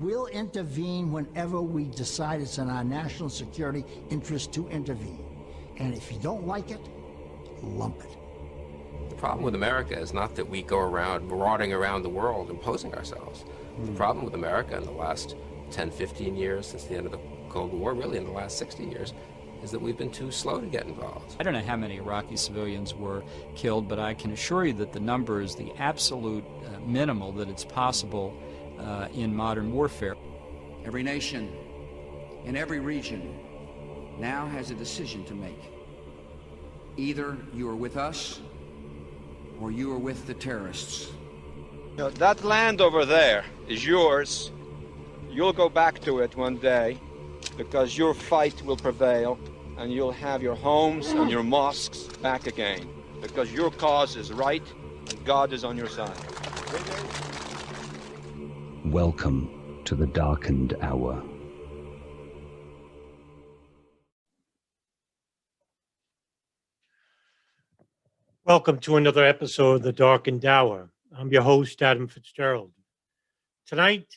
We'll intervene whenever we decide it's in our national security interest to intervene. And if you don't like it, lump it. The problem with America is not that we go around marauding around the world imposing ourselves. The problem with America in the last 10, 15 years, since the end of the Cold War, really in the last 60 years, is that we've been too slow to get involved. I don't know how many Iraqi civilians were killed, but I can assure you that the number is the absolute minimal that it's possible in modern warfare. Every nation in every region now has a decision to make. Either you are with us or you are with the terrorists. You know, that land over there is yours. You'll go back to it one day because your fight will prevail and you'll have your homes and your mosques back again because your cause is right and God is on your side. Welcome to the darkened hour. Welcome to another episode of The Darkened Hour. I'm your host, Adam Fitzgerald. Tonight,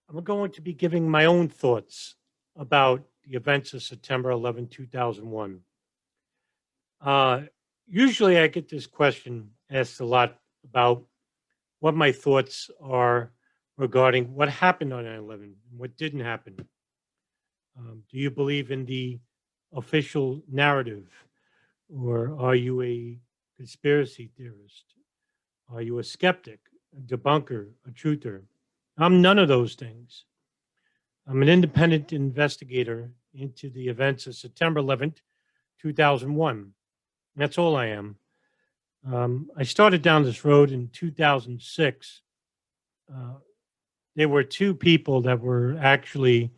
I'm going to be giving my own thoughts about the events of September 11, 2001. Usually I get this question asked a lot about what my thoughts are regarding what happened on 9/11 and what didn't happen. Do you believe in the official narrative, or are you a conspiracy theorist? Are you a skeptic, a debunker, a truther? I'm none of those things. I'm an independent investigator into the events of September 11th, 2001. That's all I am. I started down this road in 2006. There were two people that were actually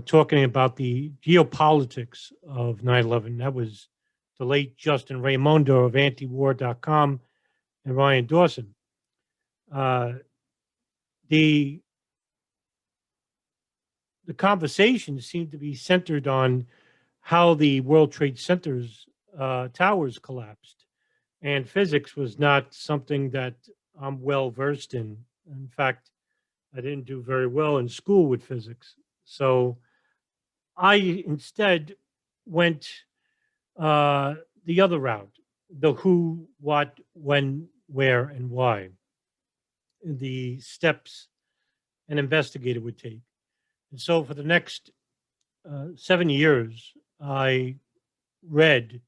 talking about the geopolitics of 9/11. That was the late Justin Raimondo of antiwar.com and Ryan Dawson. The conversation seemed to be centered on how the World Trade Center's towers collapsed. And physics was not something that I'm well versed in. In fact, I didn't do very well in school with physics. So I instead went the other route, the who, what, when, where, and why, the steps an investigator would take. And so for the next 7 years, I read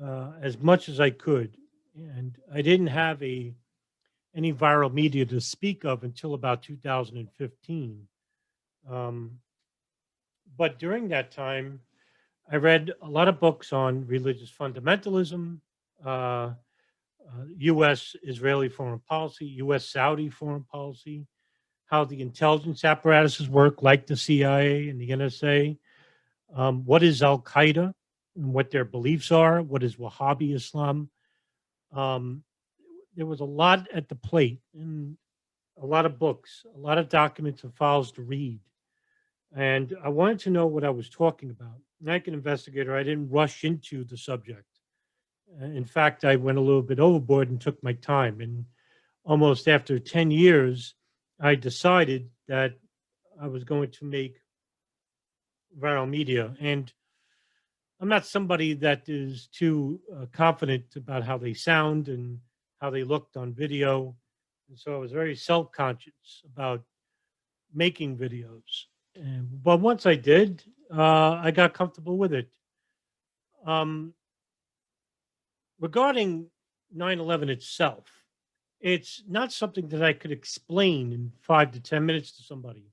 as much as I could, and I didn't have any viral media to speak of until about 2015. But during that time, I read a lot of books on religious fundamentalism, U.S.-Israeli foreign policy, U.S.-Saudi foreign policy, how the intelligence apparatuses work, like the CIA and the NSA, what is Al-Qaeda and what their beliefs are, what is Wahhabi Islam. There was a lot at the plate, and a lot of books, a lot of documents and files to read. And I wanted to know what I was talking about. Like an investigator, I didn't rush into the subject. In fact, I went a little bit overboard and took my time. And almost after 10 years, I decided that I was going to make viral media. And I'm not somebody that is too confident about how they sound and how they looked on video. And so I was very self-conscious about making videos. But once I did, I got comfortable with it. Regarding 9/11 itself, it's not something that I could explain in 5 to 10 minutes to somebody.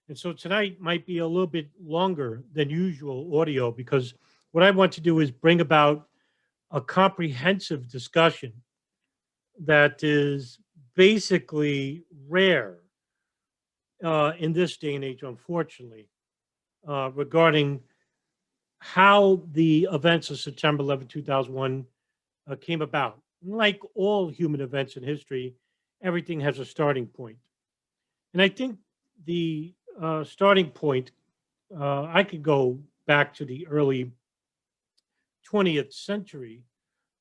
And so tonight might be a little bit longer than usual audio, because what I want to do is bring about a comprehensive discussion that is basically rare in this day and age, unfortunately, regarding how the events of September 11, 2001 came about. Like all human events in history, everything has a starting point. And I think the starting point, I could go back to the early 20th century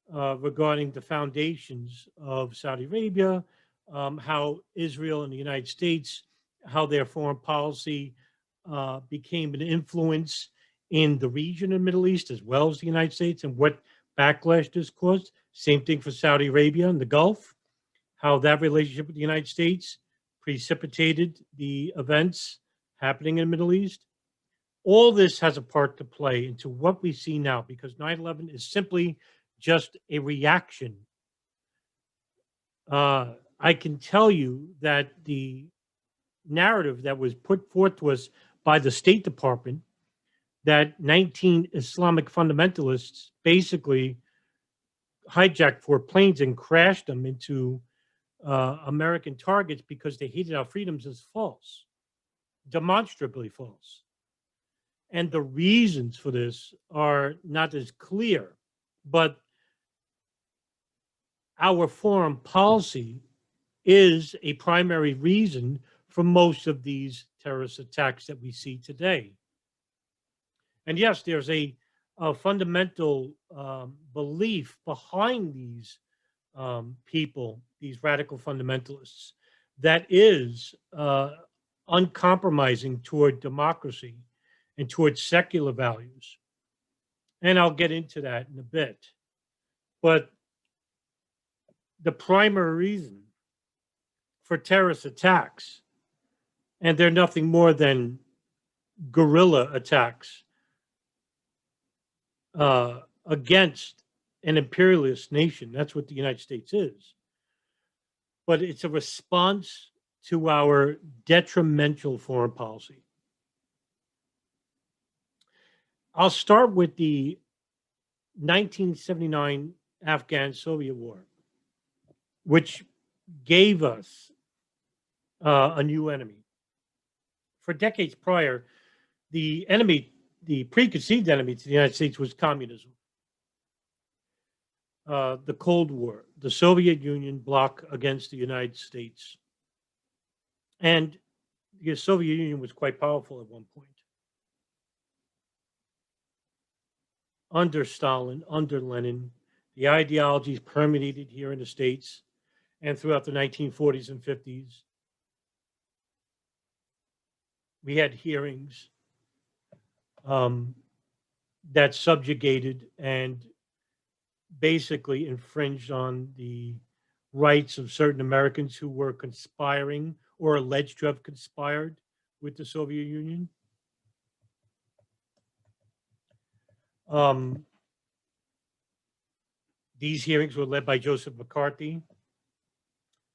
regarding the foundations of Saudi Arabia, how Israel and the United States how their foreign policy became an influence in the region of the Middle East as well as the United States, and what backlash this caused. Same thing for Saudi Arabia and the Gulf, how that relationship with the United States precipitated the events happening in the Middle East. All this has a part to play into what we see now, because 9/11 is simply just a reaction. I can tell you that the narrative that was put forth to us by the State Department, that 19 Islamic fundamentalists basically hijacked 4 planes and crashed them into American targets because they hated our freedoms, is false, demonstrably false. And the reasons for this are not as clear, but our foreign policy is a primary reason for most of these terrorist attacks that we see today. And yes, there's a fundamental belief behind these people, these radical fundamentalists, that is uncompromising toward democracy and towards secular values. And I'll get into that in a bit. But the primary reason for terrorist attacks, and they're nothing more than guerrilla attacks against an imperialist nation. That's what the United States is. But it's a response to our detrimental foreign policy. I'll start with the 1979 Afghan-Soviet War, which gave us a new enemy. For decades prior, the enemy, the preconceived enemy to the United States, was communism. The Cold War, the Soviet Union bloc against the United States. And the Soviet Union was quite powerful at one point. Under Stalin, under Lenin, the ideologies permeated here in the States and throughout the 1940s and 50s. We had hearings that subjugated and basically infringed on the rights of certain Americans who were conspiring or alleged to have conspired with the Soviet Union. These hearings were led by Joseph McCarthy,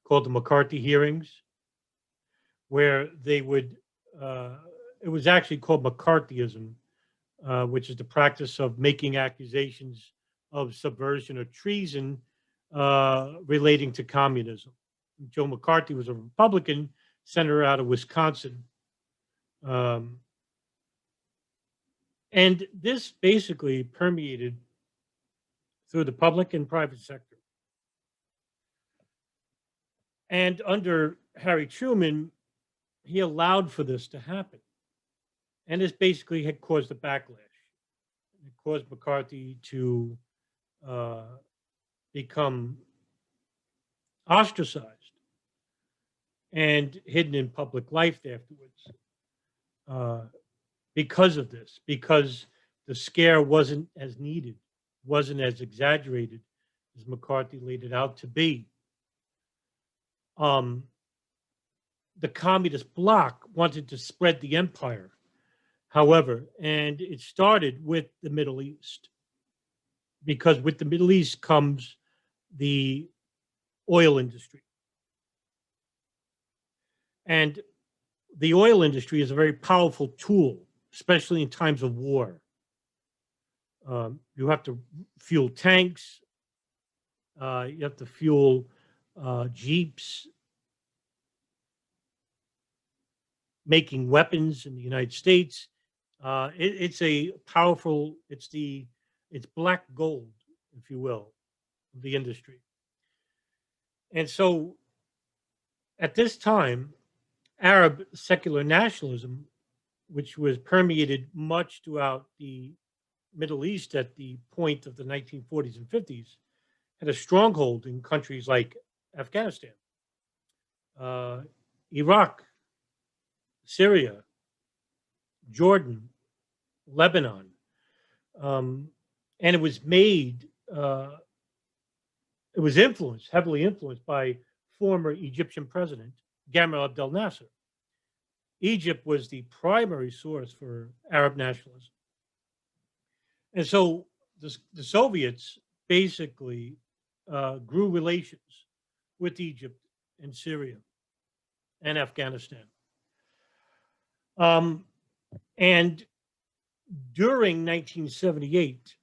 called the McCarthy hearings, where they would, it was actually called McCarthyism, which is the practice of making accusations of subversion or treason relating to communism. Joe McCarthy was a Republican senator out of Wisconsin. And this basically permeated through the public and private sector. And under Harry Truman, he allowed for this to happen. And this basically had caused a backlash. It caused McCarthy to become ostracized and hidden in public life afterwards because of this, because the scare wasn't as needed, wasn't as exaggerated as McCarthy laid it out to be. The communist bloc wanted to spread the empire, however, and it started with the Middle East, because with the Middle East comes the oil industry. And the oil industry is a very powerful tool, especially in times of war. You have to fuel tanks, you have to fuel jeeps, making weapons in the United States. It's a powerful, it's black gold, if you will, of the industry. And so at this time, Arab secular nationalism, which was permeated much throughout the Middle East at the point of the 1940s and 50s, had a stronghold in countries like Afghanistan, Iraq, Syria, Jordan, Lebanon, and it was made. It was influenced, heavily influenced by former Egyptian president Gamal Abdel Nasser. Egypt was the primary source for Arab nationalism. And so the Soviets basically grew relations with Egypt and Syria and Afghanistan. And during 1978,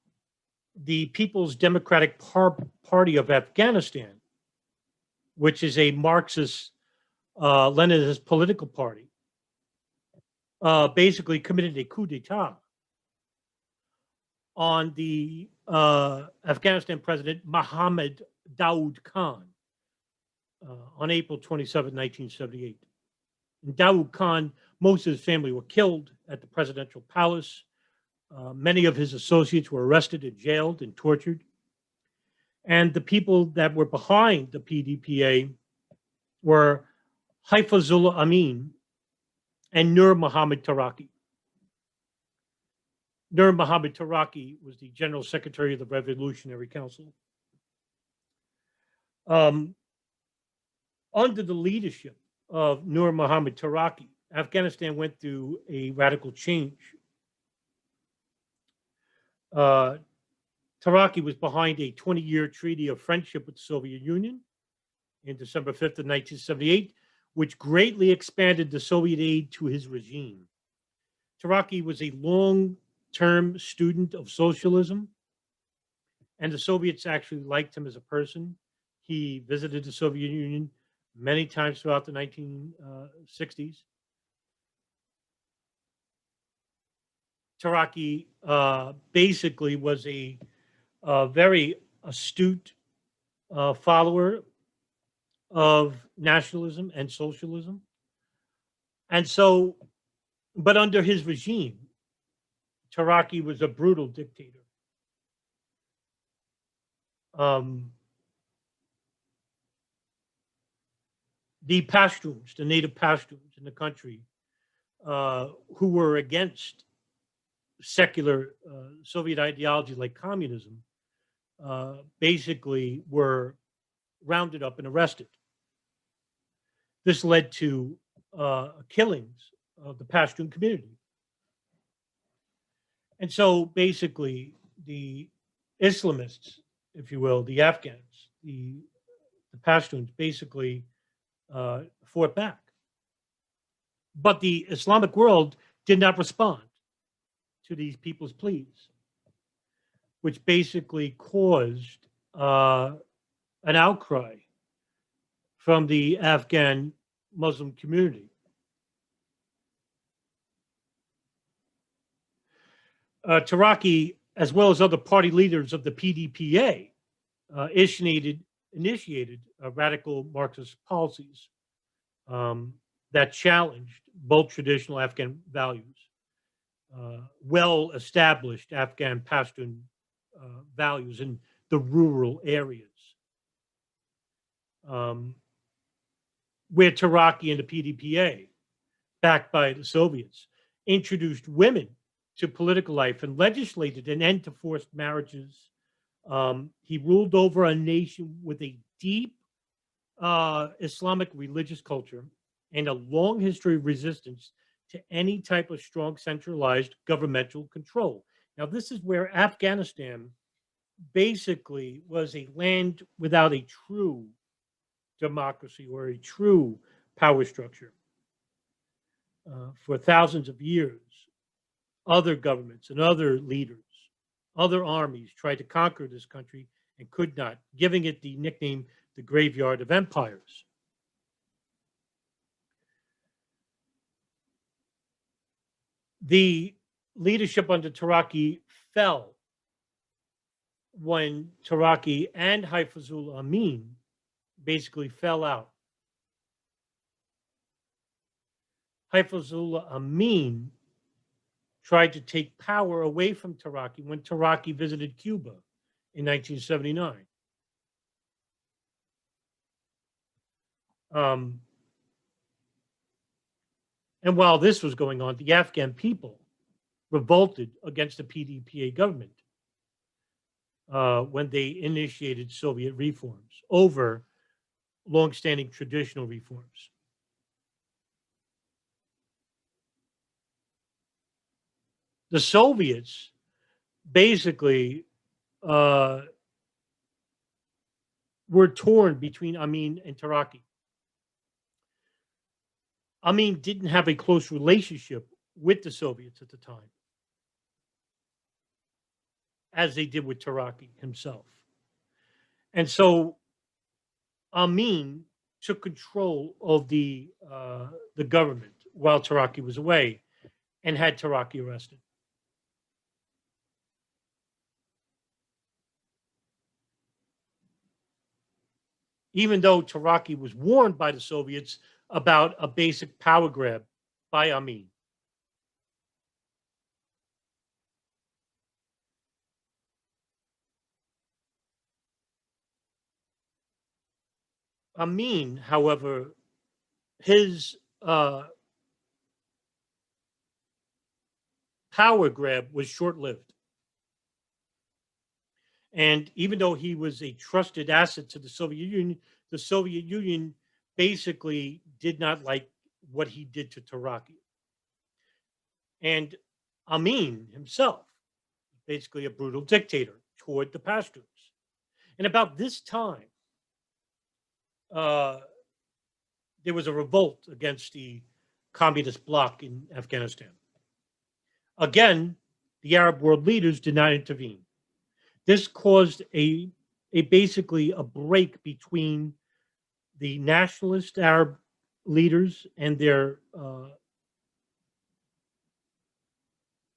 the People's Democratic Party of Afghanistan, which is a Marxist Leninist political party, basically committed a coup d'etat on the Afghanistan president Mohammed Daoud Khan on April 27, 1978. And Daoud Khan, most of his family were killed at the presidential palace. Many of his associates were arrested and jailed and tortured. And the people that were behind the PDPA were Haifazullah Amin and Nur Muhammad Taraki. Nur Muhammad Taraki was the General Secretary of the Revolutionary Council. Under the leadership of Nur Muhammad Taraki, Afghanistan went through a radical change. Taraki was behind a 20-year treaty of friendship with the Soviet Union in December 5th of 1978, which greatly expanded the Soviet aid to his regime. Taraki was a long-term student of socialism, and the Soviets actually liked him as a person. He visited the Soviet Union many times throughout the 1960s. Taraki basically was a very astute follower of nationalism and socialism. And so, but under his regime, Taraki was a brutal dictator. The Pashtuns, the native Pashtuns in the country, who were against secular Soviet ideology like communism, basically were rounded up and arrested. This led to killings of the Pashtun community. And so basically the Islamists, if you will, the Afghans, the Pashtuns basically fought back. But the Islamic world did not respond to these people's pleas, which basically caused an outcry from the Afghan Muslim community. Taraki, as well as other party leaders of the PDPA, initiated radical Marxist policies that challenged both traditional Afghan values, well-established Afghan Pashtun values in the rural areas, where Taraki and the PDPA, backed by the Soviets, introduced women to political life and legislated an end to forced marriages. He ruled over a nation with a deep Islamic religious culture and a long history of resistance to any type of strong centralized governmental control. Now, this is where Afghanistan basically was a land without a true democracy or a true power structure. For thousands of years, other governments and other leaders, other armies tried to conquer this country and could not, giving it the nickname the Graveyard of Empires. The leadership under Taraki fell when Taraki and Haifazullah Amin basically fell out. Haifazullah Amin tried to take power away from Taraki when Taraki visited Cuba in 1979. And while this was going on, the Afghan people revolted against the PDPA government when they initiated Soviet reforms over longstanding traditional reforms. The Soviets basically were torn between Amin and Taraki. Amin didn't have a close relationship with the Soviets at the time, as they did with Taraki himself. And so Amin took control of the government while Taraki was away and had Taraki arrested. Even though Taraki was warned by the Soviets about a basic power grab by Amin. Amin, however, his power grab was short-lived. And even though he was a trusted asset to the Soviet Union basically did not like what he did to Taraki. And Amin himself, basically a brutal dictator toward the Pashtuns. And about this time, there was a revolt against the communist bloc in Afghanistan. Again, the Arab world leaders did not intervene. This caused a basically a break between the nationalist Arab leaders and their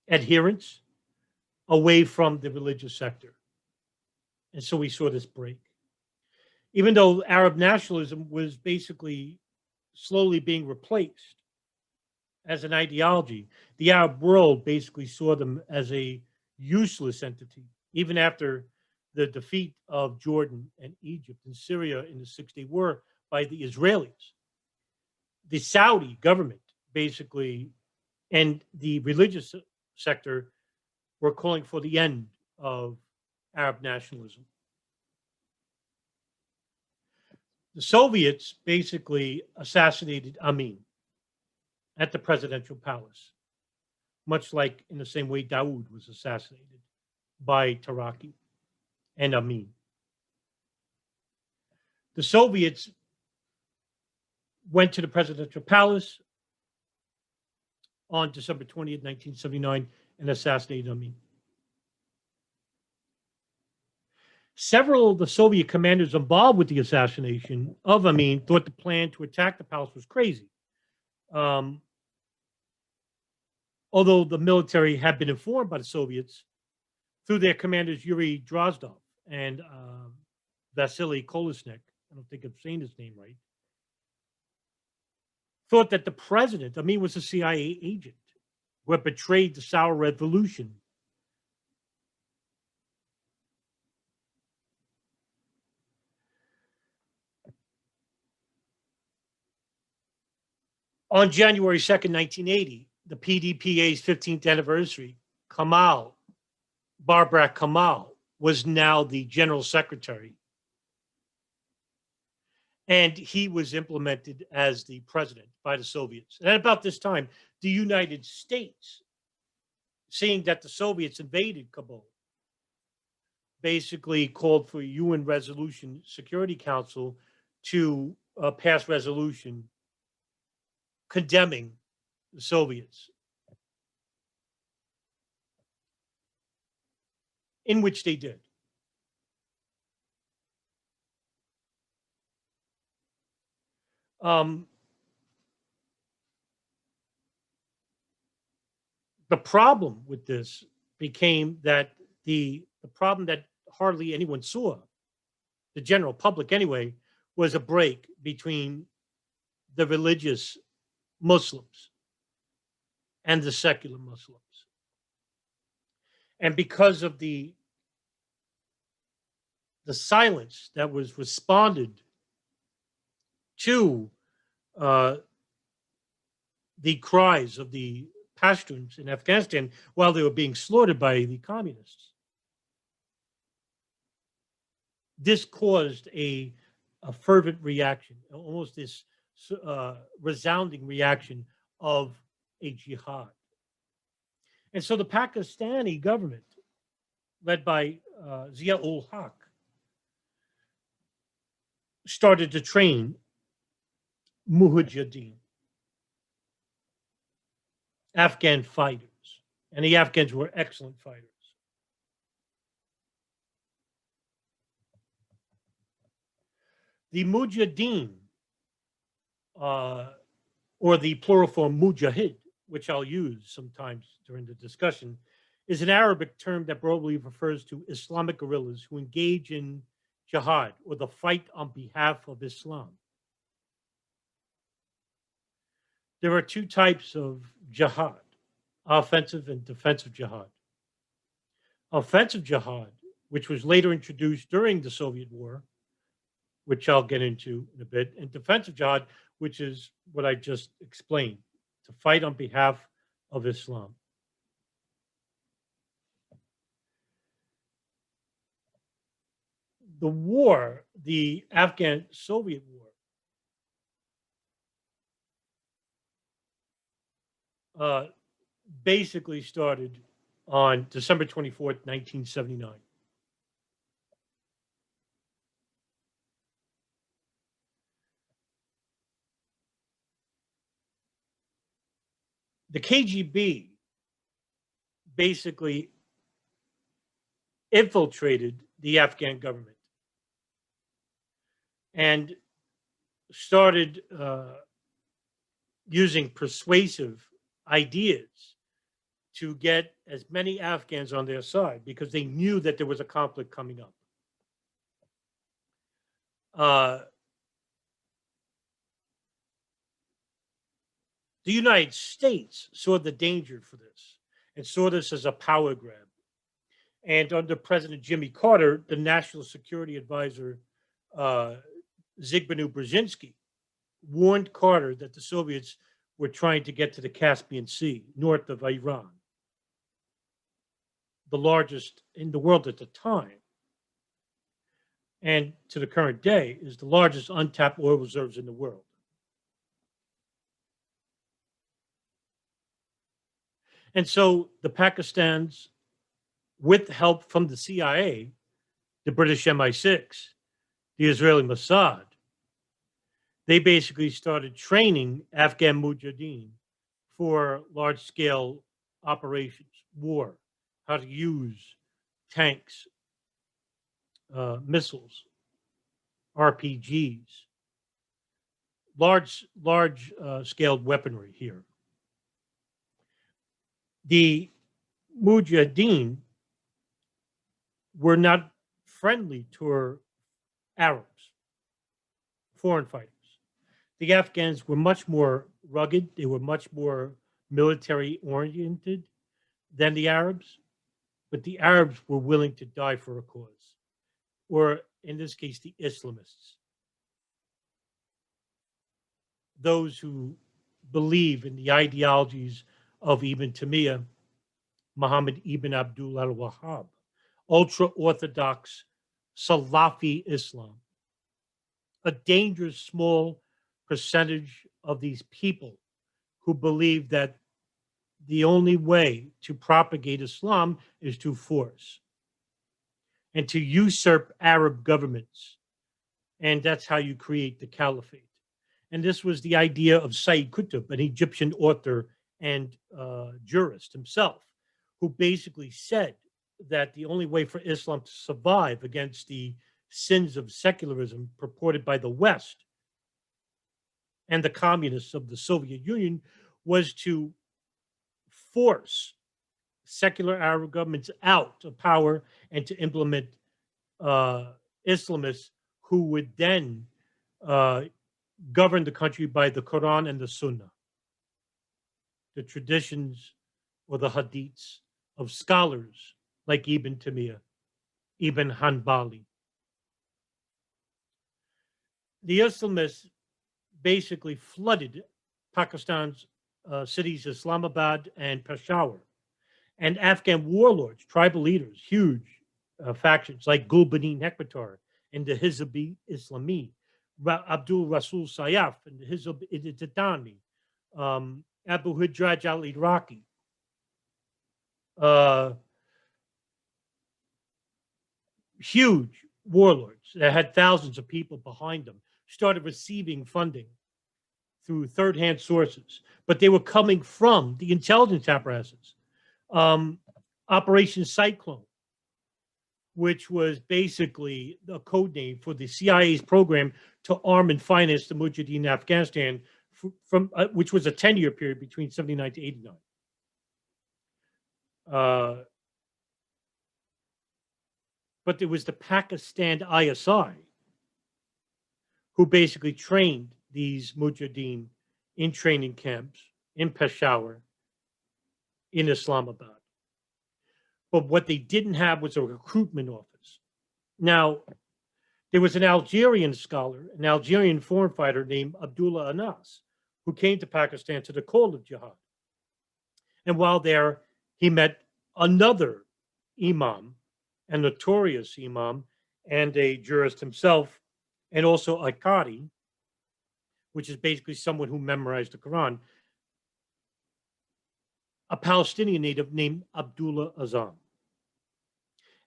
adherents away from the religious sector. And so we saw this break. Even though Arab nationalism was basically slowly being replaced as an ideology, the Arab world basically saw them as a useless entity, even after the defeat of Jordan and Egypt and Syria in the Six-Day War by the Israelis. The Saudi government basically and the religious sector were calling for the end of Arab nationalism. The Soviets basically assassinated Amin at the presidential palace, much like in the same way Dawood was assassinated by Taraki and Amin. The Soviets went to the presidential palace on December 20th, 1979, and assassinated Amin. Several of the Soviet commanders involved with the assassination of Amin thought the plan to attack the palace was crazy. Although the military had been informed by the Soviets through their commanders Yuri Drozdov and Vasily Kolesnik, I don't think I'm saying his name right, thought that the president, Amin, was a CIA agent who had betrayed the Sour Revolution. On January 2nd, 1980, the PDPA's 15th anniversary, Barbara Kamal, was now the general secretary. And he was implemented as the president by the Soviets. And at about this time, the United States, seeing that the Soviets invaded Kabul, basically called for UN Resolution Security Council to pass resolution condemning the Soviets, in which they did. The problem with this became that the problem that hardly anyone saw, the general public anyway, was a break between the religious Muslims and the secular Muslims. And because of the silence that was responded to the cries of the Pashtuns in Afghanistan while they were being slaughtered by the communists. This caused a fervent reaction, almost this resounding reaction of a jihad. And so the Pakistani government, led by Zia-ul-Haq, started to train mujahideen, Afghan fighters. And the Afghans were excellent fighters. The mujahideen, or the plural form mujahid, which I'll use sometimes during the discussion, is an Arabic term that broadly refers to Islamic guerrillas who engage in jihad, or the fight on behalf of Islam. There are two types of jihad: offensive and defensive jihad. Offensive jihad, which was later introduced during the Soviet War, which I'll get into in a bit, and defensive jihad, which is what I just explained, to fight on behalf of Islam. The war, the Afghan-Soviet War, basically started on December 24th, 1979. The KGB basically infiltrated the Afghan government and started using persuasive ideas to get as many Afghans on their side, because they knew that there was a conflict coming up. The United States saw the danger for this and saw this as a power grab. And under President Jimmy Carter, the National Security Advisor, Zbigniew Brzezinski, warned Carter that the Soviets were trying to get to the Caspian Sea, north of Iran, the largest in the world at the time, and to the current day is the largest untapped oil reserves in the world. And so the Pakistanis, with help from the CIA, the British MI6, the Israeli Mossad, they basically started training Afghan mujahideen for large-scale operations, war, how to use tanks, missiles, RPGs, large-scale weaponry here. The mujahideen were not friendly to Arabs, foreign fighters. The Afghans were much more rugged. They were much more military oriented than the Arabs, but the Arabs were willing to die for a cause, or in this case, the Islamists. Those who believe in the ideologies of Ibn Taymiyyah, Muhammad ibn Abdul al-Wahhab, ultra-Orthodox Salafi Islam. A dangerous small percentage of these people who believe that the only way to propagate Islam is through force and to usurp Arab governments. And that's how you create the caliphate. And this was the idea of Sayyid Qutb, an Egyptian author and jurist himself, who basically said that the only way for Islam to survive against the sins of secularism purported by the West and the communists of the Soviet Union was to force secular Arab governments out of power and to implement Islamists who would then govern the country by the Quran and the Sunnah, the traditions or the hadiths of scholars like Ibn Taymiyyah, Ibn Hanbali. The Islamists basically flooded Pakistan's cities Islamabad and Peshawar. And Afghan warlords, tribal leaders, huge factions like Gulbuddin Hekmatyar and the Hizb Islami, Abdul Rasul Sayyaf and the Hizb Ittihadi, Abu Hujraj al-Iraqi, huge warlords that had thousands of people behind them, started receiving funding through third-hand sources, but they were coming from the intelligence apparatuses. Operation Cyclone, which was basically a code name for the CIA's program to arm and finance the Mujahideen in Afghanistan, which was a 10-year period between 79 to 89. But there was the Pakistan ISI, who basically trained these Mujahideen in training camps in Peshawar, in Islamabad. But what they didn't have was a recruitment office. Now, there was an Algerian scholar, an Algerian foreign fighter named Abdullah Anas, who came to Pakistan to the call of jihad. And while there, he met another imam, a notorious imam, and a jurist himself, and also a qari, which is basically someone who memorized the Quran, a Palestinian native named Abdullah Azam.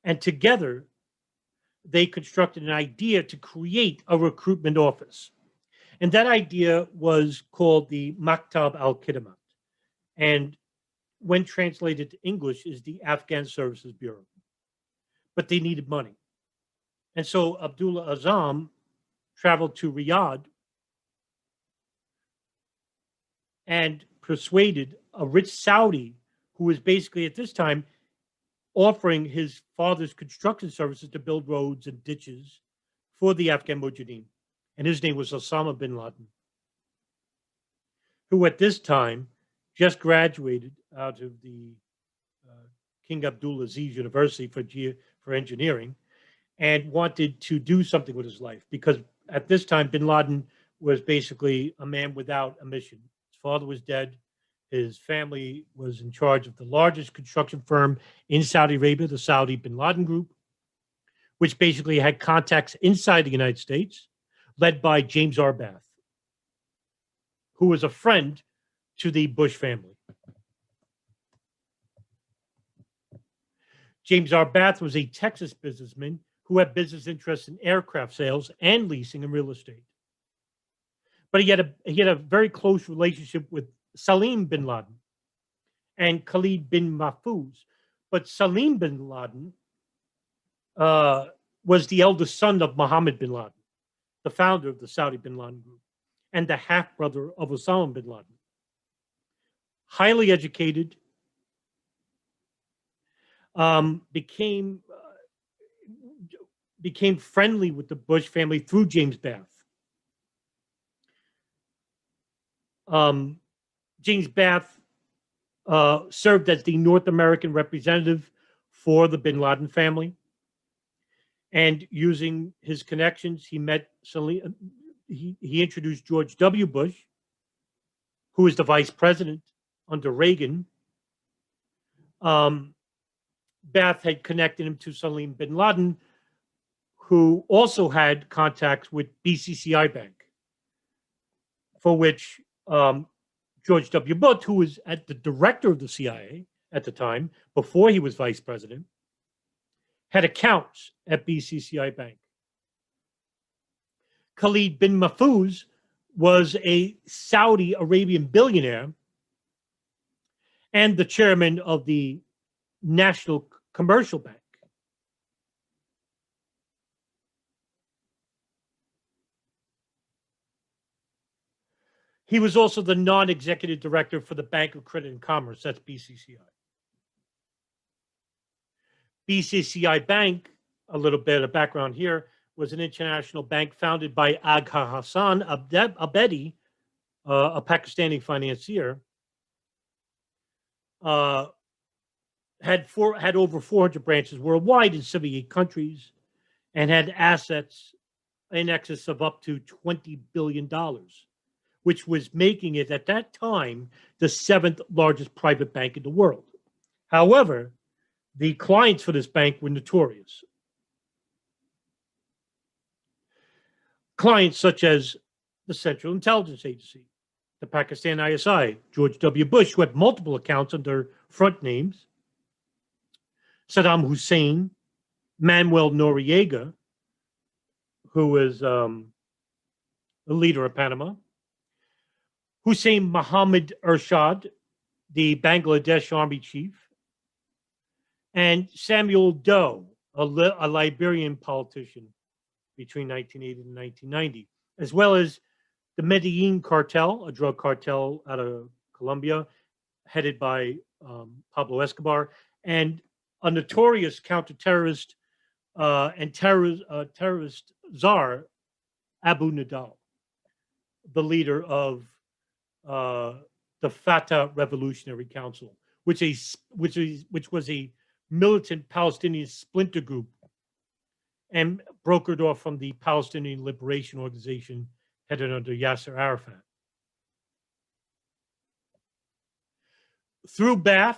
And together, they constructed an idea to create a recruitment office. And that idea was called the Maktab al-Khidmat. And when translated to English is the Afghan Services Bureau. But they needed money. And so Abdullah Azam traveled to Riyadh and persuaded a rich Saudi who was basically at this time offering his father's construction services to build roads and ditches for the Afghan Mujahideen. And his name was Osama Bin Laden, who at this time just graduated out of the King Abdulaziz University for engineering and wanted to do something with his life, because at this time, Bin Laden was basically a man without a mission. His father was dead. His family was in charge of the largest construction firm in Saudi Arabia, the Saudi Bin Laden Group, which basically had contacts inside the United States, led by James Arbath, who was a friend to the Bush family. James Arbath was a Texas businessman who had business interests in aircraft sales and leasing and real estate. But he had a very close relationship with Salim bin Laden and Khalid bin Mahfouz. But Salim bin Laden was the eldest son of Mohammed bin Laden, the founder of the Saudi Bin Laden Group, and the half-brother of Osama bin Laden. Highly educated, became friendly with the Bush family through James Bath. James Bath served as the North American representative for the Bin Laden family. And using his connections, he met Salim. He introduced George W. Bush, who was the vice president under Reagan. Bath had connected him to Salim bin Laden, who also had contacts with BCCI Bank, for which George W. Bush, who was the director of the CIA at the time, before he was vice president, had accounts at BCCI Bank. Khalid bin Mahfouz was a Saudi Arabian billionaire and the chairman of the National Commercial Bank. He was also the non-executive director for the Bank of Credit and Commerce, that's BCCI. BCCI Bank, a little bit of background here, was an international bank founded by Agha Hassan Abedi, a Pakistani financier. Had over 400 branches worldwide in 78 countries and had assets in excess of up to $20 billion, which was making it at that time the 7th largest private bank in the world. However, the clients for this bank were notorious. Clients such as the Central Intelligence Agency, the Pakistan ISI, George W. Bush, who had multiple accounts under front names, Saddam Hussein, Manuel Noriega, who was the leader of Panama, Hussein Mohammed Ershad, the Bangladesh army chief, and Samuel Doe, a Liberian politician between 1980 and 1990, as well as the Medellin cartel, a drug cartel out of Colombia, headed by Pablo Escobar, and a notorious counterterrorist and terrorist czar, Abu Nidal, the leader of the Fatah Revolutionary Council, which was a militant Palestinian splinter group and brokered off from the Palestinian Liberation Organization headed under Yasser Arafat. Through Ba'ath,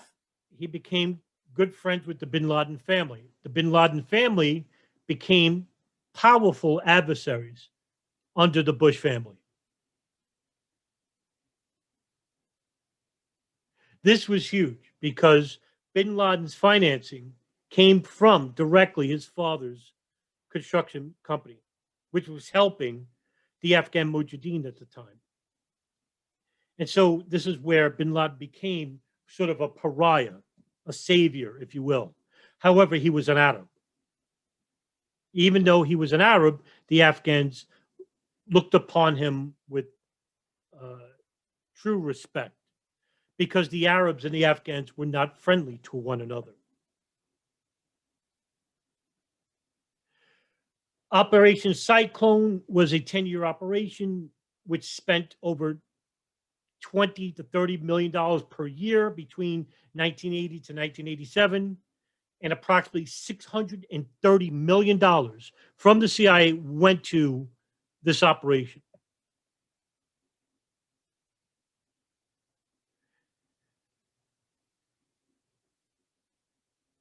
he became good friends with the Bin Laden family. The Bin Laden family became powerful adversaries under the Bush family. This was huge because Bin Laden's financing came from directly his father's construction company, which was helping the Afghan Mujahideen at the time. And so this is where Bin Laden became sort of a pariah, a savior, if you will. However, he was an Arab. Even though he was an Arab, the Afghans looked upon him with true respect because the Arabs and the Afghans were not friendly to one another. Operation Cyclone was a 10-year operation which spent over $20 to $30 million per year between 1980 to 1987, and approximately $630 million from the CIA went to this operation.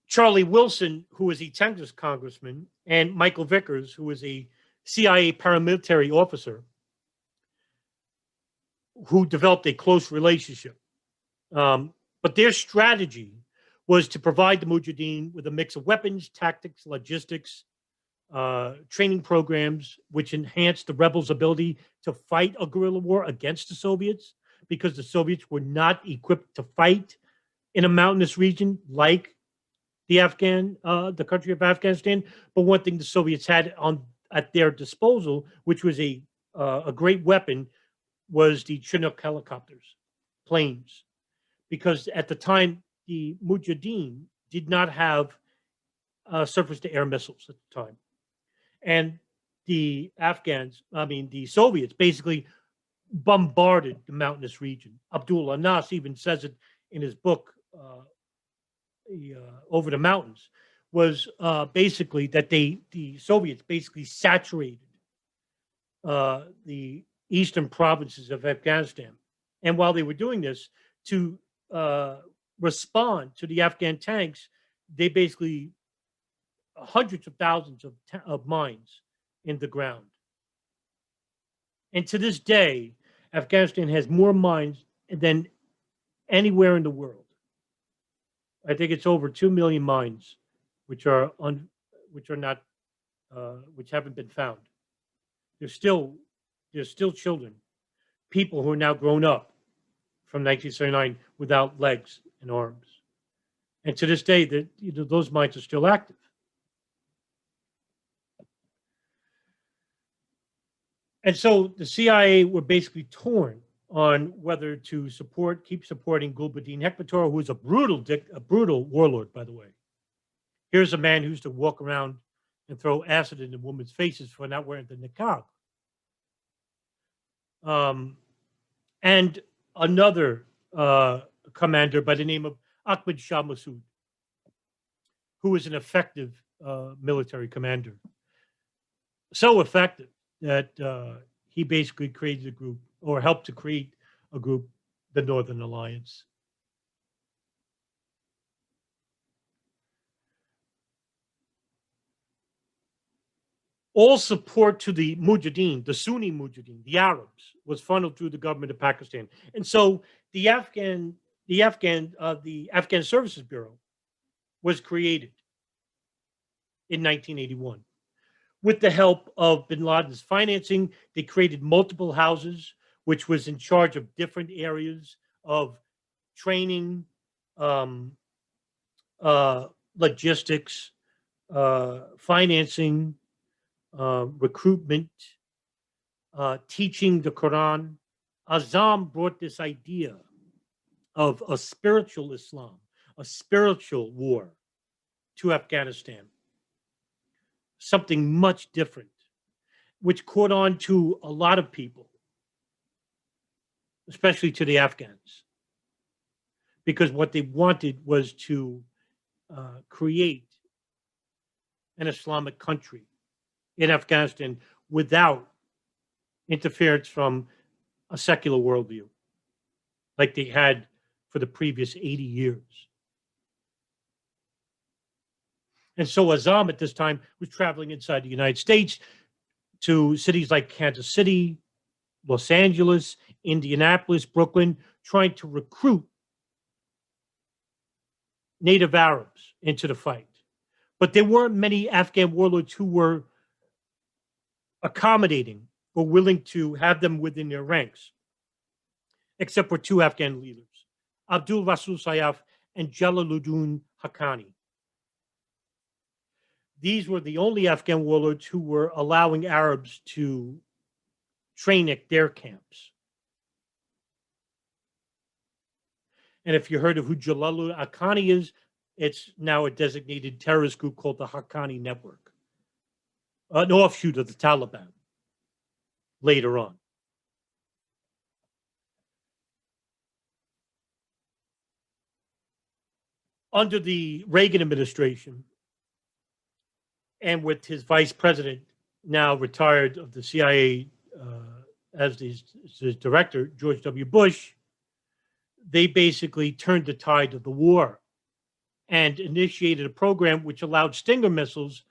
Charlie Wilson, who was a Texas congressman, and Michael Vickers, who was a CIA paramilitary officer, who developed a close relationship. But their strategy was to provide the Mujahideen with a mix of weapons, tactics, logistics, training programs, which enhanced the rebels' ability to fight a guerrilla war against the Soviets, because the Soviets were not equipped to fight in a mountainous region like the country of Afghanistan. But one thing the Soviets had at their disposal, which was a great weapon, was the Chinook helicopters, planes, because at the time the Mujahideen did not have surface-to-air missiles at the time, and the Soviets basically bombarded the mountainous region. Abdul Anas even says it in his book, Over the Mountains, was basically that the Soviets basically saturated the eastern provinces of Afghanistan. And while they were doing this, to respond to the Afghan tanks, they basically hundreds of thousands of mines in the ground. And to this day, Afghanistan has more mines than anywhere in the world. I think it's over 2 million mines, which haven't been found. There's still children, people who are now grown up from 1979 without legs and arms. And to this day, those mines are still active. And so the CIA were basically torn on whether to keep supporting Gulbuddin Hekmatyar, who is a brutal warlord, by the way. Here's a man who used to walk around and throw acid into women's faces for not wearing the niqab. And another commander by the name of Ahmad Shah Massoud, who was an effective military commander. So effective that he basically created a group or helped to create a group, the Northern Alliance. All support to the Mujahideen, the Sunni Mujahideen, the Arabs, was funneled through the government of Pakistan. And so the Afghan Services Bureau was created in 1981. With the help of bin Laden's financing, they created multiple houses, which was in charge of different areas of training, logistics, financing, recruitment, teaching the Quran. Azam brought this idea of a spiritual Islam, a spiritual war to Afghanistan. Something much different, which caught on to a lot of people, especially to the Afghans, because what they wanted was to create an Islamic country in Afghanistan without interference from a secular worldview like they had for the previous 80 years. And so Azam at this time was traveling inside the United States to cities like Kansas City, Los Angeles, Indianapolis, Brooklyn, trying to recruit native Arabs into the fight. But there weren't many Afghan warlords who were accommodating or willing to have them within their ranks, except for two Afghan leaders, Abdul Rasul Sayyaf and Jalaluddin Haqqani. These were the only Afghan warlords who were allowing Arabs to train at their camps. And if you heard of who Jalaluddin Haqqani is, it's now a designated terrorist group called the Haqqani Network, an offshoot of the Taliban later on. Under the Reagan administration, and with his vice president, now retired of the CIA as his director, George W. Bush, they basically turned the tide of the war and initiated a program which allowed Stinger missiles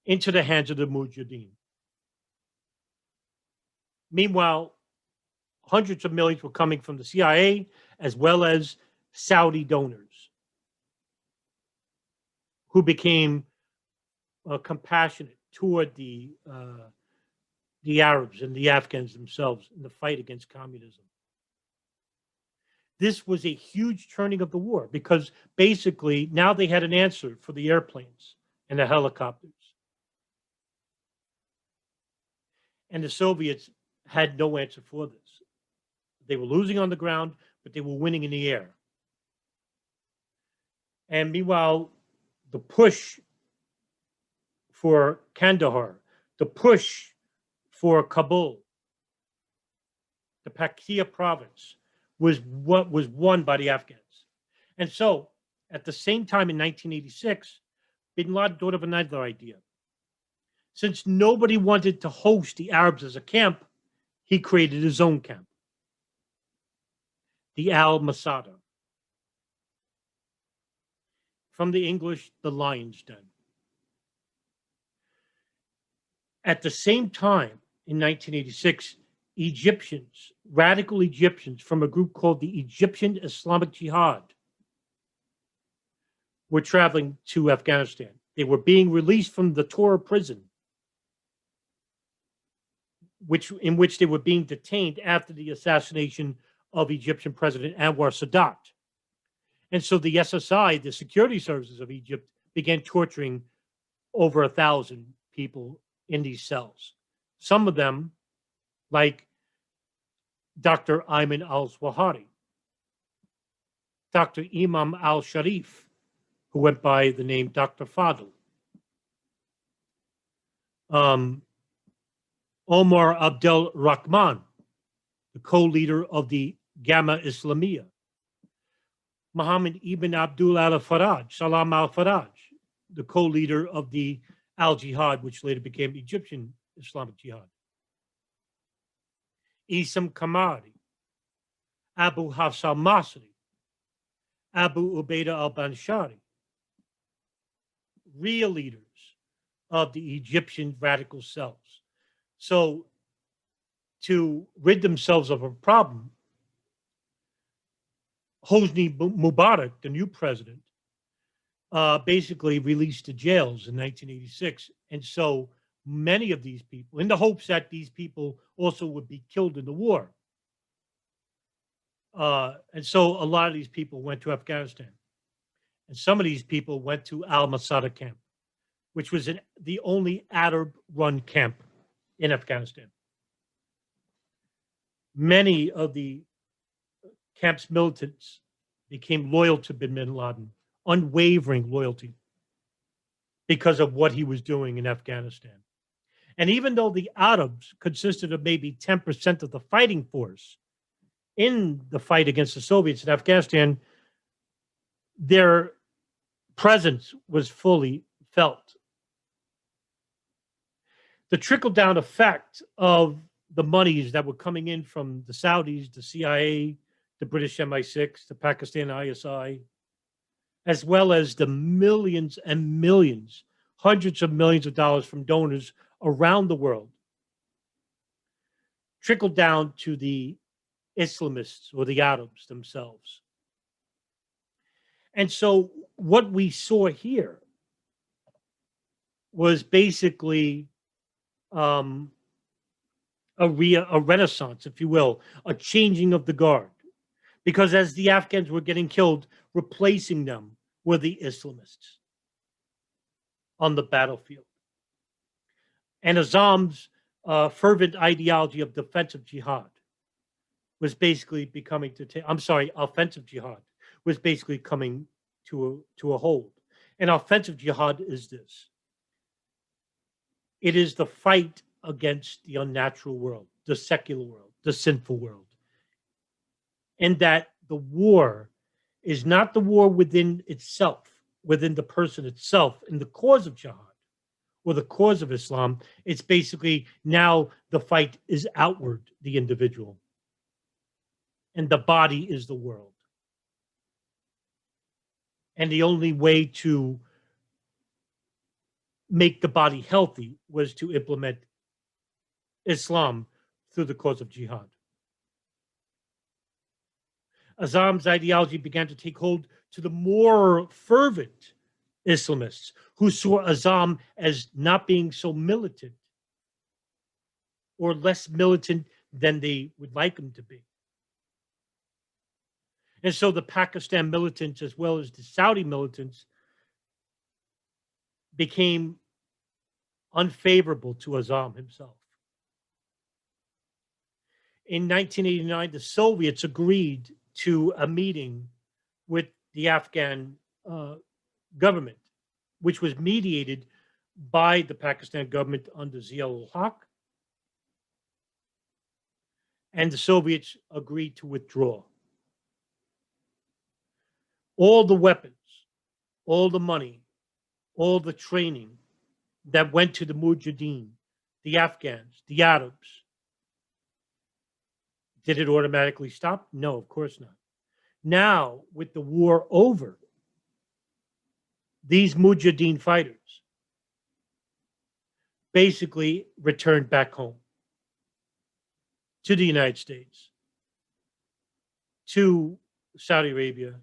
into the hands of the Mujahideen. Meanwhile, hundreds of millions were coming from the CIA as well as Saudi donors who became compassionate toward the Arabs and the Afghans themselves in the fight against communism. This was a huge turning of the war because basically now they had an answer for the airplanes and the helicopters. And the Soviets had no answer for this. They were losing on the ground, but they were winning in the air. And meanwhile, the push for Kandahar, the push for Kabul, the Paktia province, was what was won by the Afghans. And so, at the same time in 1986, bin Laden thought of another idea. Since nobody wanted to host the Arabs as a camp, he created his own camp, the al-Masada. From the English, the Lion's Den. At the same time, in 1986, Egyptians, radical Egyptians from a group called the Egyptian Islamic Jihad, were traveling to Afghanistan. They were being released from the Torah prison, in which they were being detained after the assassination of Egyptian President Anwar Sadat. And so the SSI, the security services of Egypt, began torturing over 1,000 people in these cells. Some of them, like Dr. Ayman al-Zawahiri, Dr. Imam al-Sharif, who went by the name Dr. Fadl, Omar Abdel Rahman, the co-leader of the Gamma Islamiyah, Muhammad ibn Abdul al-Faraj, Salam al-Faraj, the co-leader of the Al-Jihad, which later became Egyptian Islamic Jihad. Isam Kamari, Abu Hafs al-Masri, Abu Ubaidah al-Banshari, real leaders of the Egyptian radical cells. So to rid themselves of a problem, Hosni Mubarak, the new president, basically released the jails in 1986. And so many of these people, in the hopes that these people also would be killed in the war. And so a lot of these people went to Afghanistan. And some of these people went to al-Masada camp, which was the only Arab-run camp in Afghanistan. Many of the camp's militants became loyal to bin Laden, unwavering loyalty, because of what he was doing in Afghanistan. And even though the Arabs consisted of maybe 10% of the fighting force in the fight against the Soviets in Afghanistan, their presence was fully felt. The trickle-down effect of the monies that were coming in from the Saudis, the CIA, the British MI6, the Pakistan ISI, as well as the millions and millions, hundreds of millions of dollars from donors around the world, trickled down to the Islamists or the Arabs themselves. And so what we saw here was basically a renaissance, if you will, a changing of the guard. Because as the Afghans were getting killed, replacing them were the Islamists on the battlefield. And Azam's fervent ideology of defensive jihad was basically becoming offensive jihad was basically coming to a hold. And offensive jihad is this. It is the fight against the unnatural world, the secular world, the sinful world. And that the war is not the war within itself, within the person itself, in the cause of jihad or the cause of Islam. It's basically now the fight is outward, the individual. And the body is the world. And the only way to make the body healthy was to implement Islam through the cause of jihad. Azam's ideology began to take hold to the more fervent Islamists who saw Azam as not being so militant or less militant than they would like him to be. And so the Pakistan militants, as well as the Saudi militants, became unfavorable to Azam himself. In 1989, the Soviets agreed to a meeting with the Afghan government, which was mediated by the Pakistan government under Zia-ul-Haq. And the Soviets agreed to withdraw. All the weapons, all the money, all the training that went to the Mujahideen, the Afghans, the Arabs, did it automatically stop? No, of course not. Now, with the war over, these Mujahideen fighters basically returned back home to the United States, to Saudi Arabia,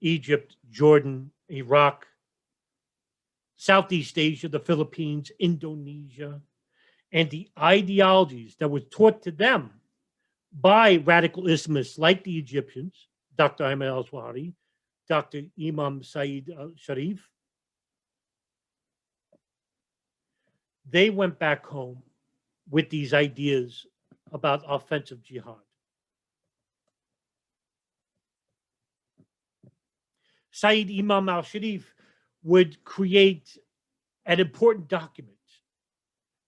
Egypt, Jordan, Iraq, Southeast Asia, the Philippines, Indonesia, and the ideologies that were taught to them by radical Islamists like the Egyptians, Dr. Ayman al-Zawahiri, Dr. Imam Saeed al-Sharif. They went back home with these ideas about offensive jihad. Saeed Imam al-Sharif would create an important document,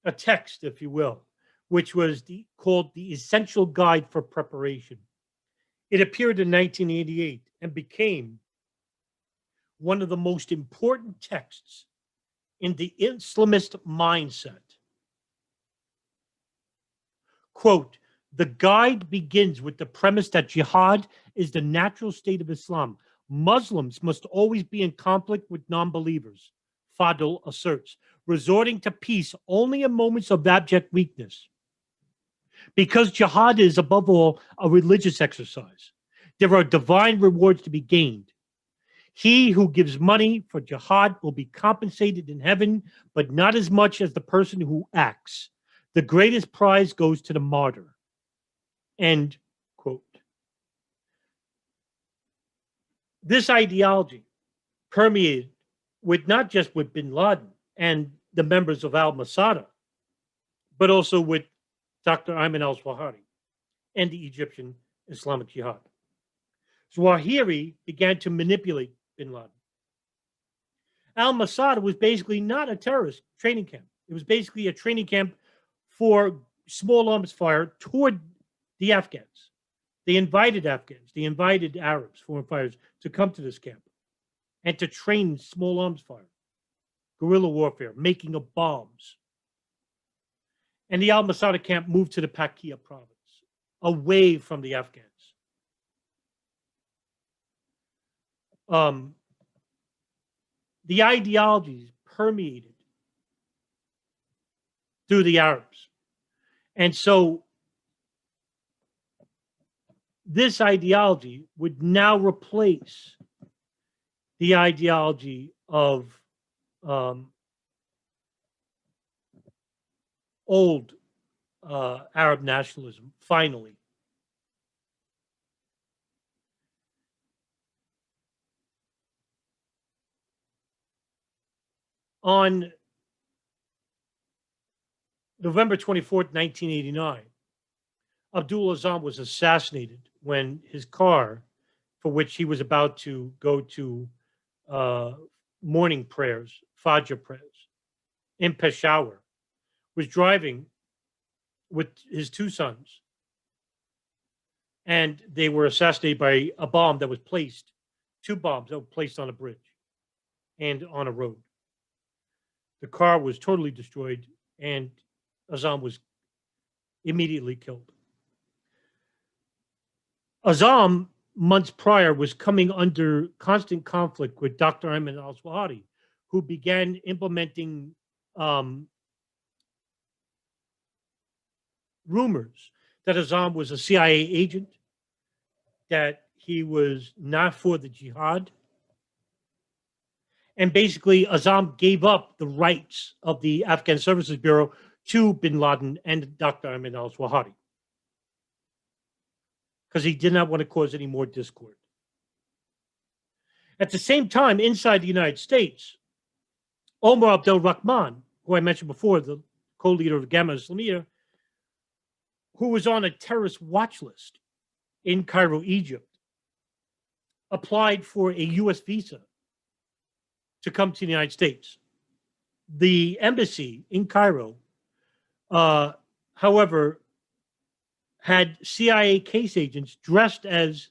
a text, if you will, which was called the Essential Guide for Preparation. It appeared in 1988 and became one of the most important texts in the Islamist mindset. Quote, The guide begins with the premise that jihad is the natural state of Islam. Muslims must always be in conflict with non-believers, Fadl asserts, resorting to peace only in moments of abject weakness. Because jihad is, above all, a religious exercise, there are divine rewards to be gained. He who gives money for jihad will be compensated in heaven, but not as much as the person who acts. The greatest prize goes to the martyr. End quote. This ideology permeated with not just with bin Laden and the members of al-Masada, but also with Dr. Ayman al-Zawahiri and the Egyptian Islamic Jihad. Zawahiri began to manipulate bin Laden. Al-Masada was basically not a terrorist training camp. It was basically a training camp for small arms fire toward the Afghans. They invited Afghans, they invited Arabs, foreign fighters, to come to this camp and to train small arms fire, guerrilla warfare, making of bombs. And the al-Masada camp moved to the Pakia province, away from the Afghans. The ideologies permeated through the Arabs. And so this ideology would now replace the ideology of old Arab nationalism, finally. On November 24th, 1989, Abdul Azam was assassinated when his car, for which he was about to go to morning prayers, Fajr prayers, in Peshawar, was driving with his two sons. And they were assassinated by a bomb that was placed, two bombs that were placed on a bridge and on a road. The car was totally destroyed, and Azam was immediately killed. Azam, months prior, was coming under constant conflict with Dr. Ayman al-Zawahiri, who began implementing rumors that Azam was a CIA agent, that he was not for the jihad. And basically, Azam gave up the rights of the Afghan Services Bureau to bin Laden and Dr. Ayman al-Zawahiri, because he did not want to cause any more discord. At the same time, inside the United States, Omar Abdel Rahman, who I mentioned before, the co-leader of Gamma Islamiyah, who was on a terrorist watch list in Cairo, Egypt, applied for a U.S. visa to come to the United States. The embassy in Cairo, however, had CIA case agents dressed as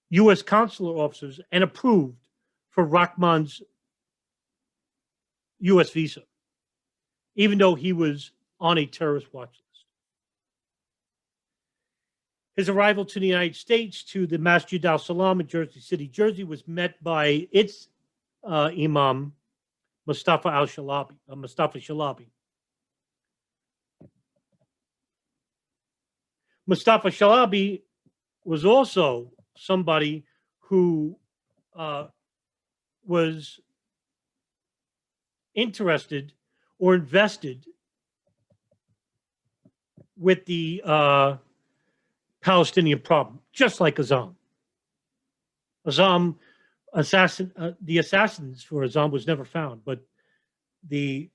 U.S. consular officers and approved for Rahman's U.S. visa, even though he was on a terrorist watch list. His arrival to the United States, to the Masjid al-Salam in Jersey City, Jersey, was met by its Imam, Mustafa Shalabi. Mustafa Shalabi was also somebody who was interested or invested with the Palestinian problem, just like Azam. The assassins for Azam was never found, but the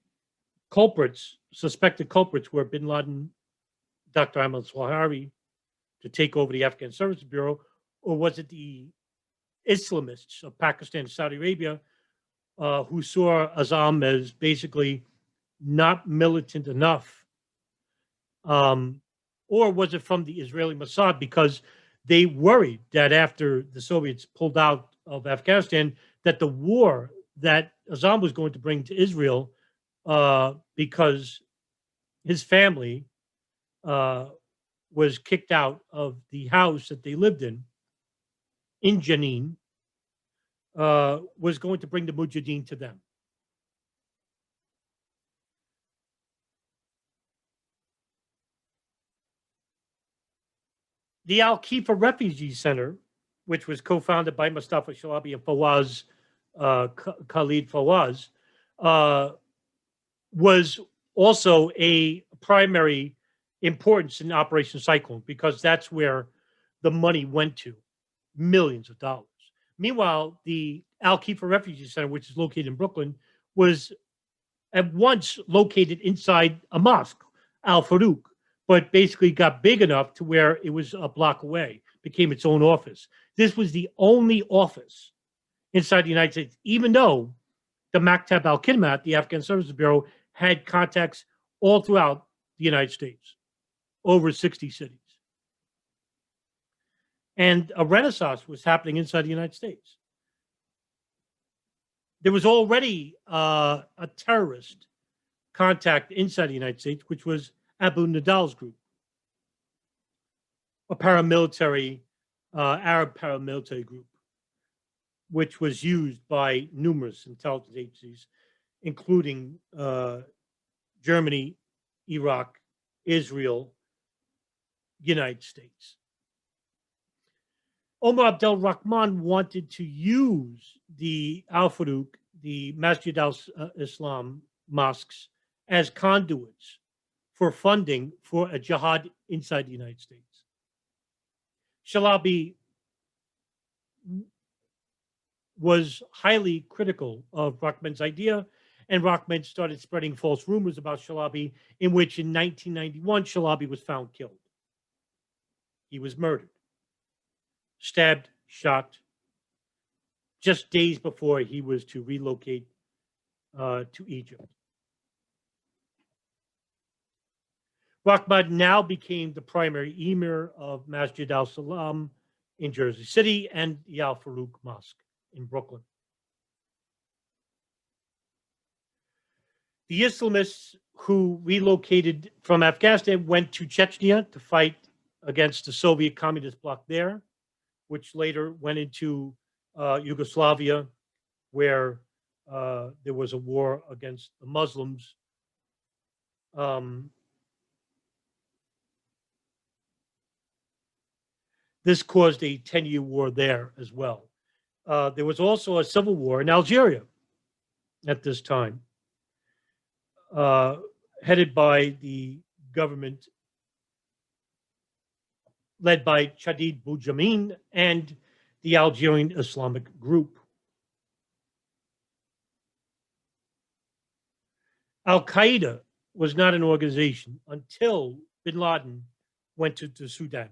culprits, suspected culprits, were bin Laden, Dr. Ayman al-Zawahiri, to take over the Afghan Services Bureau, or was it the Islamists of Pakistan and Saudi Arabia who saw Azam as basically not militant enough? Or was it from the Israeli Mossad, because they worried that after the Soviets pulled out of Afghanistan, that the war that Azam was going to bring to Israel, because his family was kicked out of the house that they lived in Jenin, was going to bring the Mujahideen to them. The Al-Khifa Refugee Center, which was co-founded by Mustafa Shalabi and Fawaz, Khalid Fawaz, was also a primary importance in Operation Cyclone because that's where the money went to, millions of dollars. Meanwhile, the Al-Khifa Refugee Center, which is located in Brooklyn, was at once located inside a mosque, Al-Farouk, but basically got big enough to where it was a block away, became its own office. This was the only office inside the United States, even though the Maktab al-Khidmat, the Afghan Services Bureau, had contacts all throughout the United States, over 60 cities. And a renaissance was happening inside the United States. There was already a terrorist contact inside the United States, which was Abu Nidal's group, a paramilitary, Arab paramilitary group, which was used by numerous intelligence agencies, including Germany, Iraq, Israel, United States. Omar Abdel Rahman wanted to use the Al-Farouk, the Masjid al-Islam mosques, as conduits for funding for a jihad inside the United States. Shalabi was highly critical of Rahman's idea, and Rahman started spreading false rumors about Shalabi, in which in 1991, Shalabi was found killed. He was murdered, stabbed, shot, just days before he was to relocate to Egypt. Rahman now became the primary emir of Masjid al-Salam in Jersey City and the Al-Farouk Mosque in Brooklyn. The Islamists who relocated from Afghanistan went to Chechnya to fight against the Soviet communist bloc there, which later went into Yugoslavia, where there was a war against the Muslims. This caused a 10-year war there as well. There was also a civil war in Algeria at this time, headed by the government led by Chadid Boujamin and the Algerian Islamic group. Al-Qaeda was not an organization until bin Laden went to Sudan.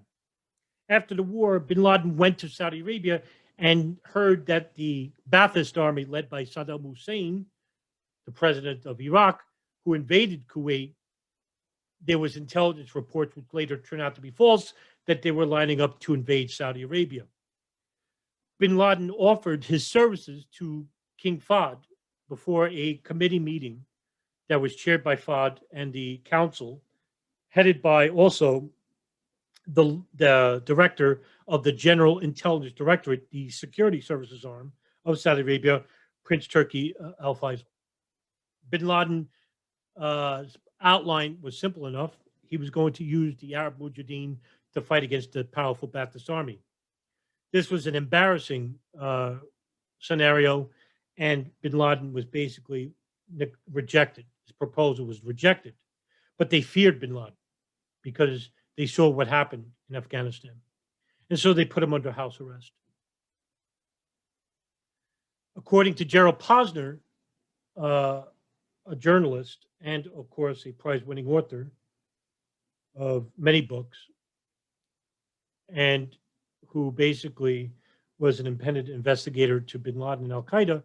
After the war, bin Laden went to Saudi Arabia and heard that the Ba'athist army led by Saddam Hussein, the president of Iraq, who invaded Kuwait, there was intelligence reports which later turned out to be false, that they were lining up to invade Saudi Arabia. Bin Laden offered his services to King Fahd before a committee meeting that was chaired by Fahd and the council, headed by also the director of the General Intelligence Directorate, the security services arm of Saudi Arabia, Prince Turki Al Faisal. Bin Laden's outline was simple enough. He was going to use the Arab Mujahideen to fight against the powerful Ba'athist army. This was an embarrassing scenario, and bin Laden was basically rejected. His proposal was rejected, but they feared bin Laden because they saw what happened in Afghanistan. And so they put him under house arrest. According to Gerald Posner, a journalist and, of course, a prize-winning author of many books, and who basically was an independent investigator to bin Laden and Al-Qaeda,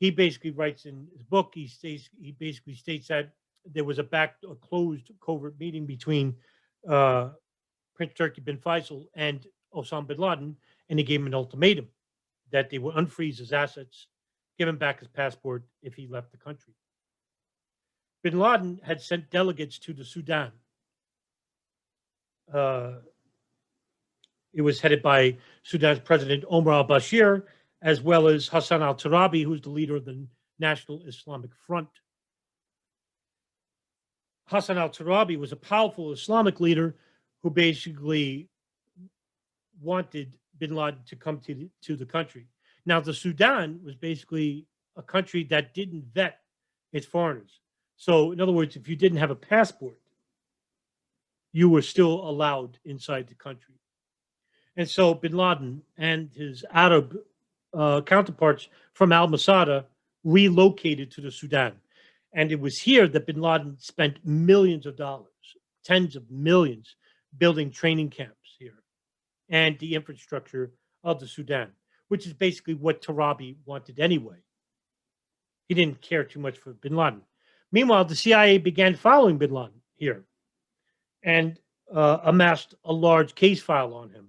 he basically writes in his book, he basically states that there was a closed covert meeting between Prince Turki bin Faisal and Osama bin Laden, and he gave him an ultimatum that they would unfreeze his assets, give him back his passport if he left the country. Bin Laden had sent delegates to the Sudan it was headed by Sudan's President Omar al-Bashir, as well as Hassan al-Turabi, who's the leader of the National Islamic Front. Hassan al-Turabi was a powerful Islamic leader who basically wanted bin Laden to come to the country. Now, the Sudan was basically a country that didn't vet its foreigners. So, in other words, if you didn't have a passport, you were still allowed inside the country. And so bin Laden and his Arab counterparts from al-Masada relocated to the Sudan. And it was here that bin Laden spent millions of dollars, tens of millions, building training camps here and the infrastructure of the Sudan, which is basically what Turabi wanted anyway. He didn't care too much for bin Laden. Meanwhile, the CIA began following bin Laden here and amassed a large case file on him.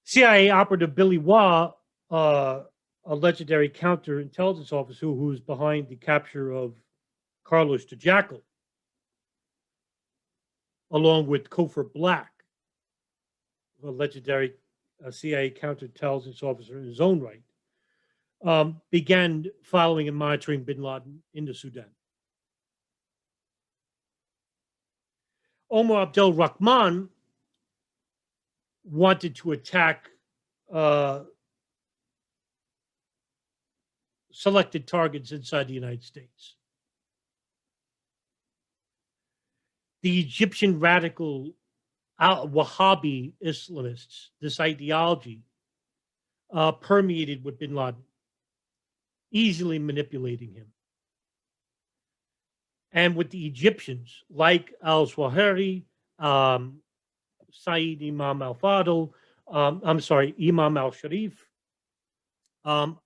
CIA operative Billy Waugh, a legendary counterintelligence officer who was behind the capture of Carlos the Jackal, along with Cofer Black, a legendary CIA counterintelligence officer in his own right, began following and monitoring bin Laden in the Sudan. Omar Abdel Rahman wanted to attack selected targets inside the United States. The Egyptian radical Wahhabi Islamists, this ideology, permeated with bin Laden, easily manipulating him. And with the Egyptians, like al-Zawahiri, Sayyid Imam al-Fadl, Imam al-Sharif, Abu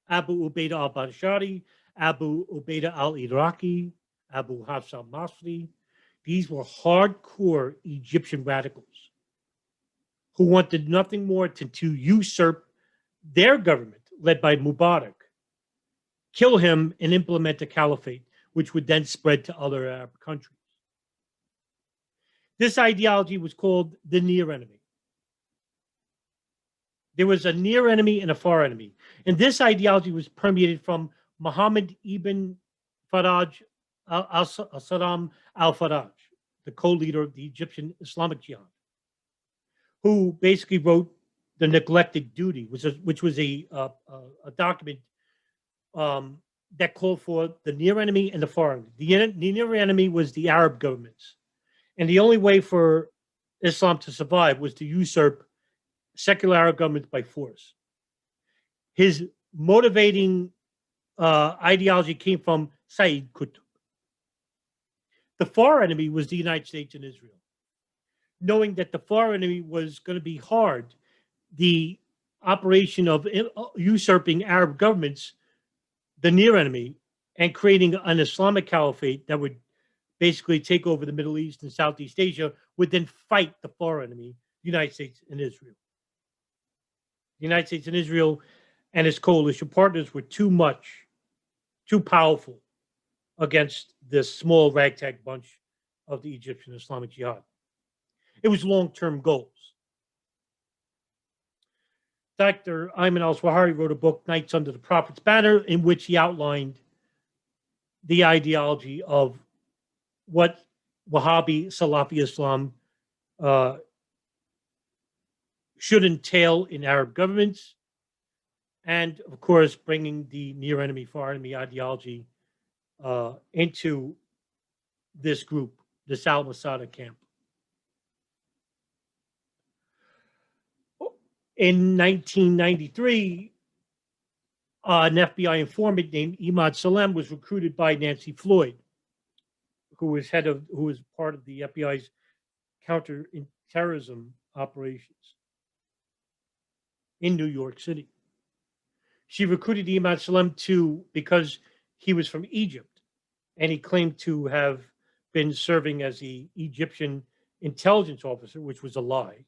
Ubaidah al-Bashari, Abu Ubaidah al-Iraqi, Abu Hafs al-Masri. These were hardcore Egyptian radicals who wanted nothing more than to usurp their government, led by Mubarak, kill him, and implement a caliphate, which would then spread to other Arab countries. This ideology was called the near enemy. There was a near enemy and a far enemy. And this ideology was permeated from Muhammad ibn Faraj al-Salam al-Faraj, the co-leader of the Egyptian Islamic Jihad, who basically wrote The Neglected Duty, which was a document that called for the near enemy and the far enemy. The near enemy was the Arab governments. And the only way for Islam to survive was to usurp secular Arab governments by force. His motivating ideology came from Sayyid Qutb. The far enemy was the United States and Israel. Knowing that the far enemy was going to be hard, the operation of usurping Arab governments, the near enemy, and creating an Islamic caliphate that would basically take over the Middle East and Southeast Asia, would then fight the far enemy, the United States and Israel. The United States and Israel and its coalition partners were too powerful against this small ragtag bunch of the Egyptian Islamic Jihad. It was long-term goals. Dr. Ayman al-Zawahiri wrote a book, Knights Under the Prophet's Banner, in which he outlined the ideology of what Wahhabi Salafi Islam should entail in Arab governments, and of course bringing the near enemy, far enemy ideology into this group, the al-Masada camp. In 1993, an FBI informant named Imad Salem was recruited by Nancy Floyd, who was part of the FBI's counterterrorism operations in New York City. She recruited Imad Salem because he was from Egypt, and he claimed to have been serving as the Egyptian intelligence officer, which was a lie.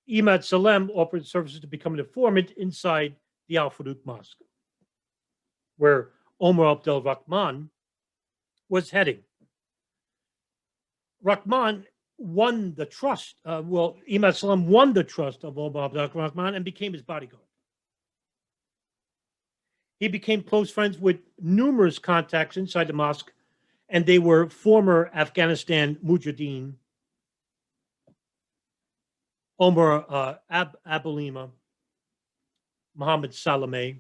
Imad Salem offered services to become an informant inside the Al-Farouk Mosque, where Omar Abdel Rahman was heading. Rahman won the trust. Imad Salam won the trust of Omar Abdel Rahman and became his bodyguard. He became close friends with numerous contacts inside the mosque, and they were former Afghanistan Mujahideen, Omar Abdel Rahman, Muhammad Salameh,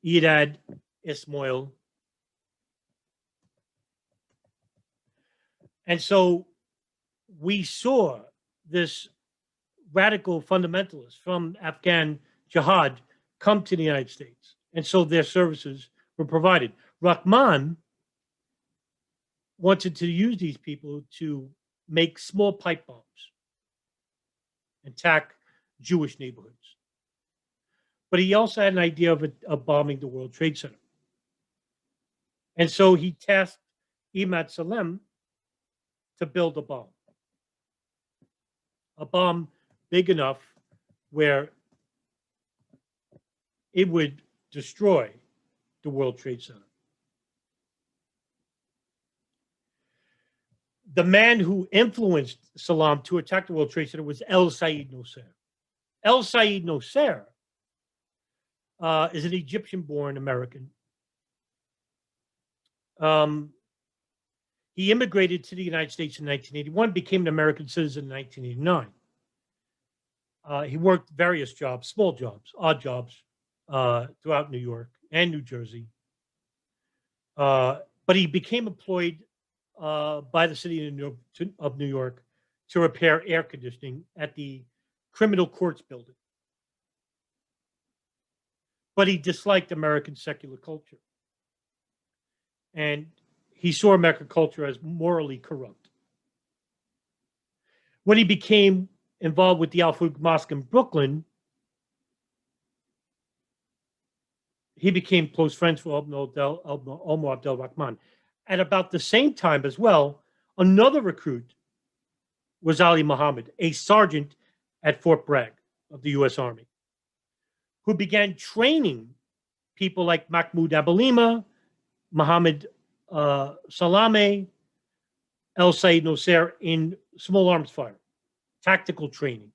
Irad Ismail. And so we saw this radical fundamentalists from Afghan jihad come to the United States. And so their services were provided. Rahman wanted to use these people to make small pipe bombs, attack Jewish neighborhoods. But he also had an idea of bombing the World Trade Center. And so he tasked Imad Salam to build a bomb big enough where it would destroy the World Trade Center. The man who influenced Salam to attack the World Trade Center was Said Nosser. Said Nosser is an Egyptian-born American. He immigrated to the United States in 1981, became an American citizen in 1989. He worked various jobs, small jobs, odd jobs, throughout New York and New Jersey. But he became employed by the city of New York to repair air conditioning at the Criminal Courts building. But he disliked American secular culture. And he saw American culture as morally corrupt. When he became involved with the Al-Farouk Mosque in Brooklyn, he became close friends with Omar Abdel Rahman. At about the same time as well, another recruit was Ali Muhammad, a sergeant at Fort Bragg of the U.S. Army, who began training people like Mahmoud Abalima, Muhammad Salameh, Said Nosser in small arms fire, tactical training.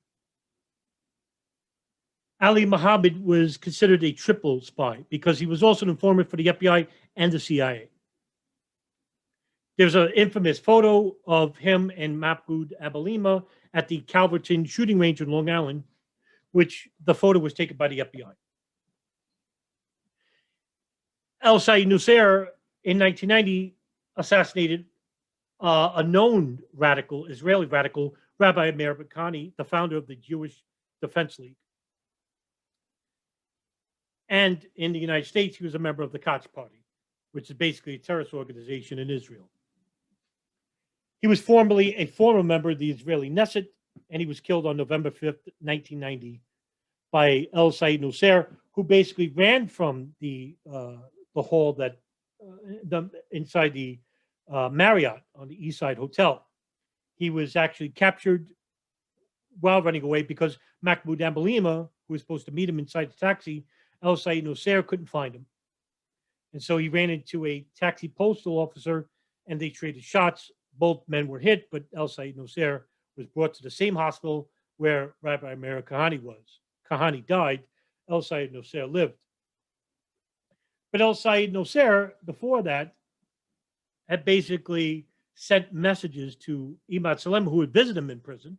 Ali Muhammad was considered a triple spy because he was also an informant for the FBI and the CIA. There's an infamous photo of him and Mahmoud Abalima at the Calverton shooting range in Long Island, which the photo was taken by the FBI. Said Nosser in 1990 assassinated a known radical, Israeli radical, Rabbi Meir Bakani, the founder of the Jewish Defense League. And in the United States, he was a member of the Koch Party, which is basically a terrorist organization in Israel. He was formerly a former member of the Israeli Knesset, and he was killed on November 5th, 1990, by Said Nosser, who basically ran from the hall that inside the Marriott on the East Side Hotel. He was actually captured while running away because Mahmoud Abalima, who was supposed to meet him inside the taxi, Said Nosser couldn't find him. And so he ran into a taxi postal officer and they traded shots. Both men were hit, but Said Nosser was brought to the same hospital where Rabbi Meir Kahane was. Kahane died. Said Nosser lived. But Said Nosser, before that, had basically sent messages to Imad Salam, who had visited him in prison,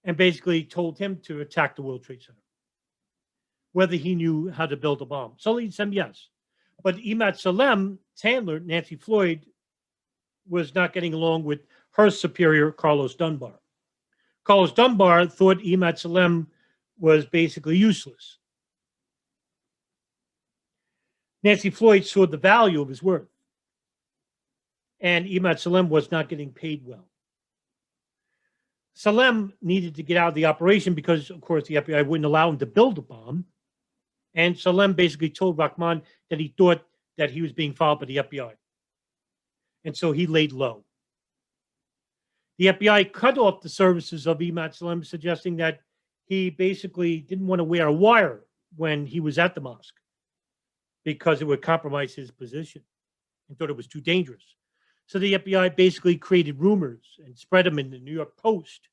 and basically told him to attack the World Trade Center, whether he knew how to build a bomb. So he said yes. But Imad Salam's handler, Nancy Floyd, was not getting along with her superior, Carlos Dunbar. Carlos Dunbar thought Imad Salam was basically useless. Nancy Floyd saw the value of his work. And Imad Salam was not getting paid well. Salam needed to get out of the operation because, of course, the FBI wouldn't allow him to build a bomb. And Salam basically told Rahman that he thought that he was being followed by the FBI. And so he laid low. The FBI cut off the services of Imad Salam, suggesting that he basically didn't want to wear a wire when he was at the mosque because it would compromise his position. and thought it was too dangerous. So the FBI basically created rumors and spread them in the New York Post,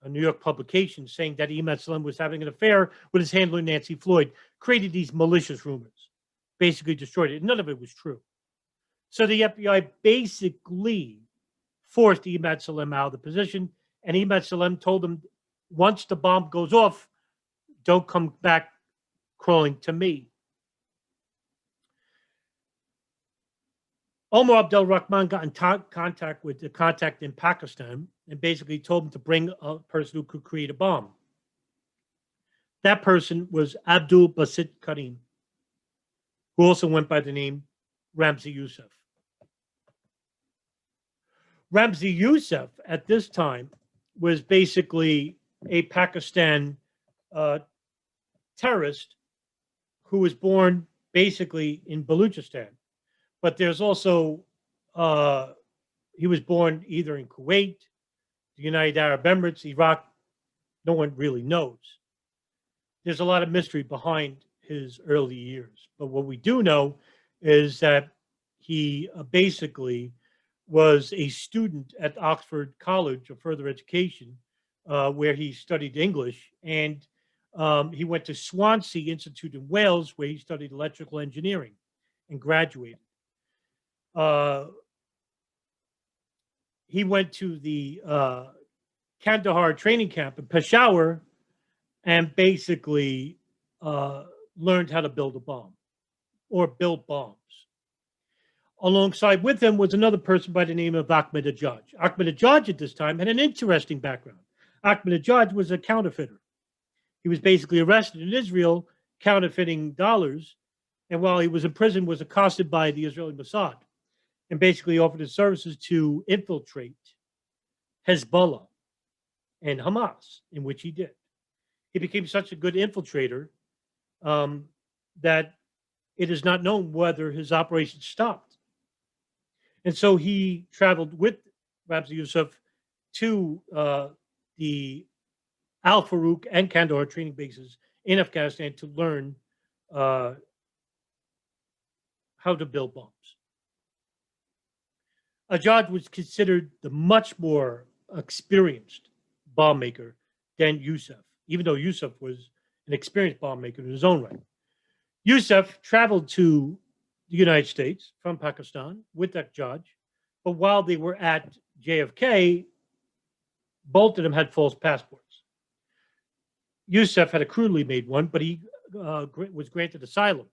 a New York publication, saying that Ahmad Salem was having an affair with his handler, Nancy Floyd, created these malicious rumors, basically destroyed it. None of it was true. So the FBI basically forced Ahmad Salem out of the position, and Ahmad Salem told him, once the bomb goes off, don't come back crawling to me. Omar Abdel Rahman got in contact with the contact in Pakistan and basically told him to bring a person who could create a bomb. That person was Abdul Basit Karim, who also went by the name Ramzi Yousef. Ramzi Yousef at this time was basically a Pakistan terrorist who was born basically in Baluchistan. But there's also, he was born either in Kuwait, the United Arab Emirates, Iraq. No one really knows. There's a lot of mystery behind his early years. But what we do know is that he basically was a student at Oxford College of Further Education, where he studied English. And he went to Swansea Institute in Wales, where he studied electrical engineering and graduated. He went to the Kandahar training camp in Peshawar and basically learned how to build a bomb or build bombs. Alongside with him was another person by the name of Ahmed Hajjaj. Ahmed Hajjaj at this time had an interesting background. Ahmed Hajjaj was a counterfeiter. He was basically arrested in Israel counterfeiting dollars, and while he was in prison was accosted by the Israeli Mossad and basically offered his services to infiltrate Hezbollah and Hamas, in which he did. He became such a good infiltrator that it is not known whether his operation stopped. And so he traveled with Ramzi Yousef to the Al Farouk and Kandahar training bases in Afghanistan to learn how to build bombs. Hajjaj was considered the much more experienced bomb maker than Yousef, even though Yousef was an experienced bomb maker in his own right. Yousef traveled to the United States from Pakistan with Hajjaj, but while they were at JFK, both of them had false passports. Yousef had a crudely made one, but he was granted asylum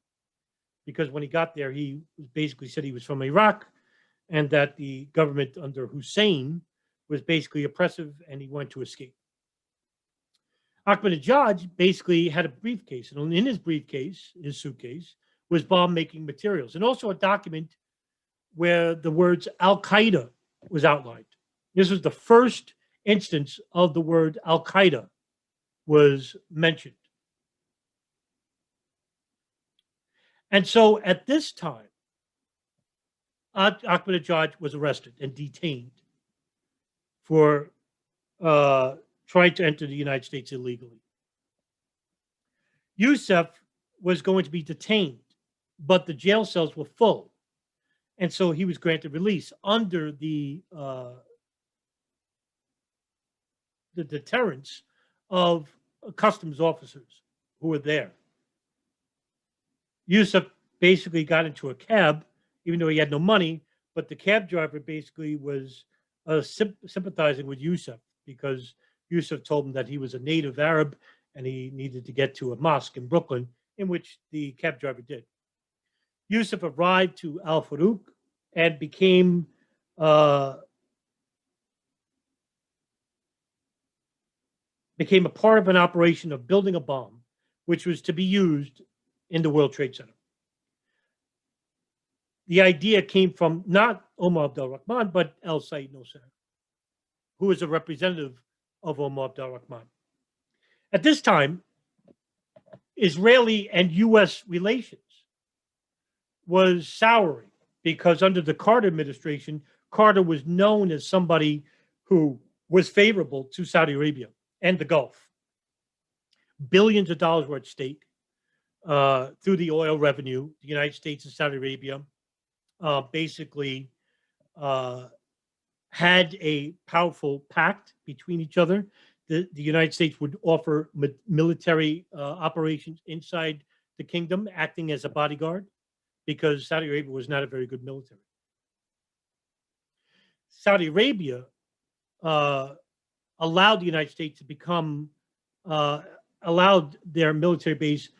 because when he got there, he basically said he was from Iraq and that the government under Hussein was basically oppressive and he wanted to escape. Ahmed Hajjaj basically had a briefcase, and in his briefcase, his suitcase, was bomb-making materials, and also a document where the words Al-Qaeda was outlined. This was the first instance of the word Al-Qaeda was mentioned. And so at this time, Ahmed Hajjaj was arrested and detained for trying to enter the United States illegally. Yousef was going to be detained, but the jail cells were full. And so he was granted release under the deterrence of customs officers who were there. Yousef basically got into a cab, even though he had no money, but the cab driver basically was sympathizing with Yousef because Yousef told him that he was a native Arab and he needed to get to a mosque in Brooklyn, in which the cab driver did. Yousef arrived to Al Farouk and became a part of an operation of building a bomb, which was to be used in the World Trade Center. The idea came from not Omar Abdel Rahman, but El Said Nosser, who was a representative of Omar Abdel Rahman. At this time, Israeli and U.S. relations was souring because under the Carter administration, Carter was known as somebody who was favorable to Saudi Arabia and the Gulf. Billions of dollars were at stake through the oil revenue, the United States and Saudi Arabia basically had a powerful pact between each other. The United States would offer military operations inside the kingdom, acting as a bodyguard, because Saudi Arabia was not a very good military. Saudi Arabia allowed the United States to become, allowed their military base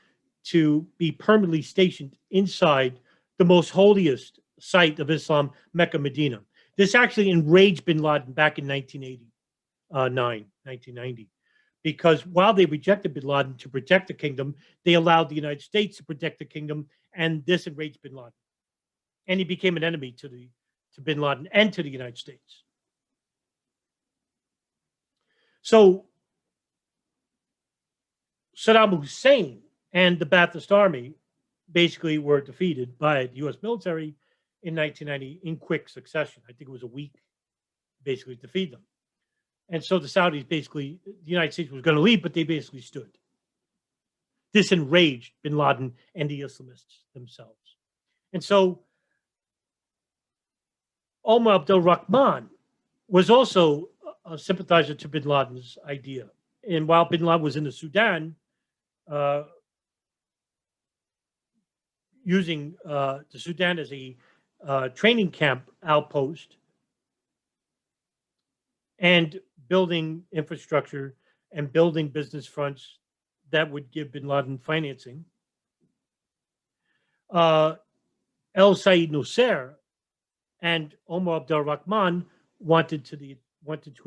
to be permanently stationed inside the most holiest site of Islam, Mecca, Medina. This actually enraged bin Laden back in 1990, because while they rejected bin Laden to protect the kingdom, they allowed the United States to protect the kingdom, and this enraged bin Laden. And he became an enemy to bin Laden and to the United States. So Saddam Hussein and the Ba'athist Army basically were defeated by the U.S. military in 1990 in quick succession. I think it was a week, basically, to defeat them. And so the Saudis basically, the United States was going to leave, but they basically stood. This enraged bin Laden and the Islamists themselves. And so Omar Abdel Rahman was also a sympathizer to bin Laden's idea. And while bin Laden was in the Sudan, using the Sudan as a training camp outpost and building infrastructure and building business fronts that would give bin Laden financing, El Said Nusayr and Omar Abdel Rahman wanted to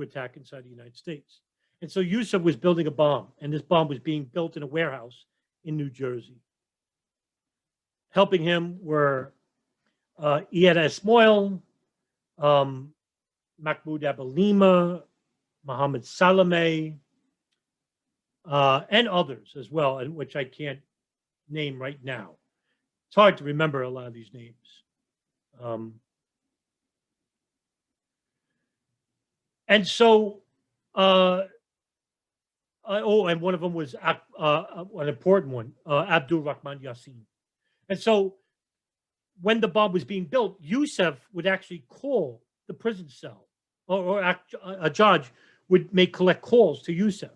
attack inside the United States. And so Yousef was building a bomb, and this bomb was being built in a warehouse in New Jersey. Helping him were Iyad Esmoil, Mahmoud Abalima, Mohammed Salameh, and others as well, and which I can't name right now. It's hard to remember a lot of these names. And so, and one of them was an important one, Abdul Rahman Yassin. And so when the bomb was being built, Yousef would actually call the prison cell, or a judge would collect calls to Yousef.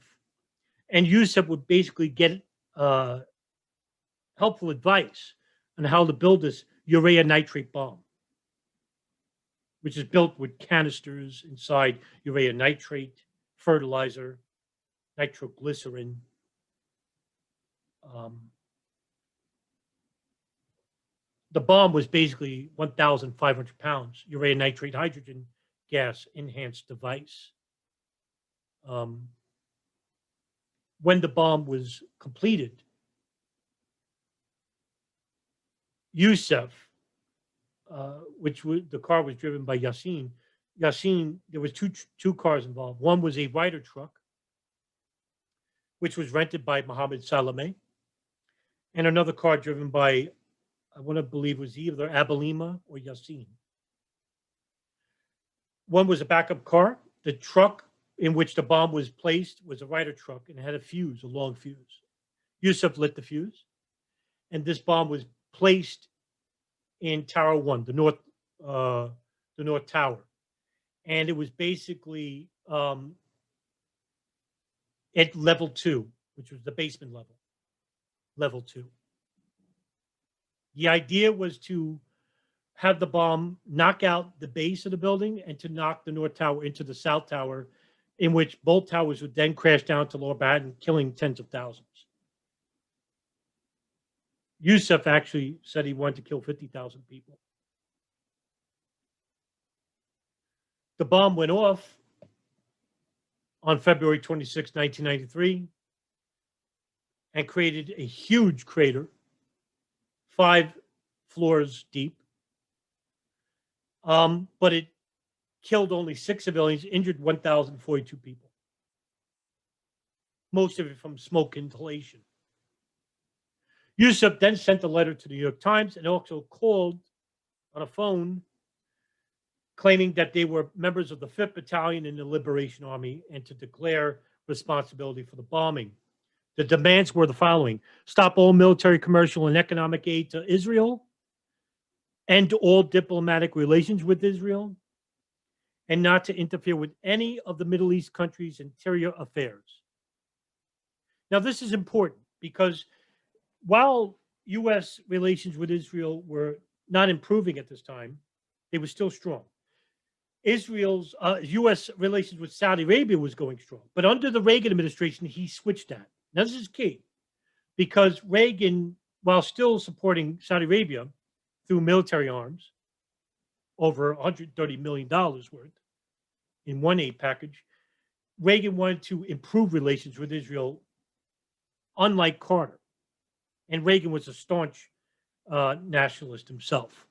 And Yousef would basically get helpful advice on how to build this urea nitrate bomb, which is built with canisters inside urea nitrate, fertilizer, nitroglycerin. The bomb was basically 1,500 pounds urea nitrate hydrogen gas enhanced device. When the bomb was completed, Yousef, the car was driven by Yassin. Yassin, there was two cars involved. One was a Ryder truck, which was rented by Mohammed Salameh, and another car driven by, I want to believe, was either Abalima or Yassin. One was a backup car. The truck in which the bomb was placed was a Ryder truck and had a fuse, a long fuse. Yousef lit the fuse, and this bomb was placed in Tower 1, the north tower, and it was basically at level 2, which was the basement level. Level 2. The idea was to have the bomb knock out the base of the building and to knock the north tower into the south tower, in which both towers would then crash down to Lower Manhattan, killing tens of thousands. Yousef actually said he wanted to kill 50,000 people. The bomb went off on February 26, 1993, and created a huge crater, 5 floors deep. But it killed only 6 civilians, injured 1,042 people. Most of it from smoke inhalation. Yousef then sent a letter to the New York Times and also called on a phone claiming that they were members of the 5th Battalion in the Liberation Army and to declare responsibility for the bombing. The demands were the following: stop all military, commercial, and economic aid to Israel, end all diplomatic relations with Israel, and not to interfere with any of the Middle East countries' interior affairs. Now, this is important because while U.S. relations with Israel were not improving at this time, they were still strong. Israel's U.S. relations with Saudi Arabia was going strong, but under the Reagan administration, he switched that. Now, this is key because Reagan, while still supporting Saudi Arabia through military arms, over $130 million worth in one aid package, Reagan wanted to improve relations with Israel, unlike Carter. And Reagan was a staunch nationalist himself.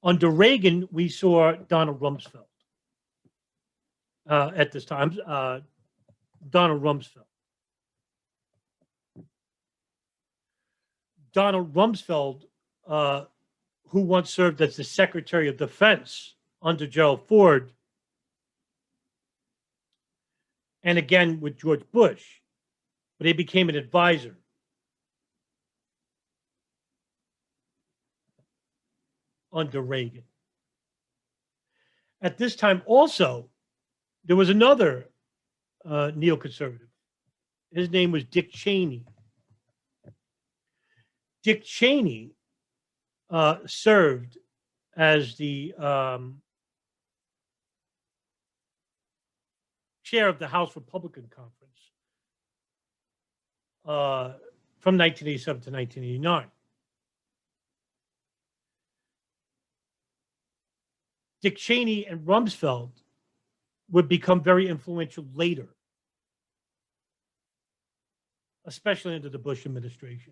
Under Reagan, we saw Donald Rumsfeld at this time. Donald Rumsfeld. Donald Rumsfeld, who once served as the Secretary of Defense under Gerald Ford, and again with George Bush, but he became an advisor. Under Reagan. At this time also, there was another neoconservative. His name was Dick Cheney. Dick Cheney served as the chair of the House Republican Conference from 1987 to 1989. Dick Cheney and Rumsfeld would become very influential later, especially under the Bush administration.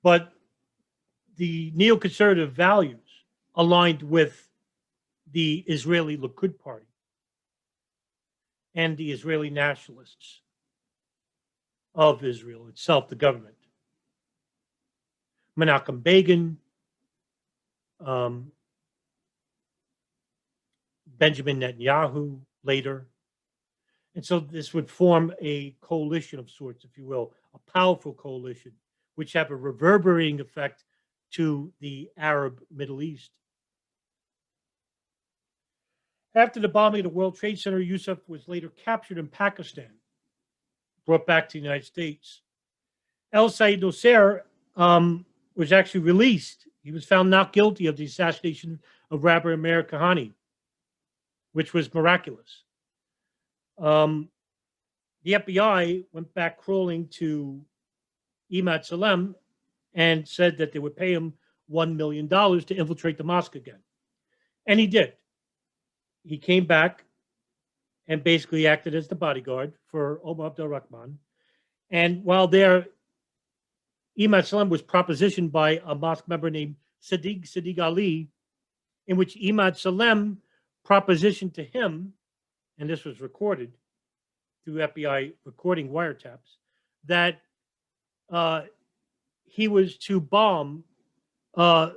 But the neoconservative values aligned with the Israeli Likud Party and the Israeli nationalists of Israel itself, the government. Menachem Begin, Benjamin Netanyahu later. And so this would form a coalition of sorts, if you will, a powerful coalition, which have a reverberating effect to the Arab Middle East. After the bombing of the World Trade Center, Yousef was later captured in Pakistan, brought back to the United States. El Sayed Nasser was actually released. He was found not guilty of the assassination of Rabbi Meir Kahane, which was miraculous. The FBI went back crawling to Imad Salem and said that they would pay him $1 million to infiltrate the mosque again. And he did. He came back and basically acted as the bodyguard for Omar Abdel Rahman. And while there, Imad Salem was propositioned by a mosque member named Sadiq Ali, in which Imad Salem propositioned to him, and this was recorded through FBI recording wiretaps, that he was to bomb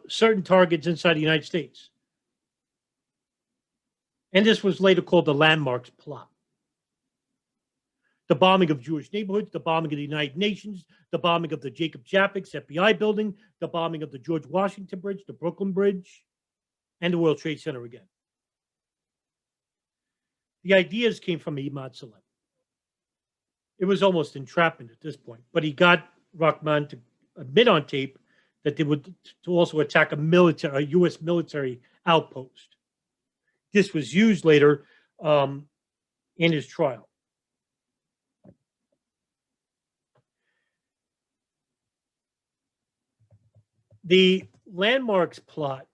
certain targets inside the United States. And this was later called the Landmarks Plot. The bombing of Jewish neighborhoods, the bombing of the United Nations, the bombing of the Jacob Japek's FBI building, the bombing of the George Washington Bridge, the Brooklyn Bridge, and the World Trade Center again. The ideas came from Imad Salem. It was almost entrapment at this point, but he got Rahman to admit on tape that they would to also attack a U.S. military outpost. This was used later in his trial. The Landmarks Plot,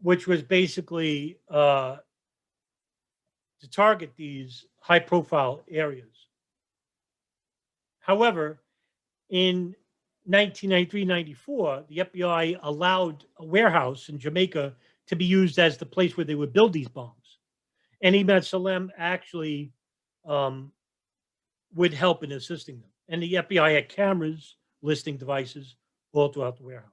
which was basically to target these high-profile areas. However, in 1993-94, the FBI allowed a warehouse in Jamaica to be used as the place where they would build these bombs. And Imad Salem actually would help in assisting them. And the FBI had cameras, listening devices all throughout the warehouse.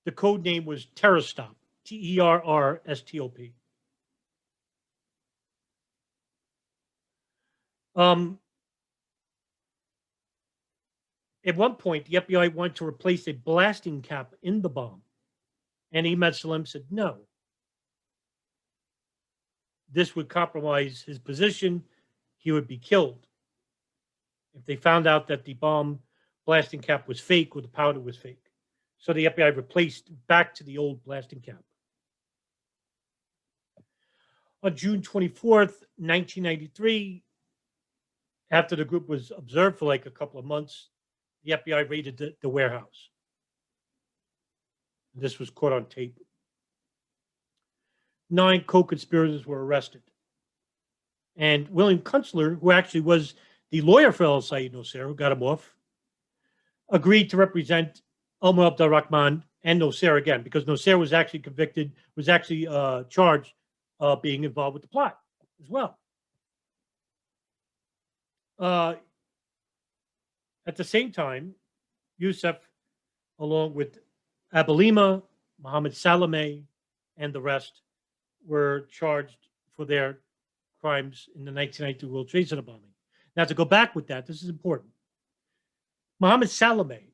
The code name was Terrorstop, Terrrstop. At one point, the FBI wanted to replace a blasting cap in the bomb, and Ahmad Salem said no. This would compromise his position. He would be killed if they found out that the bomb blasting cap was fake or the powder was fake. So the FBI replaced back to the old blasting cap. On June 24th, 1993, after the group was observed for like a couple of months, the FBI raided the warehouse. This was caught on tape. 9 co-conspirators were arrested. And William Kunstler, who actually was the lawyer for al-Said Nusayr, who got him off, agreed to represent Omar Abdel Rahman and Nusayr again, because Nusayr was actually convicted, was actually charged of being involved with the plot as well. At the same time, Yousef, along with Abelima, Mohammed Salameh, and the rest, were charged for their crimes in the 1992 World Trade Center bombing. Now, to go back with that, this is important. Mohammed Salameh,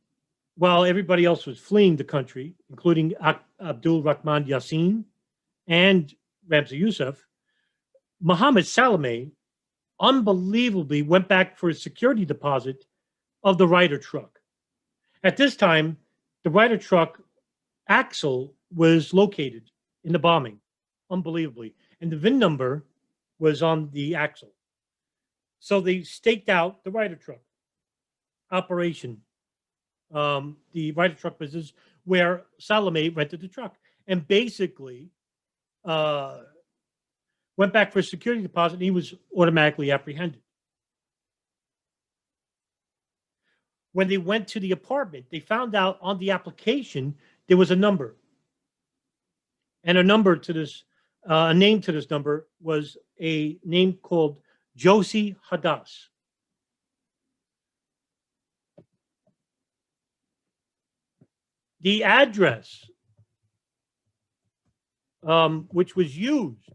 while everybody else was fleeing the country, including Abdul Rahman Yassin and Ramzi Yousef, Mohammed Salameh unbelievably went back for a security deposit of the Ryder truck. At this time, the Ryder truck axle was located in the bombing, unbelievably, and the VIN number was on the axle. So they staked out the Ryder truck operation, the Ryder truck business, where Salameh rented the truck, and basically went back for a security deposit, and he was automatically apprehended. When they went to the apartment, they found out on the application there was a number. And a number to this, a name to this number was a name called Josie Hadas. The address, which was used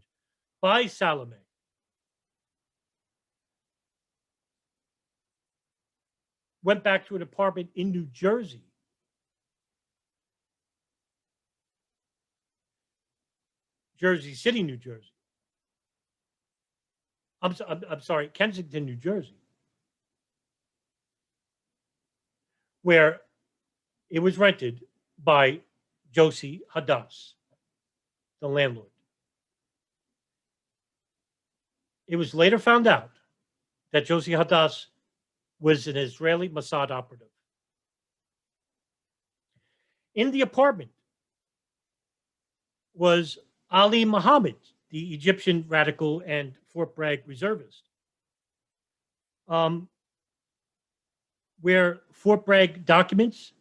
by Salameh, went back to an apartment in New Jersey. Jersey City, New Jersey. I'm sorry, Kensington, New Jersey, where it was rented by Josie Hadas, the landlord. It was later found out that Josie Hadas was an Israeli Mossad operative. In the apartment was Ali Muhammad, the Egyptian radical and Fort Bragg reservist, where Fort Bragg documents,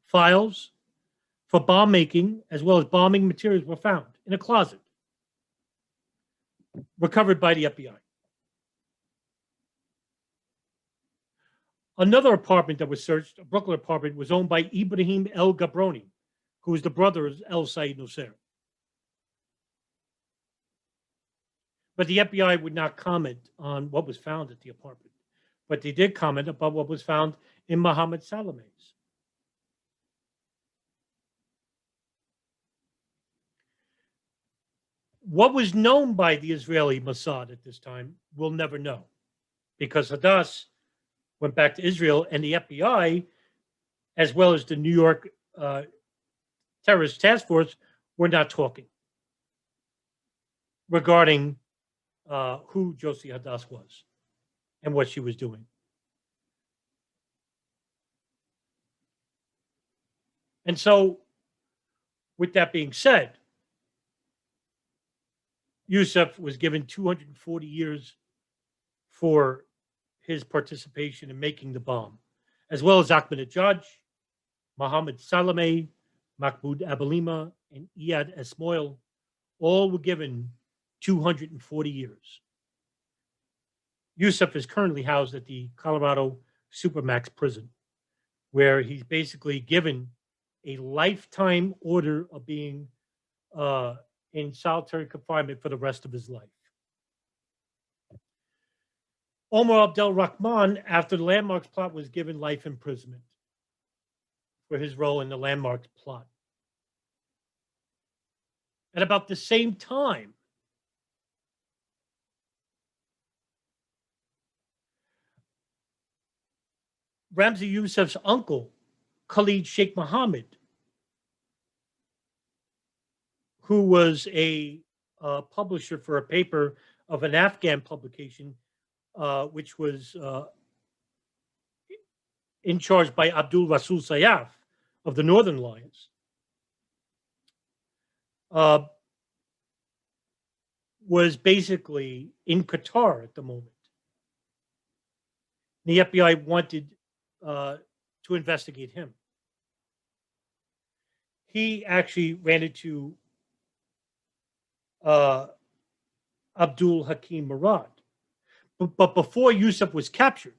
files for bomb making, as well as bombing materials were found in a closet, recovered by the FBI. Another apartment that was searched, a Brooklyn apartment, was owned by Ibrahim El Gabroni, who was the brother of El Said Nusayr. But the FBI would not comment on what was found at the apartment. But they did comment about what was found in Mohammed Salameh's. What was known by the Israeli Mossad at this time, we'll never know, because Hadas went back to Israel, and the FBI, as well as the New York Terrorist Task Force, were not talking regarding who Josie Hadas was and what she was doing. And so, with that being said, Yousef was given 240 years for his participation in making the bomb, as well as Ahmadinejad, Mohammed Salameh, Mahmoud Abelima, and Iyad Esmoil, all were given 240 years. Yousef is currently housed at the Colorado Supermax prison, where he's basically given a lifetime order of being in solitary confinement for the rest of his life. Omar Abdel Rahman, after the Landmarks Plot, was given life imprisonment for his role in the Landmarks Plot. At about the same time, Ramzi Yousef's uncle, Khalid Sheikh Muhammad, who was a publisher for a paper of an Afghan publication, which was in charge by Abdul Rasul Sayaf of the Northern Alliance, was basically in Qatar at the moment. The FBI wanted to investigate him. He actually ran into Abdul Hakim Murad. But before Yousef was captured,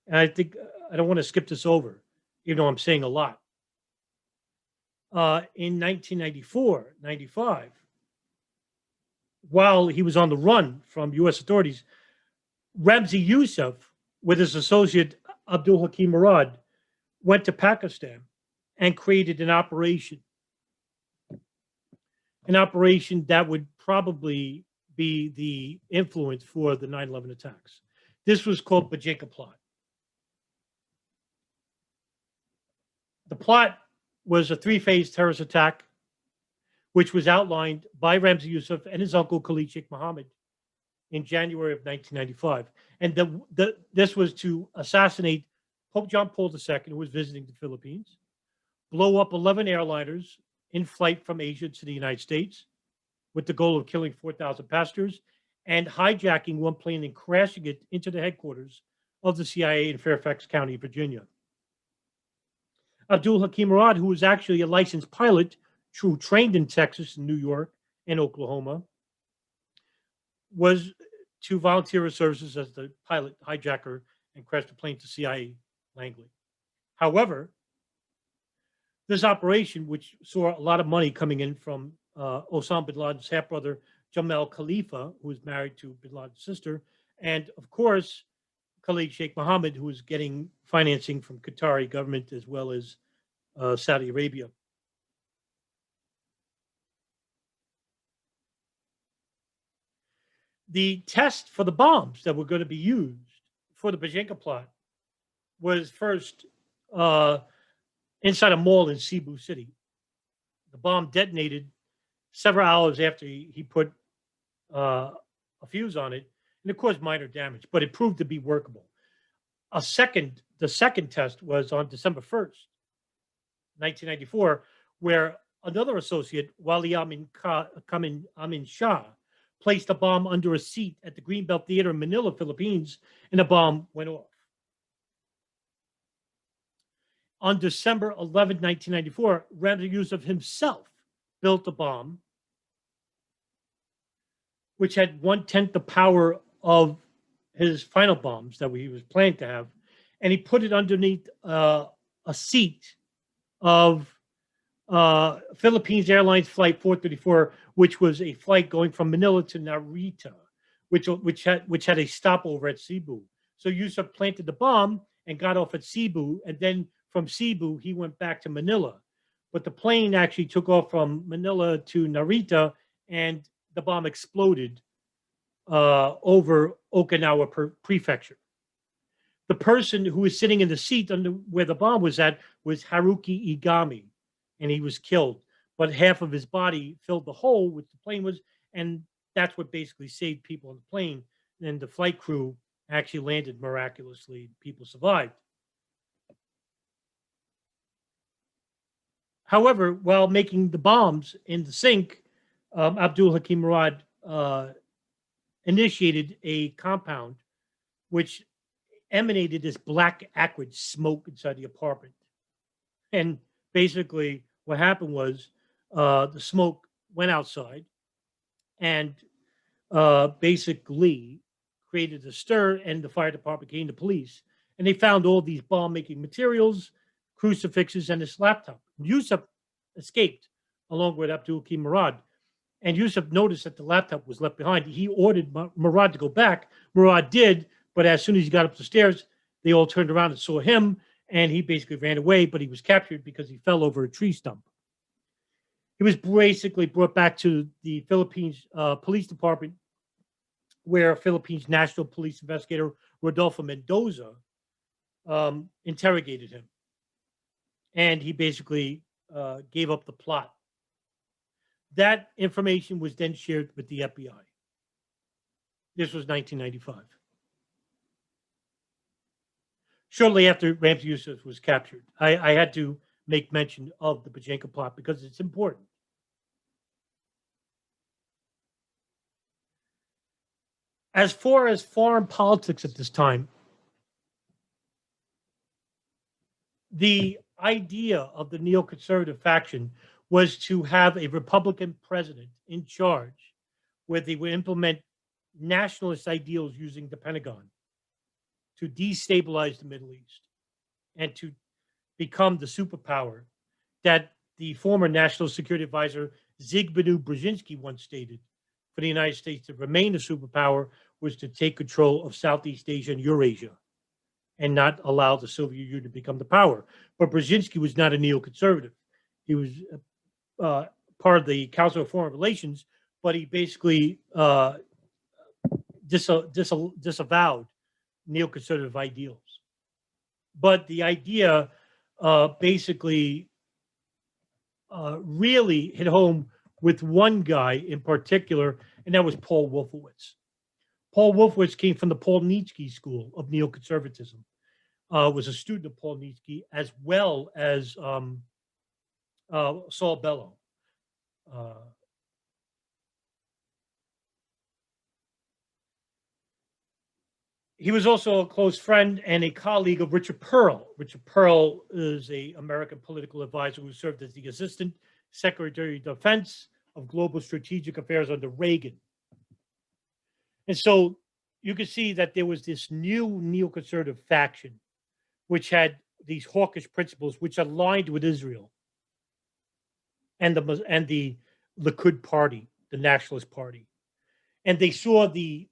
and I think I don't want to skip this over, even though I'm saying a lot. In 1994, 95, while he was on the run from U.S. authorities, Ramzi Yousef, with his associate Abdul Hakim Murad, went to Pakistan and created an operation that would probably be the influence for the 9/11 attacks. This was called Bojinka Plot. The plot was a three-phase terrorist attack, which was outlined by Ramzi Yousef and his uncle Khalid Sheikh Muhammad in January of 1995. And this was to assassinate Pope John Paul II, who was visiting the Philippines, blow up 11 airliners in flight from Asia to the United States with the goal of killing 4,000 passengers, and hijacking one plane and crashing it into the headquarters of the CIA in Fairfax County, Virginia. Abdul Hakim Murad, who was actually a licensed pilot who trained in Texas and New York and Oklahoma, was to volunteer his services as the pilot hijacker and crash the plane to CIA Langley. However, this operation, which saw a lot of money coming in from Osama Bin Laden's half-brother, Jamal Khalifa, who was married to Bin Laden's sister, and of course, Khalid Sheikh Muhammad, who was getting financing from Qatari government as well as Saudi Arabia. The test for the bombs that were going to be used for the Bojinka Plot was first inside a mall in Cebu City. The bomb detonated several hours after he put a fuse on it, and it caused minor damage, but it proved to be workable. The second test was on December 1st, 1994, where another associate, Wali Amin Shah, placed a bomb under a seat at the Greenbelt Theater in Manila, Philippines, and the bomb went off. On December 11, 1994, Ramzi Yousef himself built a bomb which had 1/10 the power of his final bombs that he was planning to have, and he put it underneath a seat of Philippines Airlines Flight 434, which was a flight going from Manila to Narita, which had a stopover at Cebu. So Yousef planted the bomb and got off at Cebu, and then from Cebu he went back to Manila. But the plane actually took off from Manila to Narita, and the bomb exploded over Okinawa Prefecture. The person who was sitting in the seat under where the bomb was at was Haruki Igami, and he was killed. But half of his body filled the hole which the plane was, and that's what basically saved people on the plane. And the flight crew actually landed miraculously. People survived. However, while making the bombs in the sink, Abdul Hakim Murad initiated a compound which emanated this black acrid smoke inside the apartment. And basically what happened was the smoke went outside and basically created a stir, and the fire department came to police, and they found all these bomb-making materials, crucifixes, and this laptop. Yousef escaped along with Abdul Hakim Murad, and Yousef noticed that the laptop was left behind. He ordered Murad to go back. Murad did, But as soon as he got up the stairs, they all turned around and saw him, and he basically ran away, but he was captured because he fell over a tree stump. He was basically brought back to the Philippines police department, where Philippines National Police investigator Rodolfo Mendoza interrogated him. And he basically gave up the plot. That information was then shared with the FBI. This was 1995. Shortly after Ramzi Yousef was captured, I had to make mention of the Bojinka Plot because it's important. As far as foreign politics at this time, the idea of the neoconservative faction was to have a Republican president in charge where they would implement nationalist ideals using the Pentagon to destabilize the Middle East and to become the superpower that the former National Security Advisor Zbigniew Brzezinski once stated. For the United States to remain a superpower was to take control of Southeast Asia and Eurasia and not allow the Soviet Union to become the power. But Brzezinski was not a neoconservative. He was part of the Council of Foreign Relations, but he basically disavowed neoconservative ideals. But the idea basically really hit home with one guy in particular, and that was Paul Wolfowitz. Paul Wolfowitz came from the Paul Nietzsche School of Neoconservatism, was a student of Paul Nietzsche, as well as Saul Bellow. He was also a close friend and a colleague of Richard Perle. Richard Perle is an American political advisor who served as the Assistant Secretary of Defense of Global Strategic Affairs under Reagan. And so you could see that there was this new neoconservative faction, which had these hawkish principles, which aligned with Israel and the Likud party, the Nationalist Party, and they saw the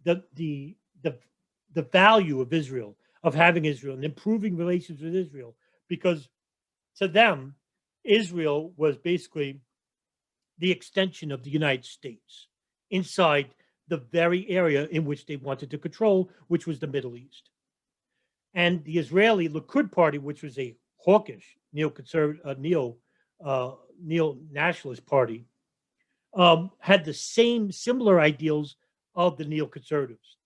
value of Israel, of having Israel and improving relations with Israel, because to them, Israel was basically the extension of the United States inside the very area in which they wanted to control, which was the Middle East. And the Israeli Likud party, which was a hawkish neo-conservative, neo-nationalist party, had the same similar ideals of the neoconservatives.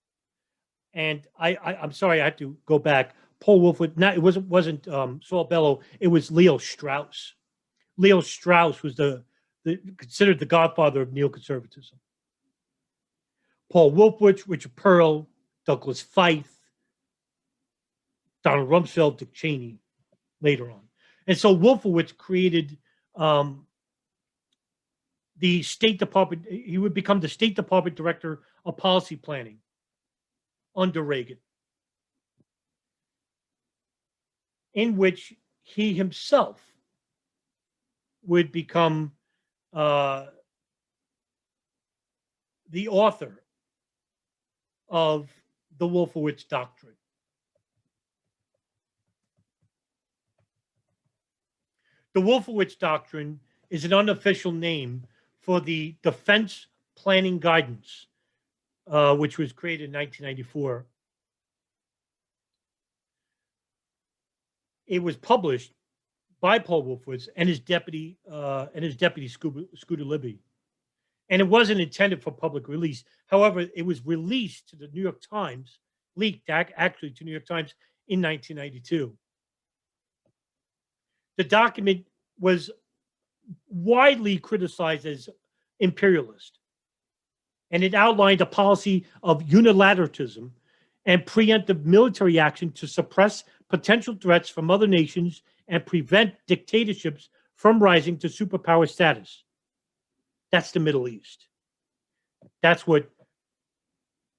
And I'm sorry, I have to go back. Paul Wolfowitz, it wasn't Saul Bellow, it was Leo Strauss. Leo Strauss was considered the godfather of neoconservatism. Paul Wolfowitz, Richard Perle, Douglas Feith, Donald Rumsfeld, Dick Cheney later on. And so Wolfowitz created the State Department. He would become the State Department Director of Policy Planning under Reagan, in which he himself would become the author of the Wolfowitz Doctrine. The Wolfowitz Doctrine is an unofficial name for the Defense Planning Guidance, which was created in 1994. It was published by Paul Wolfowitz and his deputy Scooter Libby. And it wasn't intended for public release. However, it was released to the New York Times, leaked actually to New York Times in 1992. The document was widely criticized as imperialist, and it outlined a policy of unilateralism and preemptive military action to suppress potential threats from other nations and prevent dictatorships from rising to superpower status. That's the Middle East. That's what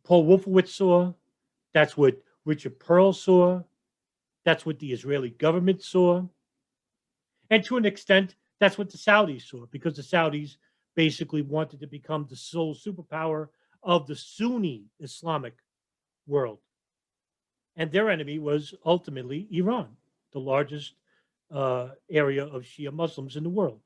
Paul Wolfowitz saw. That's what Richard Perle saw. That's what the Israeli government saw. And to an extent, that's what the Saudis saw, because the Saudis basically wanted to become the sole superpower of the Sunni Islamic world. And their enemy was ultimately Iran, the largest area of Shia Muslims in the world.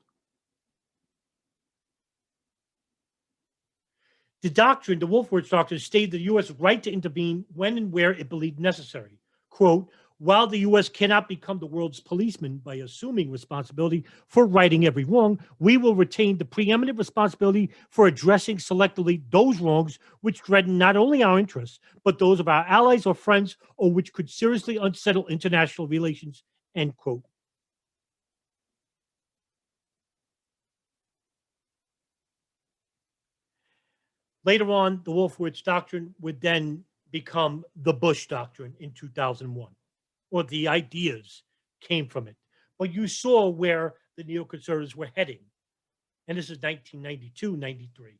The doctrine, the Wolfowitz Doctrine, stated the U.S. right to intervene when and where it believed necessary. Quote, while the U.S. cannot become the world's policeman by assuming responsibility for righting every wrong, we will retain the preeminent responsibility for addressing selectively those wrongs which threaten not only our interests, but those of our allies or friends, or which could seriously unsettle international relations, end quote. Later on, the Wolfowitz Doctrine would then become the Bush Doctrine in 2001, or the ideas came from it. But you saw where the neoconservatives were heading. And this is 1992, 93.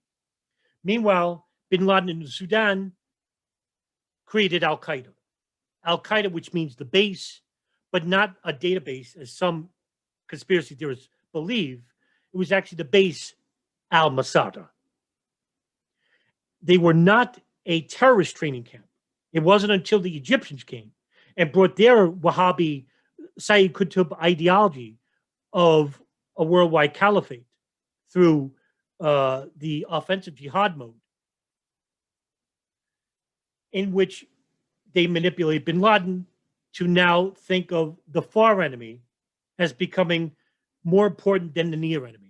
Meanwhile, bin Laden in the Sudan created al-Qaeda. Al-Qaeda, which means the base, but not a database, as some conspiracy theorists believe. It was actually the base al-Masada. They were not a terrorist training camp. It wasn't until the Egyptians came and brought their Wahhabi Sayyid Qutb ideology of a worldwide caliphate through the offensive jihad mode, in which they manipulate bin Laden to now think of the far enemy as becoming more important than the near enemy.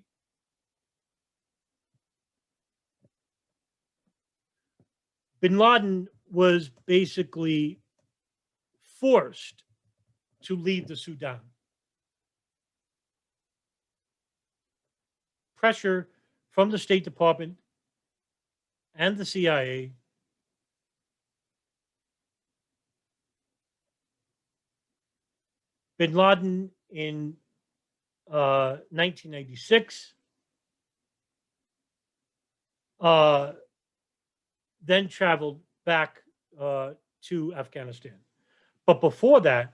Bin Laden was basically forced to leave the Sudan. Pressure from the State Department and the CIA bin Laden in 1996 then traveled back to Afghanistan. But before that,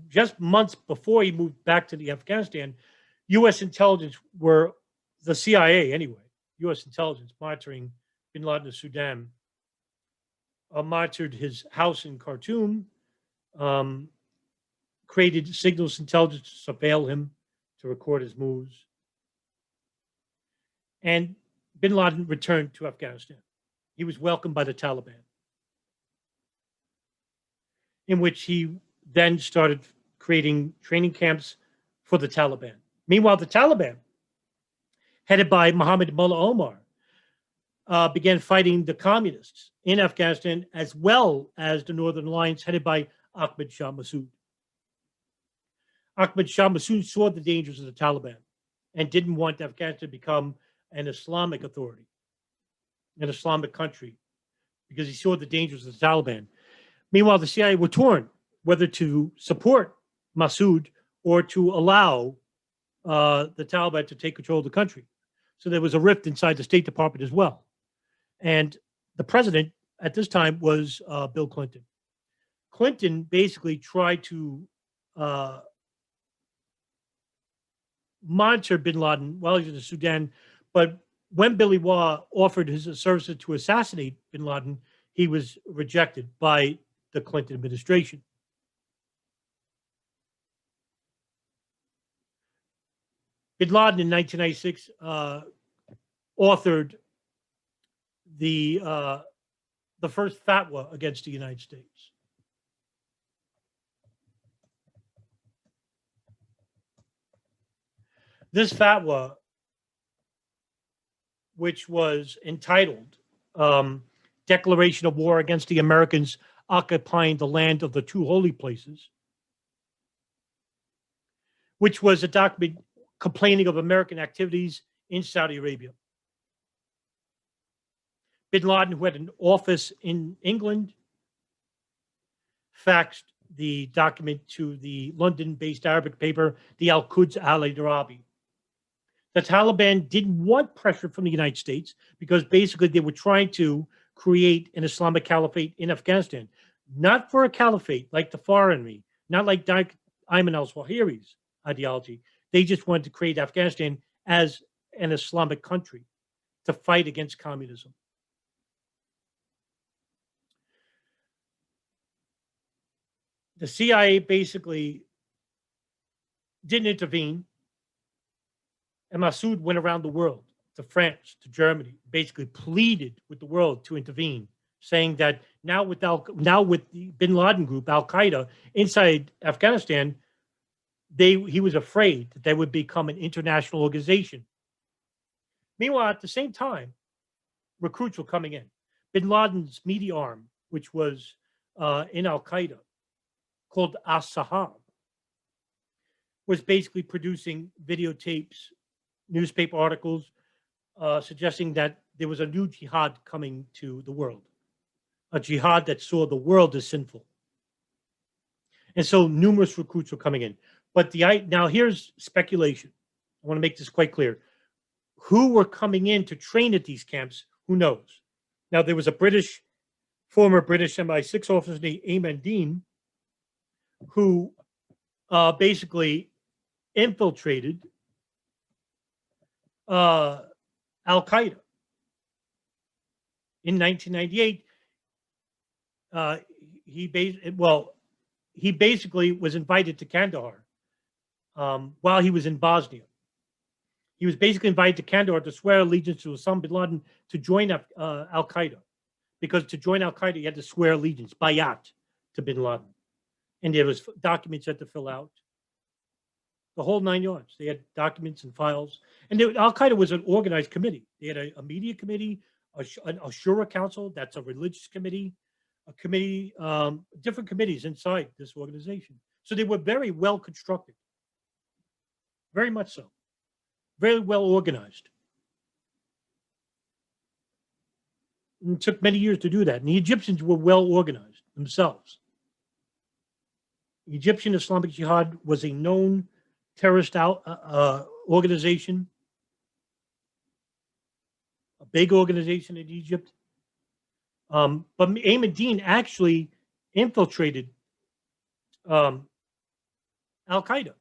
just months before he moved back to the Afghanistan, U.S. intelligence were, the CIA anyway, U.S. intelligence monitoring bin Laden of Sudan, monitored his house in Khartoum, created signals intelligence to surveil him, to record his moves. And bin Laden returned to Afghanistan. He was welcomed by the Taliban, in which he then started creating training camps for the Taliban. Meanwhile, the Taliban, headed by Mohammed Mullah Omar, began fighting the communists in Afghanistan, as well as the Northern Alliance, headed by Ahmad Shah Massoud. Ahmad Shah Massoud saw the dangers of the Taliban and didn't want Afghanistan to become an Islamic authority, an Islamic country, because he saw the dangers of the Taliban. Meanwhile, the CIA were torn whether to support Massoud or to allow the Taliban to take control of the country. So there was a rift inside the State Department as well. And the president at this time was Bill Clinton. Clinton basically tried to monitor bin Laden while he was in the Sudan, but when Billy Waugh offered his services to assassinate bin Laden, he was rejected by the Clinton administration. Bin Laden in 1996 authored the first fatwa against the United States. This fatwa, which was entitled Declaration of War Against the Americans Occupying the Land of the Two Holy Places, which was a document complaining of American activities in Saudi Arabia. Bin Laden, who had an office in England, faxed the document to the London-based Arabic paper, the Al-Quds al-Arabi. The Taliban didn't want pressure from the United States because basically they were trying to create an Islamic caliphate in Afghanistan. Not for a caliphate like the far enemy, not like Ayman al-Zawahiri's ideology. They just wanted to create Afghanistan as an Islamic country to fight against communism. the CIA basically didn't intervene, and Massoud went around the world, to France, to Germany, basically pleaded with the world to intervene, saying that now with the Bin Laden group, Al Qaeda, inside Afghanistan, he was afraid that they would become an international organization. Meanwhile, at the same time, recruits were coming in. Bin Laden's media arm, which was in Al Qaeda, called As-Sahab, was basically producing videotapes, newspaper articles, suggesting that there was a new jihad coming to the world, a jihad that saw the world as sinful. And so numerous recruits were coming in. But now here's speculation. I want to make this quite clear. Who were coming in to train at these camps? Who knows? Now, there was a former British MI6 officer named Ayman Dean, who basically infiltrated Al-Qaeda. In 1998, he basically was invited to Kandahar while he was in Bosnia. He was basically invited to Kandahar to swear allegiance to Osama bin Laden to join Al-Qaeda. Because to join Al-Qaeda, you had to swear allegiance, bayat, to bin Laden. And there was documents you had to fill out. The whole 9 yards. They had documents and files. And Al-Qaeda was an organized committee. They had a media committee, an Ashura Council, that's a religious committee, a committee, different committees inside this organization. So they were very well constructed. Very much so. Very well organized. And it took many years to do that. And the Egyptians were well organized themselves. The Egyptian Islamic Jihad was a known terrorist organization, a big organization in Egypt. But Ayman Dean actually infiltrated Al-Qaeda.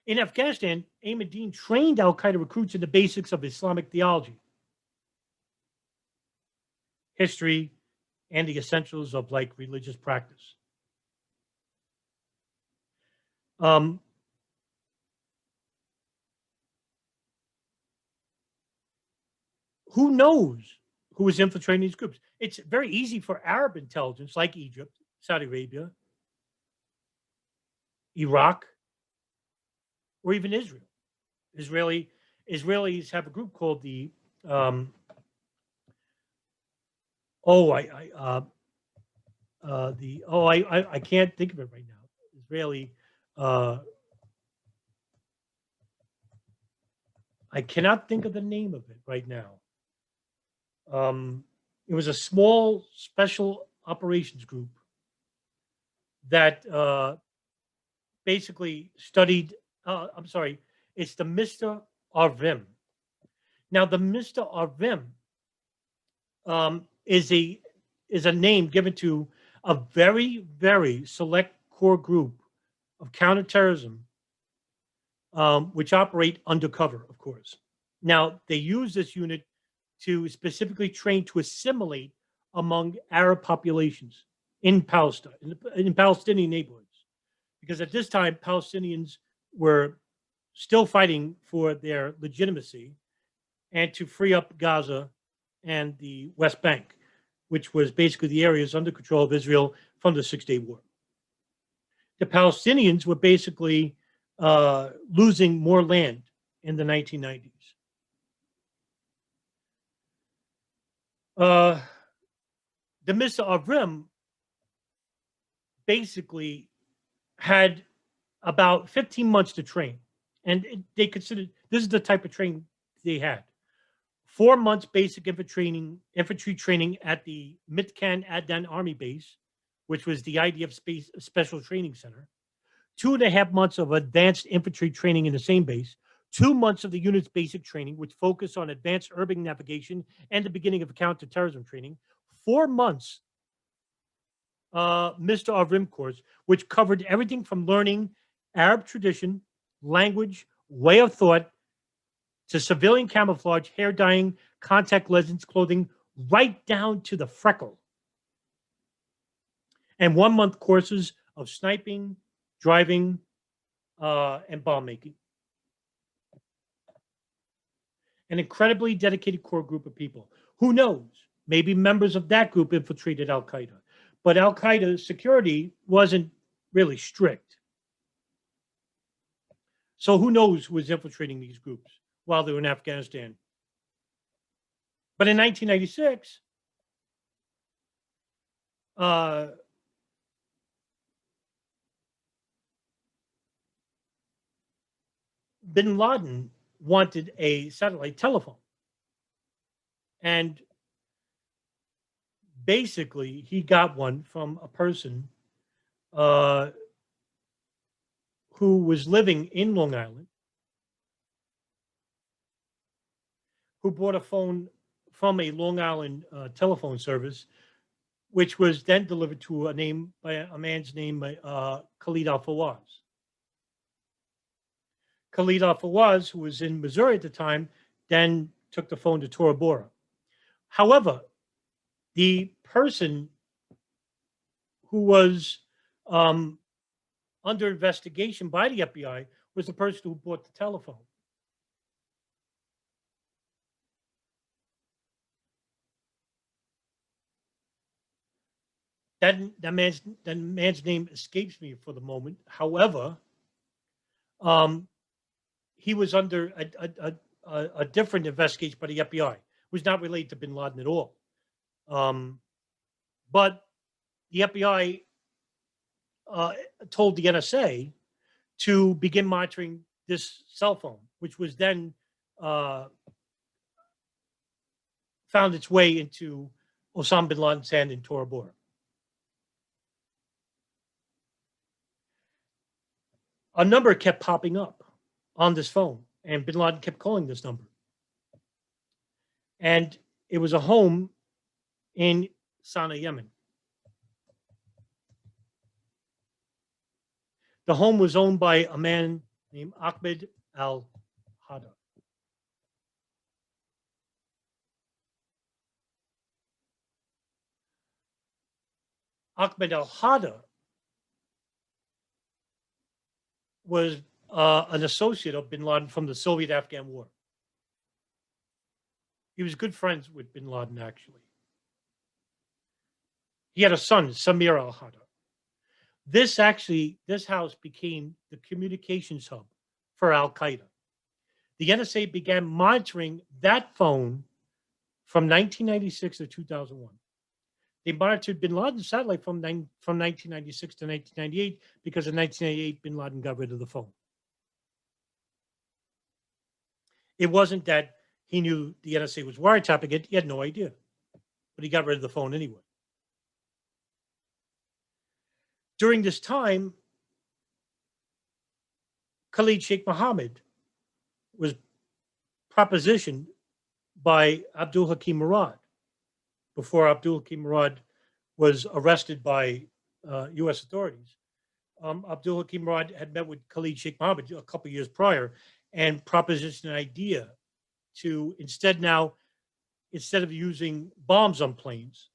In Afghanistan, Ayman Dean trained Al-Qaeda recruits in the basics of Islamic theology, history, and the essentials of religious practice. Who knows who was infiltrating these groups? It's very easy for Arab intelligence like Egypt, Saudi Arabia, Iraq, or even Israel. Israelis have a group called the I can't think of it right now. Israeli. I cannot think of the name of it right now. It was a small special operations group that basically studied. I'm sorry, it's the Mr. Arvim. Now, the Mr. Arvim is a name given to a very, very select core group of counterterrorism, which operate undercover, of course. Now, they use this unit to specifically train to assimilate among Arab populations in Palestine, in Palestinian neighborhoods, because at this time, Palestinians were still fighting for their legitimacy and to free up Gaza and the West Bank, which was basically the areas under control of Israel from the Six-Day War. The Palestinians were basically losing more land in the 1990s. The Mr. Avrim basically had about 15 months to train. And they considered, this is the type of training they had. 4 months basic infantry training at the Mitkan Adan Army Base, which was the IDF Special Training Center. 2.5 months of advanced infantry training in the same base. 2 months of the unit's basic training, which focused on advanced urban navigation and the beginning of counterterrorism training. 4 months Mr. Avrim course, which covered everything from learning Arab tradition, language, way of thought, to civilian camouflage, hair dyeing, contact lenses, clothing, right down to the freckle. And 1-month courses of sniping, driving, and bomb making. An incredibly dedicated core group of people. Who knows? Maybe members of that group infiltrated Al-Qaeda. But Al-Qaeda's security wasn't really strict. So who knows who was infiltrating these groups while they were in Afghanistan. But in 1996, Bin Laden wanted a satellite telephone. And basically, he got one from a person who was living in Long Island, who bought a phone from a Long Island telephone service, which was then delivered to a man's name, Khalid al-Fawaz. Khalid al-Fawaz, who was in Missouri at the time, then took the phone to Tora Bora. However, the person who was under investigation by the FBI was the person who bought the telephone. That man's name escapes me for the moment. However, he was under a different investigation by the FBI. It was not related to Bin Laden at all. But the FBI told the NSA to begin monitoring this cell phone, which was then found its way into Osama Bin Laden's hand in Tora Bora. A number kept popping up on this phone, and Bin Laden kept calling this number. And it was a home in Sana'a, Yemen. The home was owned by a man named Ahmed al-Hada. Ahmed al-Hada was an associate of Bin Laden from the Soviet-Afghan War. He was good friends with Bin Laden, actually. He had a son, Samir al-Hada. This house became the communications hub for Al-Qaeda. The NSA began monitoring that phone from 1996 to 2001. They monitored Bin Laden's satellite from 1996 to 1998 because in 1998, Bin Laden got rid of the phone. It wasn't that he knew the NSA was wiretapping it. He had no idea. But he got rid of the phone anyway. During this time, Khalid Sheikh Muhammad was propositioned by Abdul Hakim Murad before Abdul Hakim Murad was arrested by U.S. authorities. Abdul Hakim Murad had met with Khalid Sheikh Muhammad a couple years prior and propositioned an idea to instead of using bombs on planes,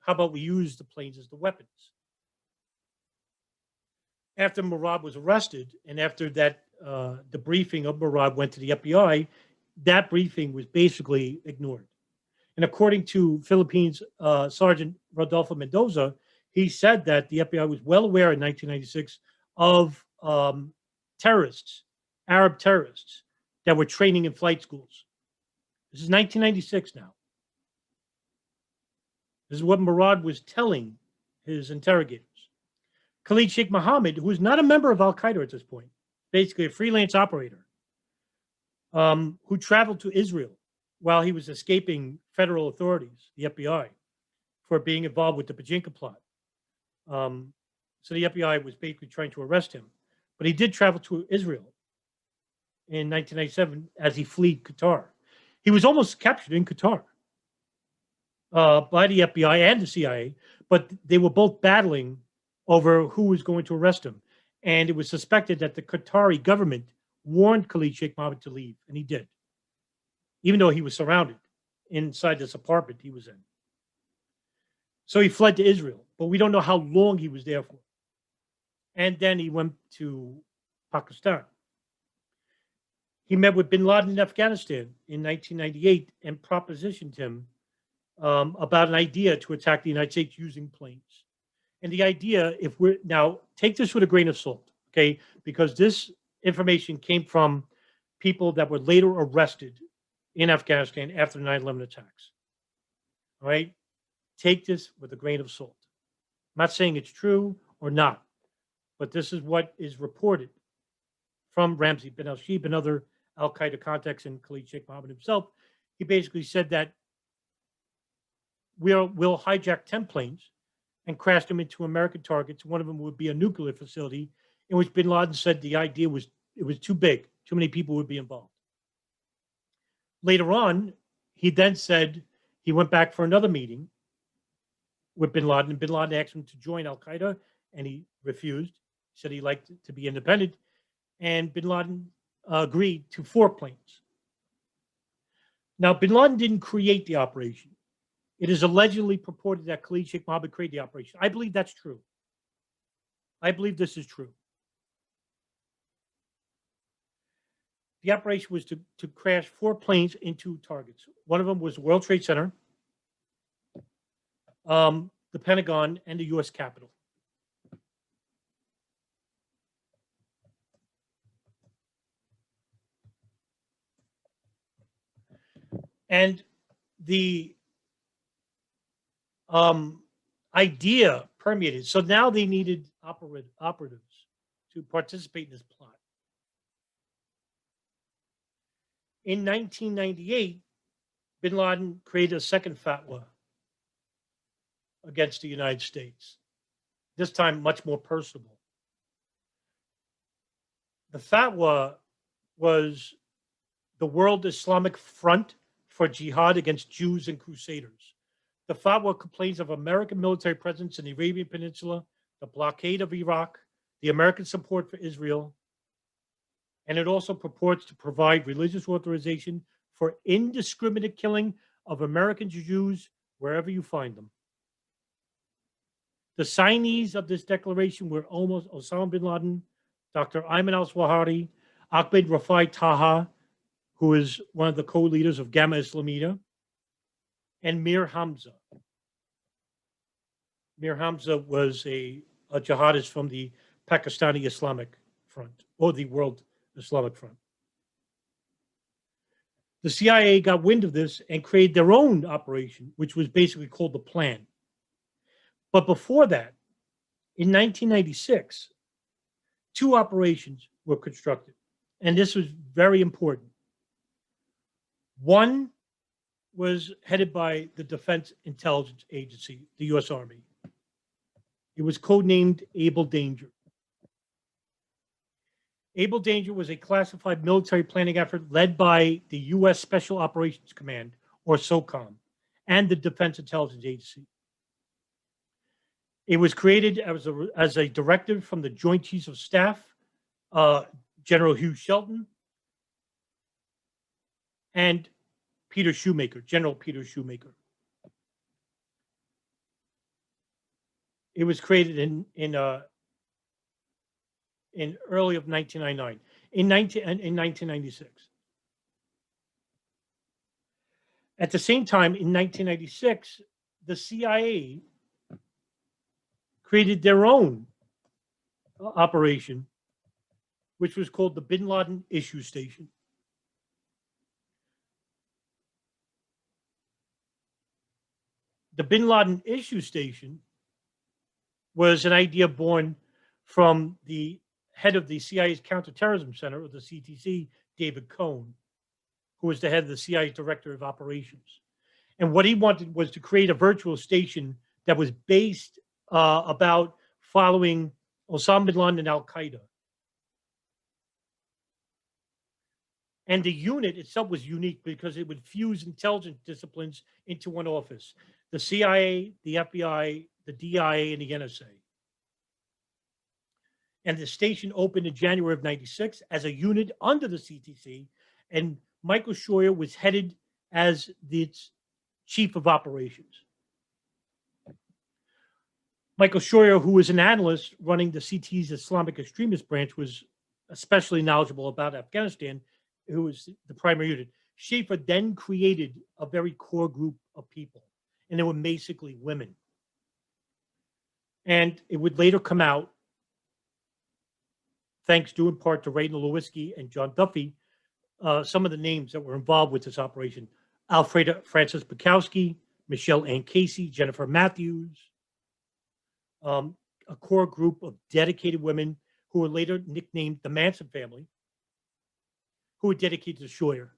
how about we use the planes as the weapons? After Murad was arrested and after that, the briefing of Murad went to the FBI, that briefing was basically ignored. And according to Philippines Sergeant Rodolfo Mendoza, he said that the FBI was well aware in 1996 of terrorists, Arab terrorists, that were training in flight schools. This is 1996 now. This is what Murad was telling his interrogators. Khalid Sheikh Muhammad, who was not a member of Al-Qaeda at this point, basically a freelance operator, who traveled to Israel while he was escaping federal authorities, the FBI, for being involved with the Bojinka Plot. So the FBI was basically trying to arrest him. But he did travel to Israel in 1997 as he fled Qatar. He was almost captured in Qatar by the FBI and the CIA, but they were both battling over who was going to arrest him. And it was suspected that the Qatari government warned Khalid Sheikh Mohammed to leave, and he did, even though he was surrounded inside this apartment he was in. So he fled to Israel, but we don't know how long he was there for. And then he went to Pakistan. He met with bin Laden in Afghanistan in 1998 and propositioned him about an idea to attack the United States using planes. And the idea, if we're now take this with a grain of salt, okay, because this information came from people that were later arrested in Afghanistan after the 9/11 attacks. All right, take this with a grain of salt. I'm not saying it's true or not, but this is what is reported from Ramzi bin al-Shibh and other al-Qaeda contacts and Khalid Sheikh Muhammad himself. He basically said that we'll hijack 10 planes and crash them into American targets. One of them would be a nuclear facility, in which bin Laden said the idea was it was too big, too many people would be involved. Later on, he then said he went back for another meeting with bin Laden, and bin Laden asked him to join al-Qaeda, and he refused. He said he liked to be independent, and bin Laden agreed to 4 planes. Now, bin Laden didn't create the operation. It is allegedly purported that Khalid Sheikh Muhammad created the operation. I believe that's true. I believe this is true. The operation was to crash 4 planes into targets. One of them was the World Trade Center, the Pentagon, and the U.S. Capitol. And the idea permeated. So now they needed operatives to participate in this plot. In 1998, bin Laden created a second fatwa against the United States, this time much more personable. The fatwa was the World Islamic Front for Jihad against Jews and Crusaders. The fatwa complains of American military presence in the Arabian Peninsula, the blockade of Iraq, the American support for Israel, and it also purports to provide religious authorization for indiscriminate killing of American Jews wherever you find them. The signees of this declaration were Osama bin Laden, Dr. Ayman al-Zawahiri, Ahmed Rafai Taha, who is one of the co-leaders of Gamma Islamiyya, and Mir Hamza. Mir Hamza was a jihadist from the Pakistani Islamic Front, or the World Islamic Front. The CIA got wind of this and created their own operation, which was basically called the Plan. But before that, in 1996, 2 operations were constructed, and this was very important. One was headed by the Defense Intelligence Agency, the U.S. Army. It was codenamed Able Danger. Able Danger was a classified military planning effort led by the U.S. Special Operations Command, or SOCOM, and the Defense Intelligence Agency. It was created as a directive from the Joint Chiefs of Staff, General Hugh Shelton, and Peter Shoemaker, General Peter Shoemaker. It was created in early of 1999, in 1996. At the same time, in 1996, the CIA created their own operation, which was called the Bin Laden Issue Station. The Bin Laden Issue Station was an idea born from the head of the CIA's Counterterrorism Center, or the CTC, David Cohn, who was the head of the CIA Director of Operations. And what he wanted was to create a virtual station that was based about following Osama bin Laden and al-Qaeda. And the unit itself was unique because it would fuse intelligence disciplines into one office: the CIA, the FBI, the DIA, and the NSA. And the station opened in January of '96 as a unit under the CTC, and Michael Scheuer was headed as its chief of operations. Michael Scheuer, who was an analyst running the CT's Islamic extremist branch, was especially knowledgeable about Afghanistan, who was the primary unit. Schaefer then created a very core group of people, and they were basically women. And it would later come out, thanks due in part to Ray Nowolski and John Duffy, some of the names that were involved with this operation: Alfreda Frances Bukowski, Michelle Ann Casey, Jennifer Matthews, a core group of dedicated women who were later nicknamed the Manson family, who were dedicated to Scheuer.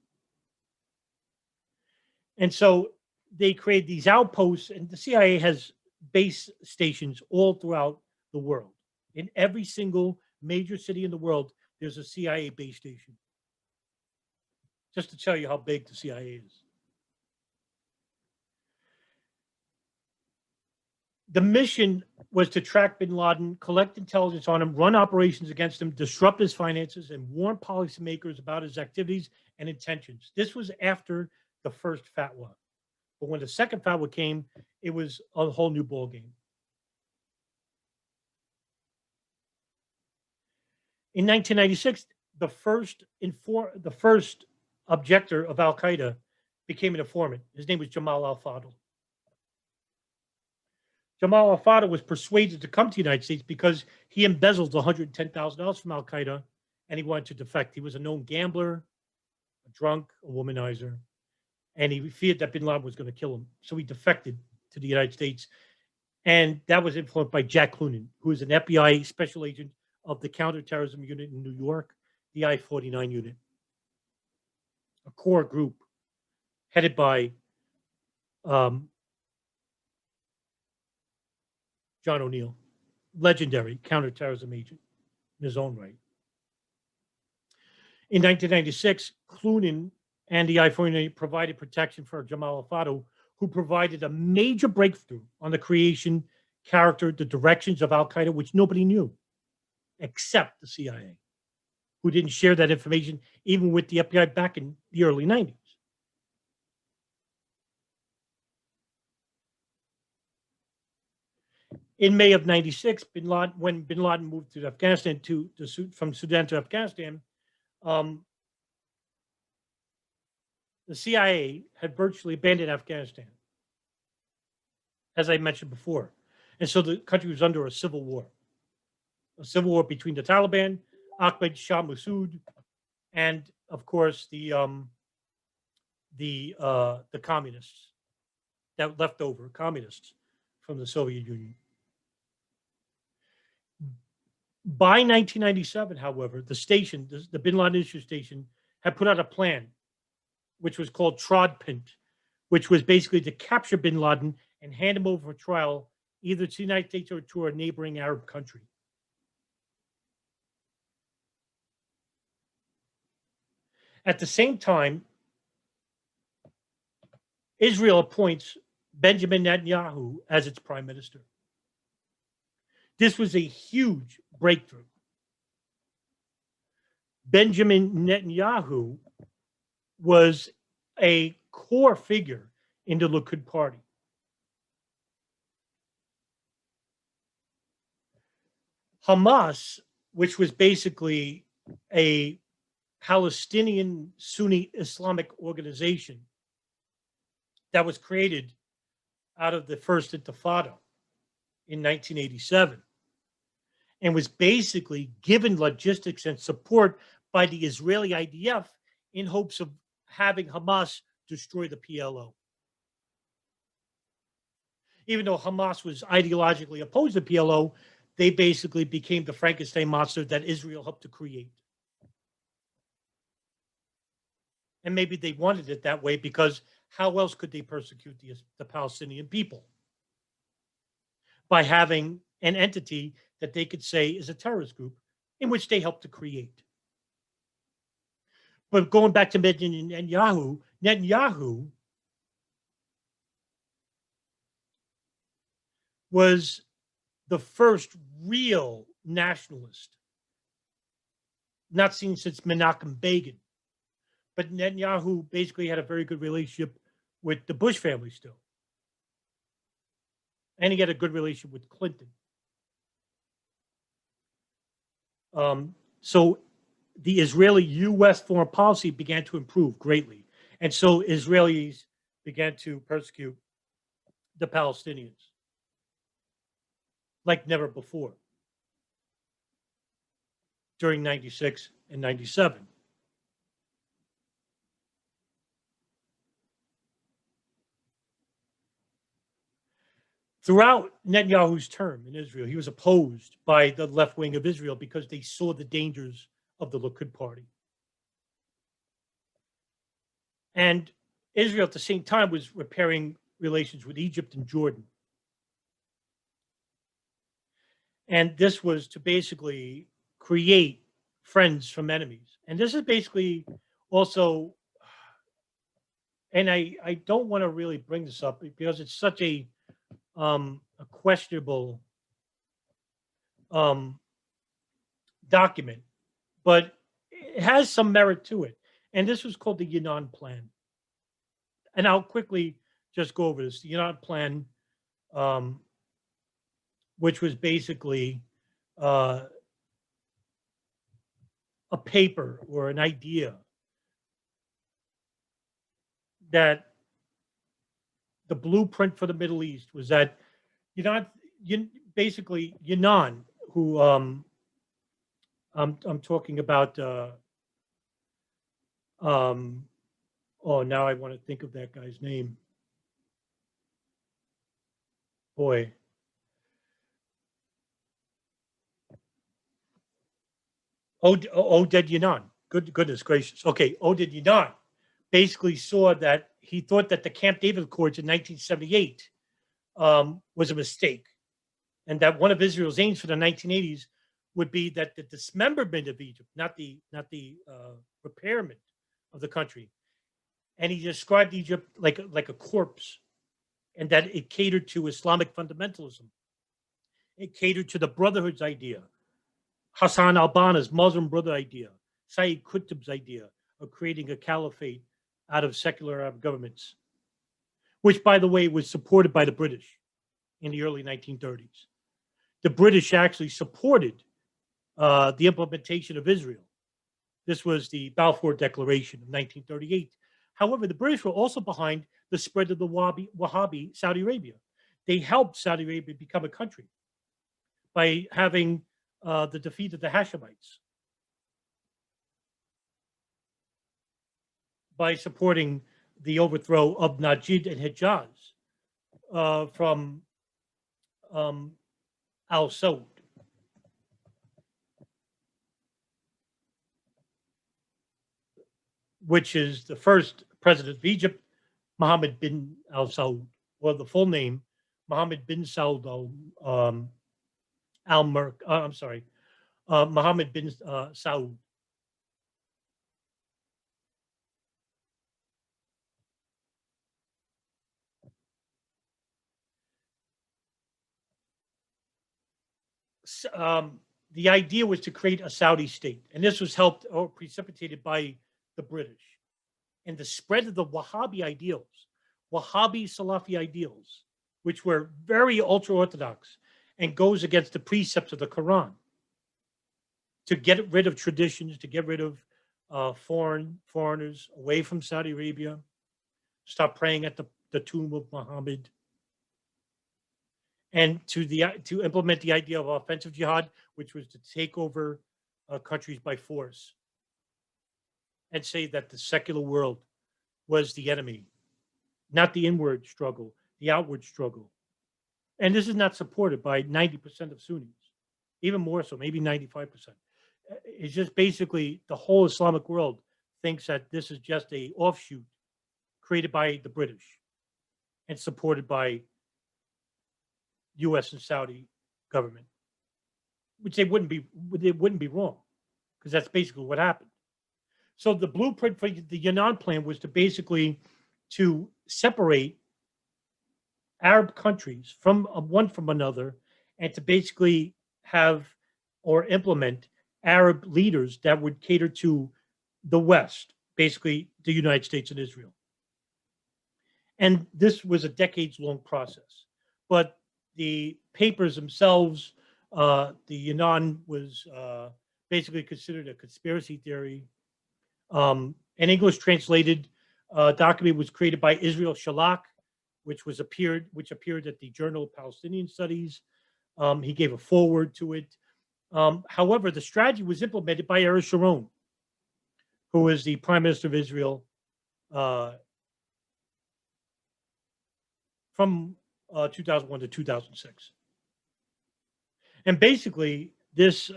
And so they created these outposts, and the CIA has base stations all throughout the world. In every single major city in the world, there's a CIA base station. Just to tell you how big the CIA is. The mission was to track bin Laden, collect intelligence on him, run operations against him, disrupt his finances, and warn policymakers about his activities and intentions. This was after the first fatwa. But when the second fatwa came, it was a whole new ballgame. In 1996, the first objector of al-Qaeda became an informant. His name was Jamal al-Fadl. Jamal al-Fadl was persuaded to come to the United States because he embezzled $110,000 from al-Qaeda, and he wanted to defect. He was a known gambler, a drunk, a womanizer, and he feared that bin Laden was going to kill him. So he defected to the United States, and that was influenced by Jack Clunan, who is an FBI special agent of the counterterrorism unit in New York, the I-49 unit, a core group headed by John O'Neill, legendary counterterrorism agent in his own right. In 1996, Clunan and the I-49 provided protection for Jamal al-Fadl, who provided a major breakthrough on the creation, character, the directions of al-Qaeda, which nobody knew except the CIA, who didn't share that information even with the FBI back in the early 90s. In May of 96, when bin Laden moved to Afghanistan from Sudan to Afghanistan, the CIA had virtually abandoned Afghanistan, as I mentioned before. And so the country was under a civil war between the Taliban, Ahmed Shah Massoud, and of course the communists that left over, communists from the Soviet Union. By 1997, however, the station, the bin Laden Institute station, had put out a plan, which was called Trodpint, which was basically to capture bin Laden and hand him over for trial either to the United States or to a neighboring Arab country. At the same time, Israel appoints Benjamin Netanyahu as its prime minister. This was a huge breakthrough. Benjamin Netanyahu was a core figure in the Likud party. Hamas, which was basically a Palestinian Sunni Islamic organization that was created out of the First Intifada in 1987 and was basically given logistics and support by the Israeli IDF in hopes of having Hamas destroy the PLO. Even though Hamas was ideologically opposed to PLO, they basically became the Frankenstein monster that Israel helped to create. And maybe they wanted it that way because how else could they persecute the Palestinian people? By having an entity that they could say is a terrorist group in which they helped to create. But going back to Netanyahu was the first real nationalist, not seen since Menachem Begin. But Netanyahu basically had a very good relationship with the Bush family still. And he had a good relationship with Clinton. So the Israeli-U.S. foreign policy began to improve greatly. And so Israelis began to persecute the Palestinians like never before during 96 and 97. Throughout Netanyahu's term in Israel, he was opposed by the left wing of Israel because they saw the dangers of the Likud party. And Israel at the same time was repairing relations with Egypt and Jordan. And this was to basically create friends from enemies. And this is basically also, and I don't want to really bring this up because it's such a questionable document, but it has some merit to it. And this was called the Yinon Plan. And I'll quickly just go over this. The Yinon Plan, which was basically a paper or an idea that the blueprint for the Middle East was that basically Yinon, who I'm talking about. Oh, now I want to think of that guy's name. Boy. Oded Yinon. Goodness gracious. Okay, Oded Yinon basically saw that he thought that the Camp David Accords in 1978 was a mistake, and that one of Israel's aims for the 1980s would be that the dismemberment of Egypt, not the repairment of the country. And he described Egypt like a corpse, and that it catered to Islamic fundamentalism. It catered to the Brotherhood's idea, Hassan al-Banna's Muslim Brother idea, Sayyid Qutb's idea of creating a caliphate out of secular Arab governments, which, by the way, was supported by the British in the early 1930s. The British actually supported the implementation of Israel. This was the Balfour Declaration of 1938. However, the British were also behind the spread of the Wahhabi Saudi Arabia. They helped Saudi Arabia become a country by having the defeat of the Hashemites, by supporting the overthrow of Najd and Hijaz from al-Saud. Which is the first president of Egypt, Mohammed bin al-Saud, or the full name, Mohammed bin Saud al-Mulk. Mohammed bin Saud. The idea was to create a Saudi state, and this was helped or precipitated by the British. And the spread of the Wahhabi ideals, Wahhabi Salafi ideals, which were very ultra-Orthodox and goes against the precepts of the Quran, to get rid of traditions, to get rid of foreigners away from Saudi Arabia, stop praying at the tomb of Muhammad, and to implement the idea of offensive jihad, which was to take over countries by force and say that the secular world was the enemy, not the inward struggle, the outward struggle. And this is not supported by 90% of Sunnis, even more so, maybe 95%. It's just basically the whole Islamic world thinks that this is just a offshoot created by the British and supported by U.S. and Saudi government, which they wouldn't be wrong, because that's basically what happened. So the blueprint for the Yinon Plan was to basically to separate Arab countries from one from another, and to basically have or implement Arab leaders that would cater to the West, basically the United States and Israel. And this was a decades-long process. But the papers themselves, the Yunan was basically considered a conspiracy theory. An English translated document was created by Israel Shalak, which appeared at the Journal of Palestinian Studies. He gave a foreword to it. However, the strategy was implemented by Ariel Sharon, who was the Prime Minister of Israel from 2001 to 2006. And basically, this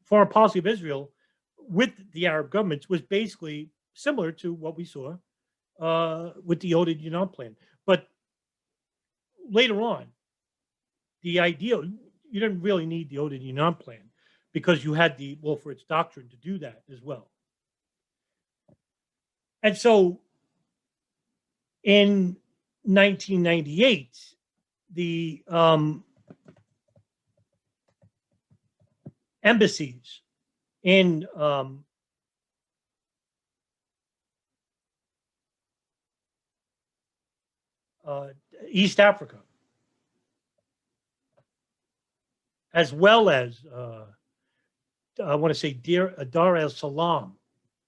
foreign policy of Israel with the Arab governments was basically similar to what we saw with the Oded Yunan plan. But later on, the idea, you didn't really need the Oded Yunan plan because you had the Wolfowitz Doctrine to do that as well. And so in 1998, the embassies in East Africa, as well as I want to say Dar es Salaam,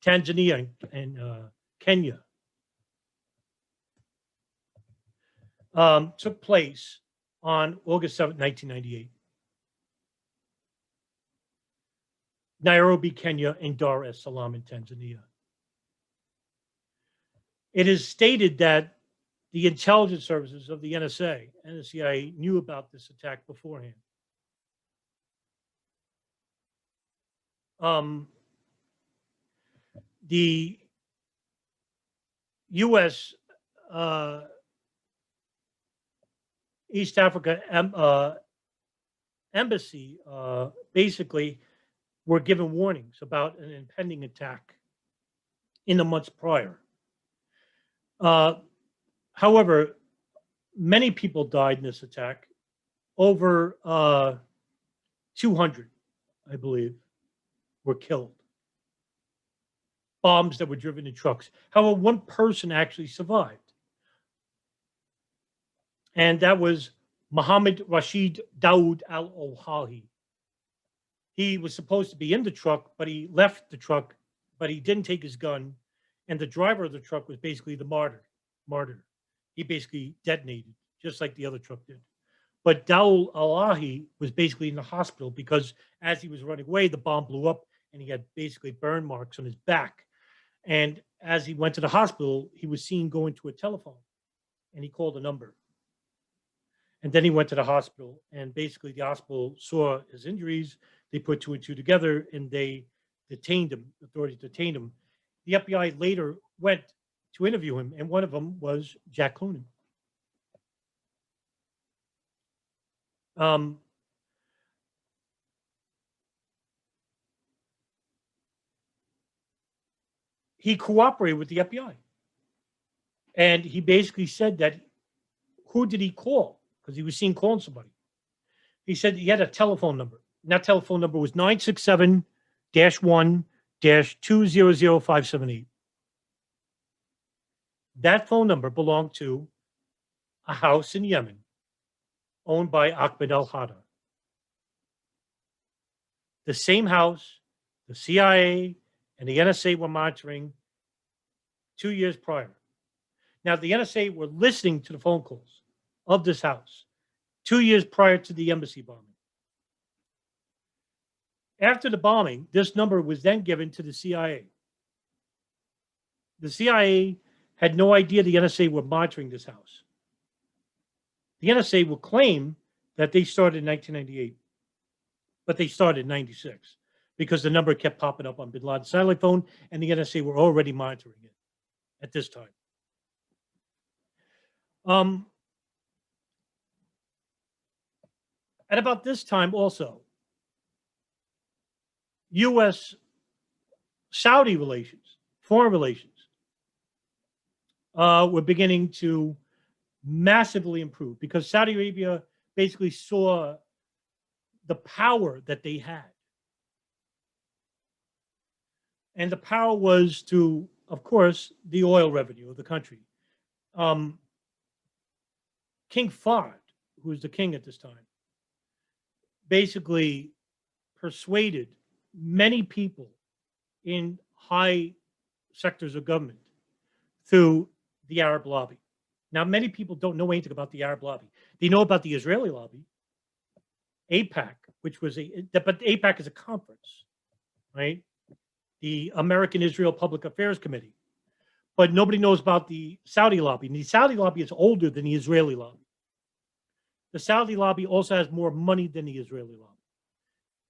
Tanzania, and Kenya, took place on August 7, 1998. Nairobi, Kenya, and Dar es Salaam in Tanzania. It is stated that the intelligence services of the NSA and the CIA knew about this attack beforehand. The U.S. East Africa embassy basically were given warnings about an impending attack in the months prior. However, many people died in this attack. Over 200, I believe, were killed. Bombs that were driven in trucks. However, one person actually survived. And that was Mohammed Rashid Daoud al-Ohahi. He was supposed to be in the truck, but he left the truck, but he didn't take his gun. And the driver of the truck was basically the martyr. He basically detonated, just like the other truck did. But Daoud al-Ohahi was basically in the hospital because as he was running away, the bomb blew up and he had basically burn marks on his back. And as he went to the hospital, he was seen going to a telephone and he called a number. And then he went to the hospital, and basically the hospital saw his injuries. They put two and two together, and they detained him. Authorities detained him. The FBI later went to interview him, and one of them was Jack Cloonan. He cooperated with the FBI. And he basically said that, who did he call? Because he was seen calling somebody. He said he had a telephone number. And that telephone number was 967-1-200578. That phone number belonged to a house in Yemen owned by Ahmed al-Hada. The same house the CIA and the NSA were monitoring 2 years prior. Now, the NSA were listening to the phone calls of this house 2 years prior to the embassy bombing. After the bombing, this number was then given to the CIA. The CIA had no idea the NSA were monitoring this house. The NSA will claim that they started in 1998, but they started in 96 because the number kept popping up on Bin Laden's satellite phone, and the NSA were already monitoring it at this time. At about this time also, U.S.-Saudi relations, foreign relations, were beginning to massively improve because Saudi Arabia basically saw the power that they had. And the power was to, of course, the oil revenue of the country. King Fahd, who was the king at this time, basically persuaded many people in high sectors of government through the Arab lobby. Now, many people don't know anything about the Arab lobby. They know about the Israeli lobby, AIPAC, which was but AIPAC is a conference, right? The American Israel Public Affairs Committee. But nobody knows about the Saudi lobby. And the Saudi lobby is older than the Israeli lobby. The Saudi lobby also has more money than the Israeli lobby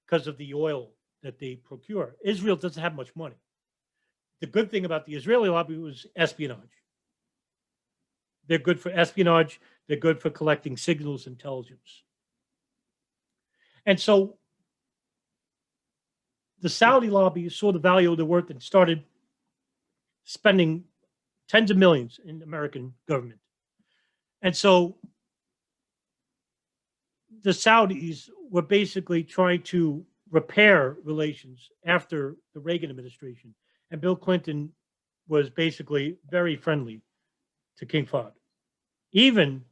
because of the oil that they procure. Israel doesn't have much money. The good thing about the Israeli lobby was espionage. They're good for espionage. They're good for collecting signals intelligence. And so the Saudi lobby saw the value of the work and started spending tens of millions in American government. And so the Saudis were basically trying to repair relations after the Reagan administration. And Bill Clinton was basically very friendly to King Fahd, even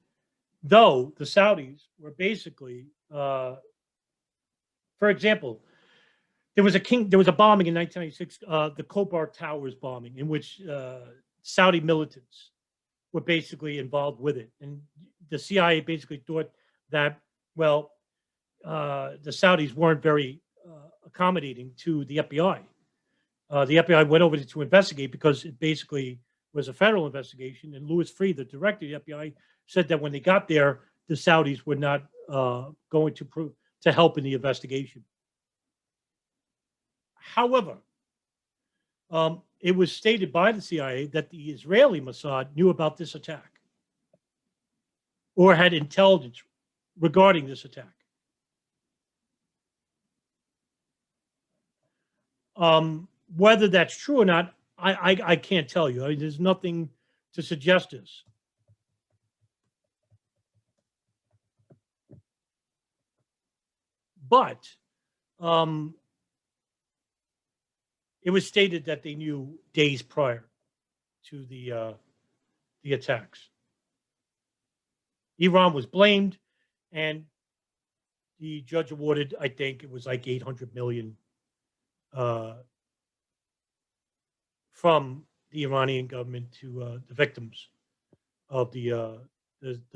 though the Saudis were basically, for example, there was a bombing in 1996, the Khobar Towers bombing, in which Saudi militants were basically involved with it, and the CIA basically thought that, well, the Saudis weren't very accommodating to the FBI. The FBI went over to investigate because it basically was a federal investigation, and Louis Freeh, the director of the FBI, said that when they got there, the Saudis were not going to help in the investigation. However, it was stated by the CIA that the Israeli Mossad knew about this attack or had intelligence regarding this attack. Whether that's true or not, I can't tell you. I mean, there's nothing to suggest this. But it was stated that they knew days prior to the attacks. Iran was blamed, and the judge awarded, I think it was like 800 million from the Iranian government to the victims of the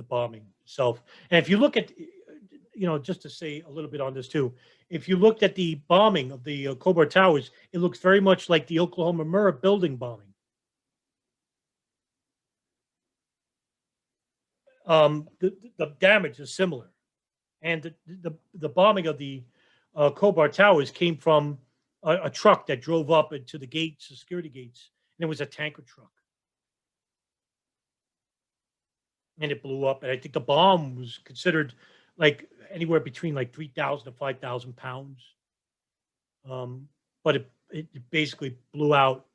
bombing itself. And if you look at, just to say a little bit on this too, if you looked at the bombing of the Khobar Towers, it looks very much like the Oklahoma Mirror building bombing. The damage is similar, and the bombing of the Khobar Towers came from a truck that drove up into the gates, the security gates, and it was a tanker truck, and it blew up. And I think the bomb was considered like anywhere between like 3,000 to 5,000 pounds, but it basically blew out,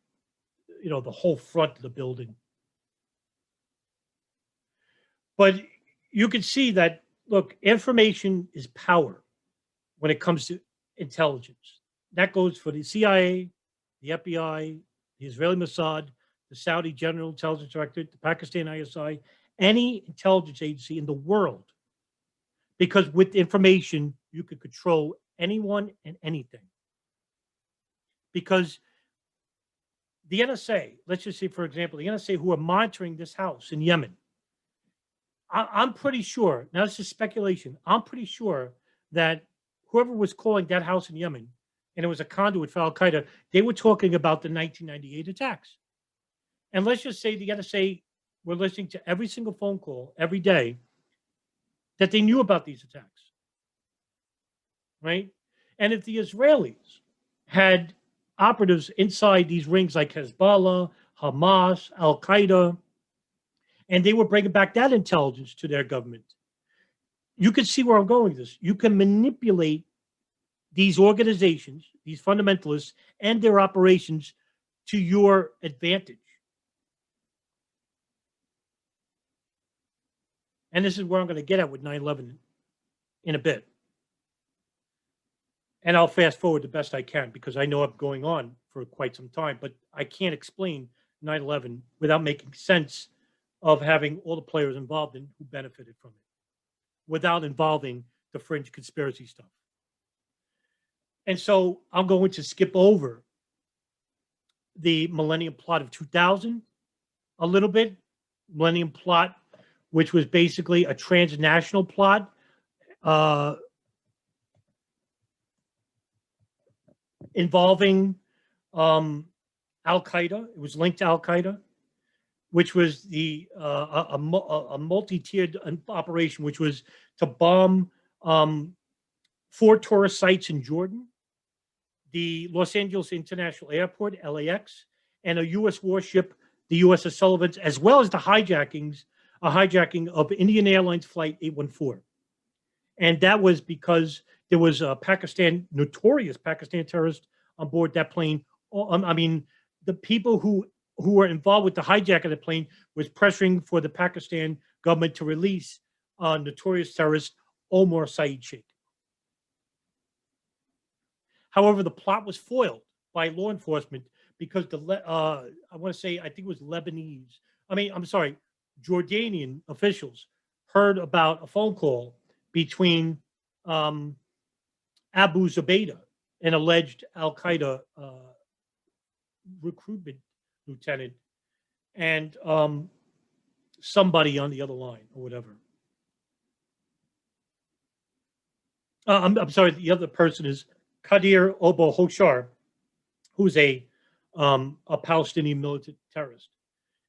the whole front of the building. But you can see that, look, information is power when it comes to intelligence. That goes for the CIA, the FBI, the Israeli Mossad, the Saudi General Intelligence Directorate, the Pakistan ISI, any intelligence agency in the world. Because with information, you could control anyone and anything. Because the NSA, let's just say, for example, the NSA who are monitoring this house in Yemen, I'm pretty sure, now this is speculation, I'm pretty sure that whoever was calling that house in Yemen, and it was a conduit for Al-Qaeda, they were talking about the 1998 attacks. And let's just say the NSA were listening to every single phone call every day that they knew about these attacks, right? And if the Israelis had operatives inside these rings like Hezbollah, Hamas, Al-Qaeda, and they were bringing back that intelligence to their government, you can see where I'm going with this. You can manipulate these organizations, these fundamentalists, and their operations to your advantage. And this is where I'm going to get at with 9/11 in a bit. And I'll fast forward the best I can because I know I'm going on for quite some time, but I can't explain 9/11 without making sense of having all the players involved in who benefited from it without involving the fringe conspiracy stuff. And so I'm going to skip over the Millennium Plot of 2000 a little bit. Millennium Plot, which was basically a transnational plot involving Al-Qaeda. It was linked to Al-Qaeda, which was a multi-tiered operation, which was to bomb 4 tourist sites in Jordan, the Los Angeles International Airport, LAX, and a U.S. warship, the USS Sullivan's, as well as a hijacking of Indian Airlines Flight 814. And that was because there was a notorious Pakistan terrorist on board that plane. I mean, the people who were involved with the hijack of the plane was pressuring for the Pakistan government to release notorious terrorist Omar Sheikh. However, the plot was foiled by law enforcement because I want to say, I think it was Jordanian officials heard about a phone call between Abu Zubaydah, an alleged Al-Qaeda recruitment lieutenant, and somebody on the other line or whatever. I'm sorry, the other person is Qadir Obo Hoshar, who's a Palestinian militant terrorist.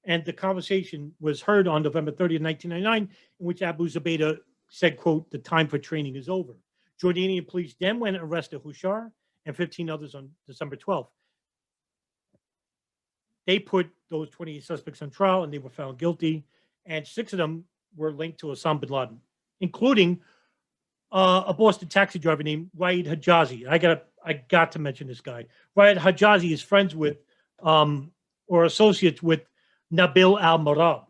And the conversation was heard on November 30th, 1999, in which Abu Zubaydah said, quote, "The time for training is over." Jordanian police then went and arrested Hoshar and 15 others on December 12th. They put those 28 suspects on trial and they were found guilty. And 6 of them were linked to Osama Bin Laden, including a Boston taxi driver named Raed Hijazi. I got to mention this guy. Raed Hijazi is friends with or associates with Nabil al-Marabh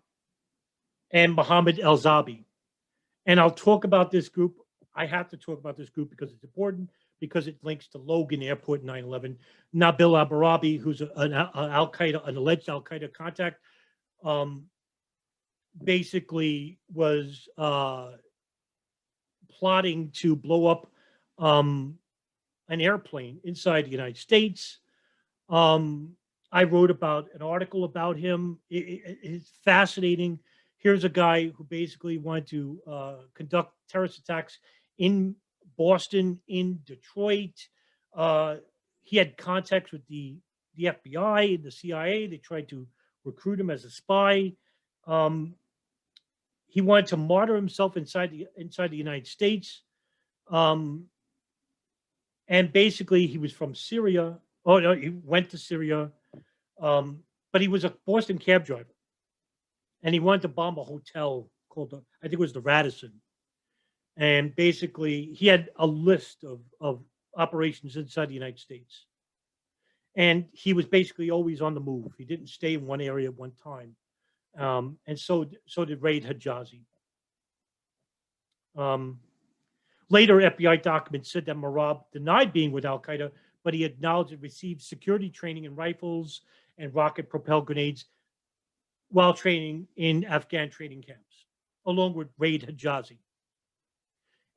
and Mohammed al-Zabi. And I'll talk about this group. I have to talk about this group because it's important, because it links to Logan Airport 9/11. Nabil al-Marabh, who's an alleged Al-Qaeda contact, basically was plotting to blow up an airplane inside the United States. I wrote about an article about him. It's fascinating. Here's a guy who basically wanted to conduct terrorist attacks in Boston, in Detroit. He had contacts with the FBI, the CIA. They tried to recruit him as a spy. He wanted to martyr himself inside the United States. And basically, he was from Syria. Oh, no, he went to Syria. But he was a Boston cab driver. And he wanted to bomb a hotel called, I think it was the Radisson. And basically, he had a list of operations inside the United States. And he was basically always on the move. He didn't stay in one area at one time. And so did Raed Hijazi. Later, FBI documents said that Marabh denied being with Al-Qaeda, but he acknowledged he received security training in rifles and rocket-propelled grenades while training in Afghan training camps, along with Raed Hijazi.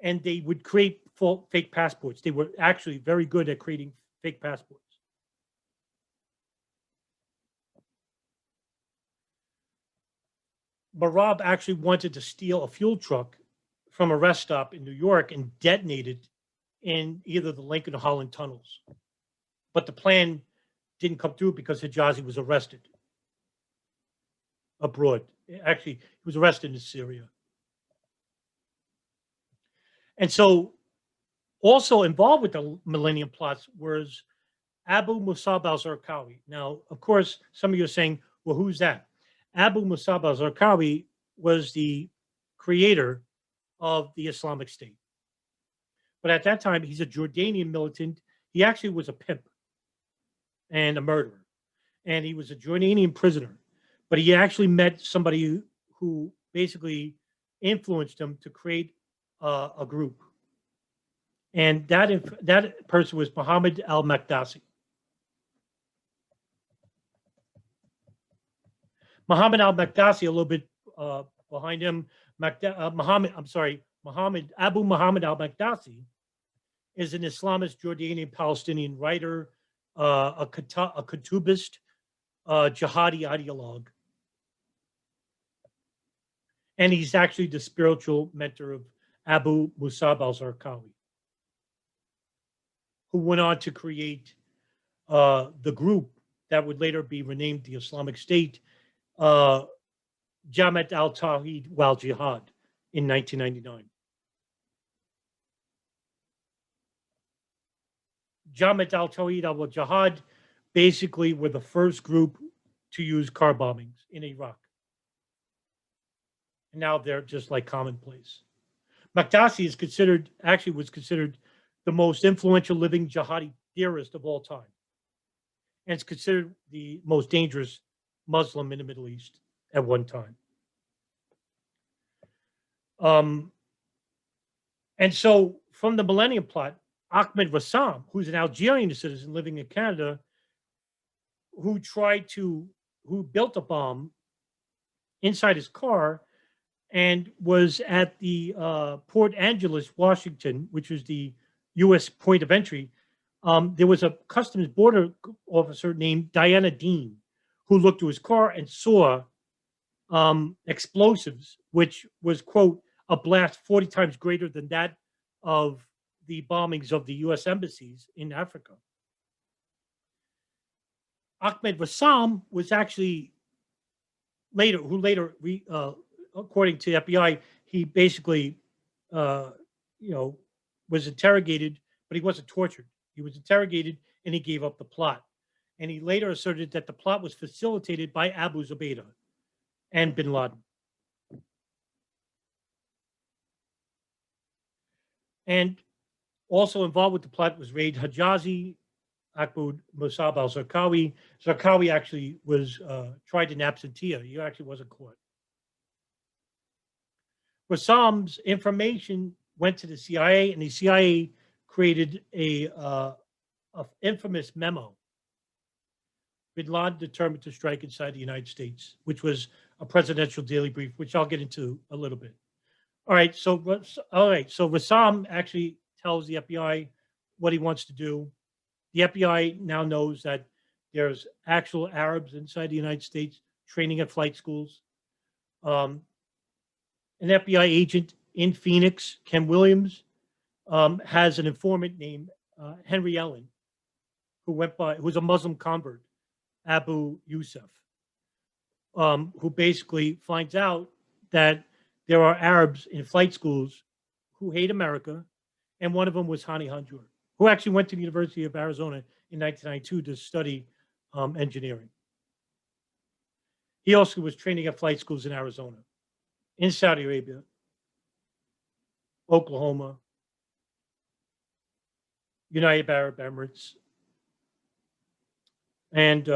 And they would create fake passports. They were actually very good at creating fake passports. Marabh actually wanted to steal a fuel truck from a rest stop in New York and detonate it in either the Lincoln or Holland tunnels. But the plan didn't come through because Hijazi was arrested abroad. Actually, he was arrested in Syria. And so also involved with the Millennium Plots was Abu Musab al-Zarqawi. Now, of course, some of you are saying, well, who's that? Abu Musab al-Zarqawi was the creator of the Islamic State. But at that time, he's a Jordanian militant. He actually was a pimp and a murderer. And he was a Jordanian prisoner. But he actually met somebody who basically influenced him to create a group. And that person was Mohammed al-Makdisi. Mohammed al-Makdisi, a little bit behind him, Abu Muhammad al-Baghdadi is an Islamist Jordanian Palestinian writer, a Kutubist, jihadi ideologue. And he's actually the spiritual mentor of Abu Musab al-Zarqawi, who went on to create the group that would later be renamed the Islamic State, Jamaat al-Tawhid wal Jihad, in 1999. Jamaat al-Tawhid wal Jihad basically were the first group to use car bombings in Iraq. And now they're just like commonplace. Baghdadi is was considered the most influential living jihadi theorist of all time. And it's considered the most dangerous Muslim in the Middle East at one time. And so from the Millennium Plot, Ahmed Rassam, who's an Algerian citizen living in Canada, who built a bomb inside his car and was at the Port Angeles, Washington, which was the U.S. point of entry. There was a Customs Border officer named Diana Dean who looked to his car and saw explosives, which was, quote, a blast 40 times greater than that of the bombings of the U.S. embassies in Africa. Ahmed Rassam was actually according to the FBI, he basically, was interrogated, but he wasn't tortured. He was interrogated and he gave up the plot. And he later asserted that the plot was facilitated by Abu Zubaydah and Bin Laden. And also involved with the plot was Raid Hijazi, Abu Musab al-Zarqawi. Zarqawi actually was tried in absentia. He actually wasn't caught. Rassam's information went to the CIA, and the CIA created a infamous memo. Bin Laden determined to strike inside the United States, which was a presidential daily brief, which I'll get into a little bit. So Rassam actually tells the FBI what he wants to do. The FBI now knows that there's actual Arabs inside the United States training at flight schools. An FBI agent in Phoenix, Ken Williams, has an informant named Henry Ellen, who's a Muslim convert, Abu Yousef, who basically finds out that there are Arabs in flight schools who hate America, and one of them was Hani Hanjour, who actually went to the University of Arizona in 1992 to study engineering. He also was training at flight schools in Arizona, in Saudi Arabia, Oklahoma, United Arab Emirates. And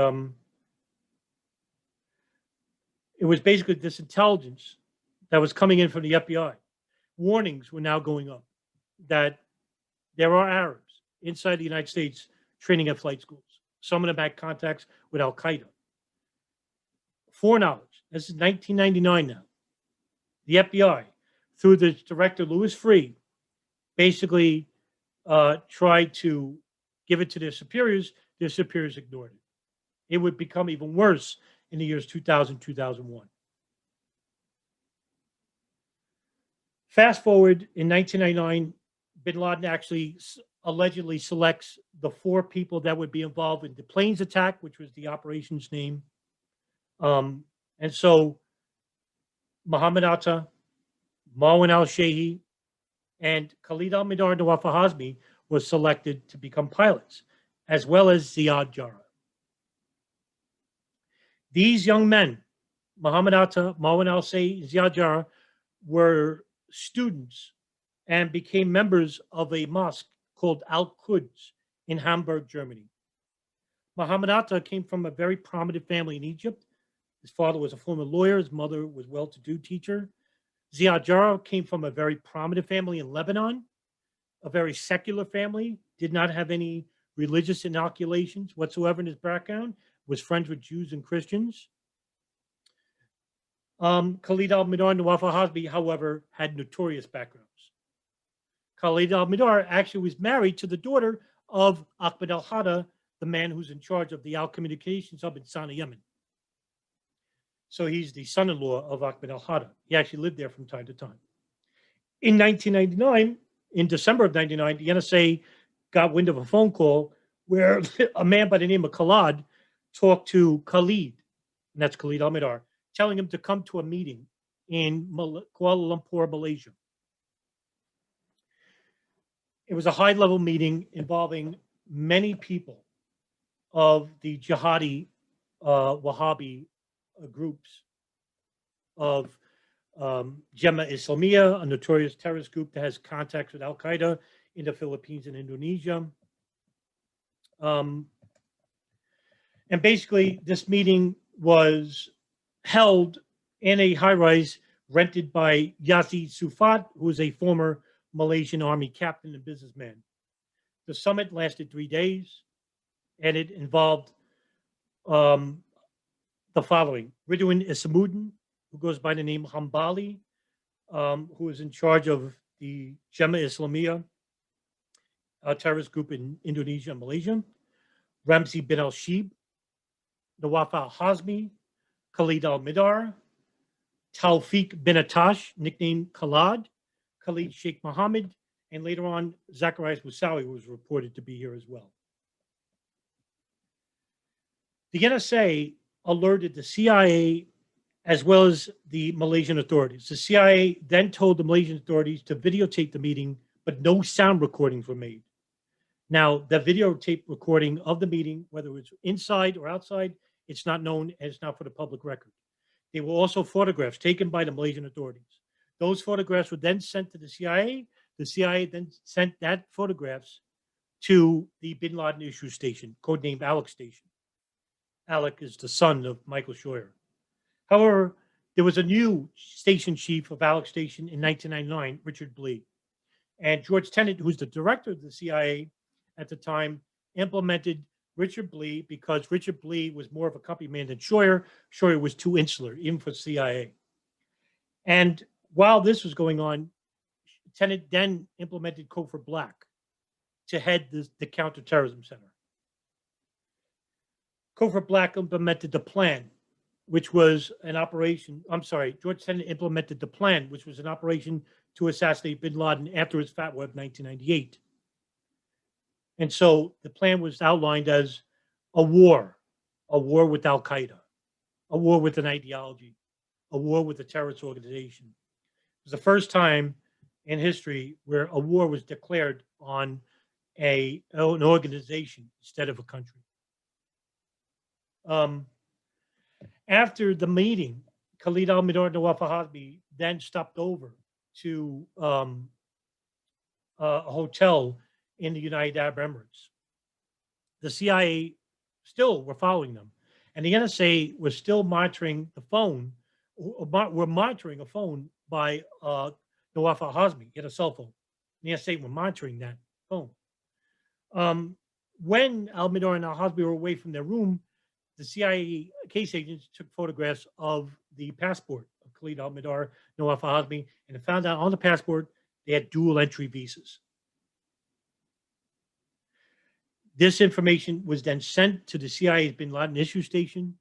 it was basically this intelligence that was coming in from the FBI. Warnings were now going up that there are Arabs inside the United States training at flight schools. Some of them had contacts with Al-Qaeda. Foreknowledge. This is 1999 now. The FBI, through the director Louis Freeh, basically tried to give it to their superiors. Their superiors ignored it. It would become even worse in the years 2000, 2001. Fast forward in 1999, Bin Laden actually allegedly selects the 4 people that would be involved in the planes attack, which was the operation's name. And so Muhammad Atta, Marwan al-Shehi, and Khalid al-Midar and Nawaf al-Hazmi was selected to become pilots, as well as Ziad Jarrah. These young men, Muhammad Atta, Marwan al-Shehi, Ziad Jarrah, were students and became members of a mosque called Al-Quds in Hamburg, Germany. Muhammad Atta came from a very prominent family in Egypt. His father was a former lawyer. His mother was a well-to-do teacher. Ziad Jarrah came from a very prominent family in Lebanon, a very secular family, did not have any religious inoculations whatsoever in his background, was friends with Jews and Christians. Khalid al-Mihdhar and Nawaf al-Hazmi, however, had notorious backgrounds. Khalid al-Mihdhar actually was married to the daughter of Ahmed al-Hada, the man who's in charge of the Al-Communications Hub in Sana'a, Yemen. So he's the son-in-law of Ahmed al-Hada. He actually lived there from time to time. In 1999, in December of 99, the NSA got wind of a phone call where a man by the name of Khalid talked to Khalid, and that's Khalid al-Mihdhar, telling him to come to a meeting in Kuala Lumpur, Malaysia. It was a high-level meeting involving many people of the jihadi Wahhabi groups of Jemaah Islamiyah, a notorious terrorist group that has contacts with Al-Qaeda in the Philippines and Indonesia. And basically, this meeting was held in a high-rise rented by Yazid Sufat, who is a former Malaysian Army captain and businessman. The summit lasted 3 days, and it involved the following: Ridwan Isamuddin, who goes by the name Hambali, who is in charge of the Jemaah Islamiyah, a terrorist group in Indonesia and Malaysia; Ramzi bin al-Shib, Nawaf al-Hazmi, Khalid al-Mihdhar, Tawfiq bin Atash, nicknamed Khalid, Khalid Sheikh Muhammad, and later on, Zacharias Moussaoui was reported to be here as well. The NSA alerted the CIA as well as the Malaysian authorities. The CIA then told the Malaysian authorities to videotape the meeting, but no sound recordings were made. Now, the videotape recording of the meeting, whether it was inside or outside, it's not known, and it's not for the public record. There were also photographs taken by the Malaysian authorities. Those photographs were then sent to the CIA. The CIA then sent that photographs to the Bin Laden issue station, codenamed Alec Station. Alec is the son of Michael Scheuer. However, there was a new station chief of Alec Station in 1999, Richard Blee. And George Tenet, who's the director of the CIA at the time, implemented Richard Blee because Richard Blee was more of a company man than Scheuer. Scheuer was too insular, even for CIA. And while this was going on, Tenet then implemented Cofer Black to head the Counterterrorism Center. Cofer Black implemented the plan, which was an operation. George Tenet implemented the plan, which was an operation to assassinate bin Laden after his fatwa of 1998. And so the plan was outlined as a war with Al-Qaeda, a war with an ideology, a war with a terrorist organization. It was the first time in history where a war was declared on an organization instead of a country. After the meeting, Khalid al-Mihdhar and Nawaf al-Hazmi then stopped over to a hotel in the United Arab Emirates. The CIA still were following them, and the NSA was still monitoring the phone. Were monitoring a phone by Nawaf al-Hazmi. He had a cell phone. The NSA were monitoring that phone. When al-Mihdhar and al-Hazmi were away from their room, the CIA case agents took photographs of the passport of Khalid al-Mihdhar, Nawaf al-Hazmi, and they found out on the passport they had dual entry visas. This information was then sent to the CIA's Bin Laden issue station,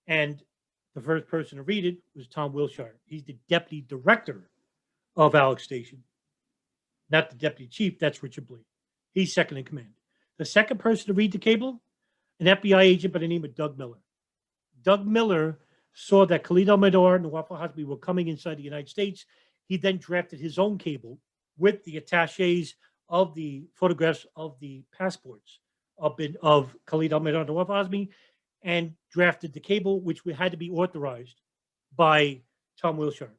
and the first person to read it was Tom Wilshire. He's the deputy director of Alex Station, not the deputy chief. That's Richard Blee. He's second in command. The second person to read the cable, an FBI agent by the name of Doug Miller. Doug Miller saw that Khalid al-Mihdhar and Nawaf al-Hazmi were coming inside the United States. He then drafted his own cable with the attaches of the photographs of the passports of Khalid al-Mihdhar and Nawaf al-Hazmi, and drafted the cable, which had to be authorized by Tom Wilshire.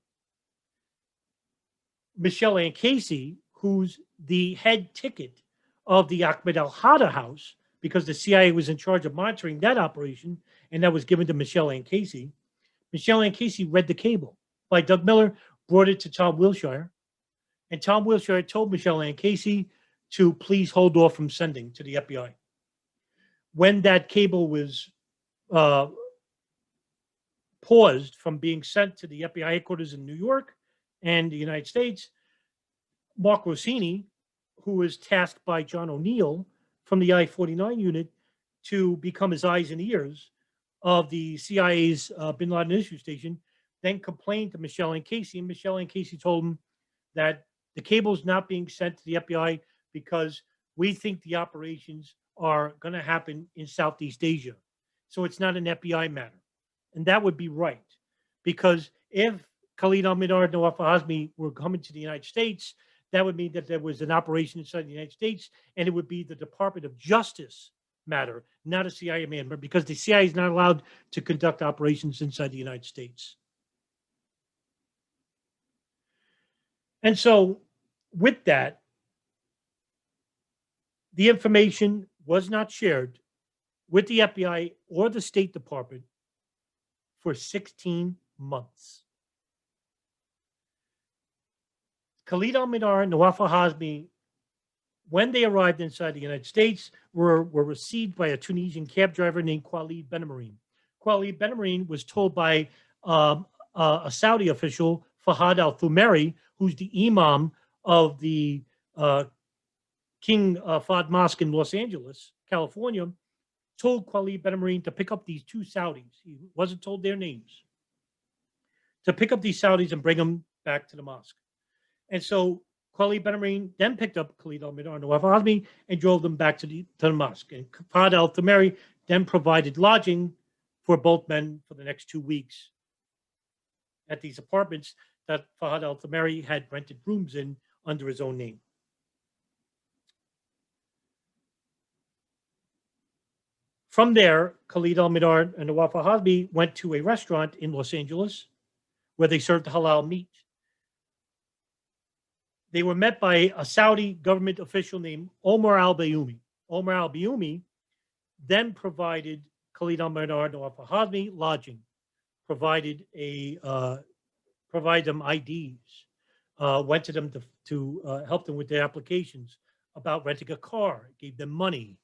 Michelle Ann Casey, who's the head ticket of the Ahmed al-Hada house, because the CIA was in charge of monitoring that operation, and that was given to Michelle Ann Casey. Michelle Ann Casey read the cable by Doug Miller, brought it to Tom Wilshire, and Tom Wilshire told Michelle Ann Casey to please hold off from sending to the FBI. When that cable was paused from being sent to the FBI headquarters in New York and the United States, Mark Rossini, who was tasked by John O'Neill from the I-49 unit to become his eyes and ears of the CIA's Bin Laden Issue Station, then complained to Michelle and Casey, and Michelle and Casey told him that the cable's not being sent to the FBI because we think the operations are going to happen in Southeast Asia. So it's not an FBI matter. And that would be right. Because if Khalid al-Mihdhar and Nawaf al-Hazmi were coming to the United States, that would mean that there was an operation inside the United States, and it would be the Department of Justice matter, not a CIA matter, because the CIA is not allowed to conduct operations inside the United States. And so with that, the information was not shared with the FBI or the State Department for 16 months. Khalid al-Mihdhar and Nawaf al-Hazmi, when they arrived inside the United States, were received by a Tunisian cab driver named Khalid Benamarine. Khalid Benamarine was told by a Saudi official, Fahad al-Thumeri, who's the imam of the King Fahd Mosque in Los Angeles, California, told Khalid Benamarine to pick up these two Saudis. He wasn't told their names. To pick up these Saudis and bring them back to the mosque. And so Khalid Benamarine then picked up Khalid al-Mihdhar and Nawaf al-Hazmi and drove them back to the mosque. And Fahad al-Thumeri then provided lodging for both men for the next 2 weeks at these apartments that Fahad al-Thumeri had rented rooms in under his own name. From there, Khalid al-Mihdhar and Nawaf al-Hazmi went to a restaurant in Los Angeles where they served halal meat. They were met by a Saudi government official named Omar al-Bayoumi. Omar al-Bayoumi then provided Khalid al-Mihdhar and Nawaf al-Hazmi lodging, provided them IDs, went to them to help them with their applications about renting a car, gave them money.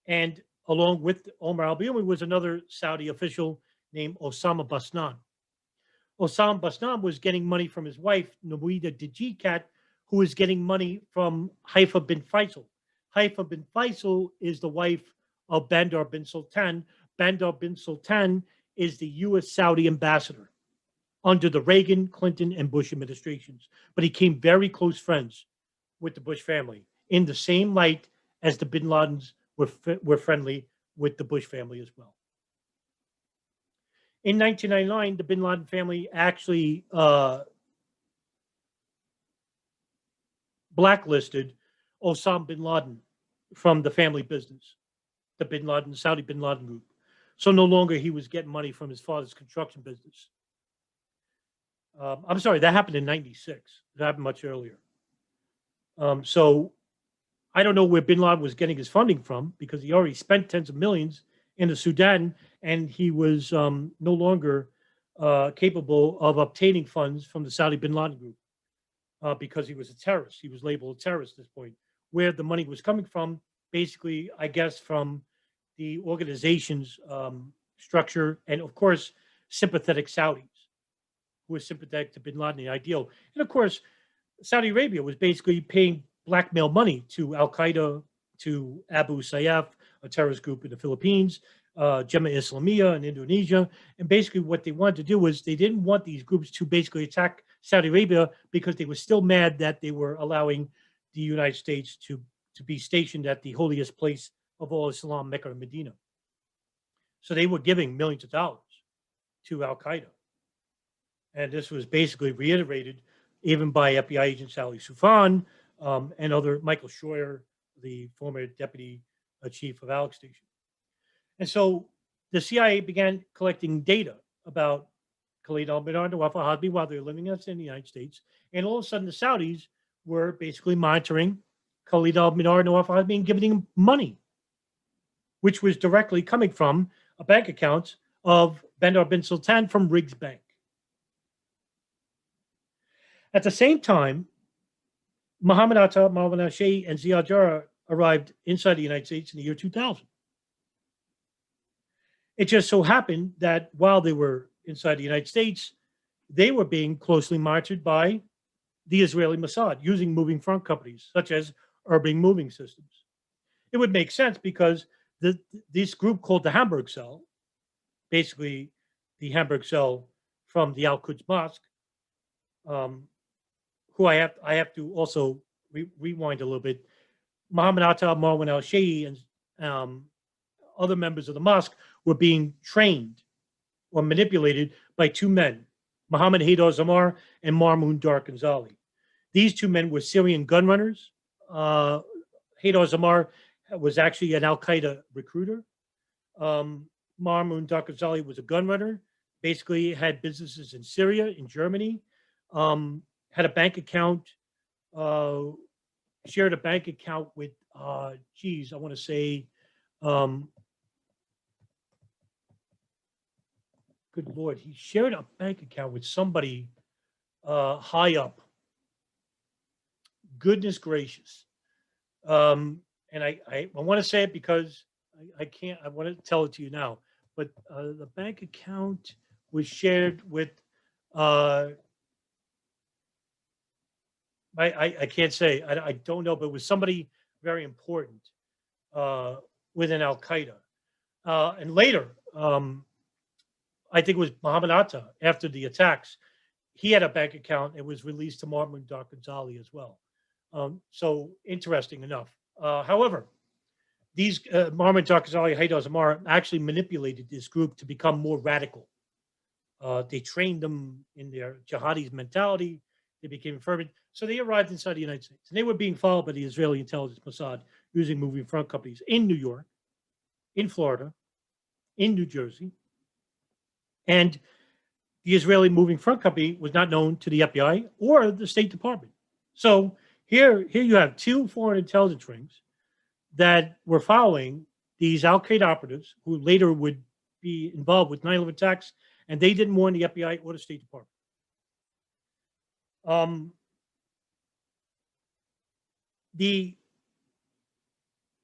And along with Omar al-Bayoumi was another Saudi official named Osama Basnan. Osama Basnan was getting money from his wife, Nawida Dijikat, who was getting money from Haifa bin Faisal. Haifa bin Faisal is the wife of Bandar bin Sultan. Bandar bin Sultan is the U.S. Saudi ambassador under the Reagan, Clinton, and Bush administrations. But he became very close friends with the Bush family in the same light as the bin Ladens were friendly with the Bush family as well. In 1999, the bin Laden family actually blacklisted Osama bin Laden from the family business, the bin Laden, Saudi bin Laden group. So no longer he was getting money from his father's construction business. I'm sorry, that happened in 96. That happened much earlier. So I don't know where bin Laden was getting his funding from because he already spent tens of millions in the Sudan, and he was no longer capable of obtaining funds from the Saudi bin Laden group because he was a terrorist. He was labeled a terrorist at this point. Where the money was coming from, basically, I guess, from the organization's structure and, of course, sympathetic Saudis who were sympathetic to bin Laden, the ideal. And, of course, Saudi Arabia was basically paying blackmail money to Al-Qaeda, to Abu Sayyaf, a terrorist group in the Philippines, Jemaah Islamiyah in Indonesia. And basically what they wanted to do was they didn't want these groups to basically attack Saudi Arabia because they were still mad that they were allowing the United States to be stationed at the holiest place of all Islam, Mecca and Medina. So they were giving millions of dollars to Al-Qaeda. And this was basically reiterated even by FBI agent Sally Soufan and other, Michael Scheuer, the former deputy chief of Alex Station. And so the CIA began collecting data about Khalid al-Mihdhar and Nawaf al-Hazmi while they were living in the United States. And all of a sudden, the Saudis were basically monitoring Khalid al-Mihdhar and Nawaf al-Hazmi and giving him money, which was directly coming from a bank account of Bandar bin Sultan from Riggs Bank. At the same time, Muhammad Atta, Maulana Shea, and Ziad Jarrah arrived inside the United States in the year 2000. It just so happened that while they were inside the United States, they were being closely monitored by the Israeli Mossad using moving front companies such as Urban Moving Systems. It would make sense because this group called the Hamburg Cell, basically the Hamburg Cell from the Al-Quds Mosque, who I have to also rewind a little bit. Muhammad Atta, Marwan al-Shayhi, and other members of the mosque were being trained or manipulated by two men, Muhammad Hadas Amar and Marmun Dar Ghazali. These two men were Syrian gun runners. Hadas Amar was actually an Al-Qaeda recruiter. Marmun Dar Ghazali was a gun runner, basically had businesses in Syria, in Germany, had a bank account, shared a bank account with, I want to say, good Lord, he shared a bank account with somebody high up. Goodness gracious. And I want to say it because I can't, I want to tell it to you now, but the bank account was shared with, I can't say, I don't know, but it was somebody very important within Al-Qaeda. And later, I think it was Muhammad Atta, after the attacks, he had a bank account. It was released to Marmun Dar Ghazali as well. So interesting enough. However, these Marmun Dar Ghazali, Hadas Amar actually manipulated this group to become more radical. They trained them in their jihadi mentality. They became fervent. So they arrived inside the United States. And they were being followed by the Israeli intelligence Mossad using moving front companies in New York, in Florida, in New Jersey. And the Israeli moving front company was not known to the FBI or the State Department. So here you have two foreign intelligence rings that were following these Al-Qaeda operatives who later would be involved with 9/11 attacks, and they didn't warn the FBI or the State Department. The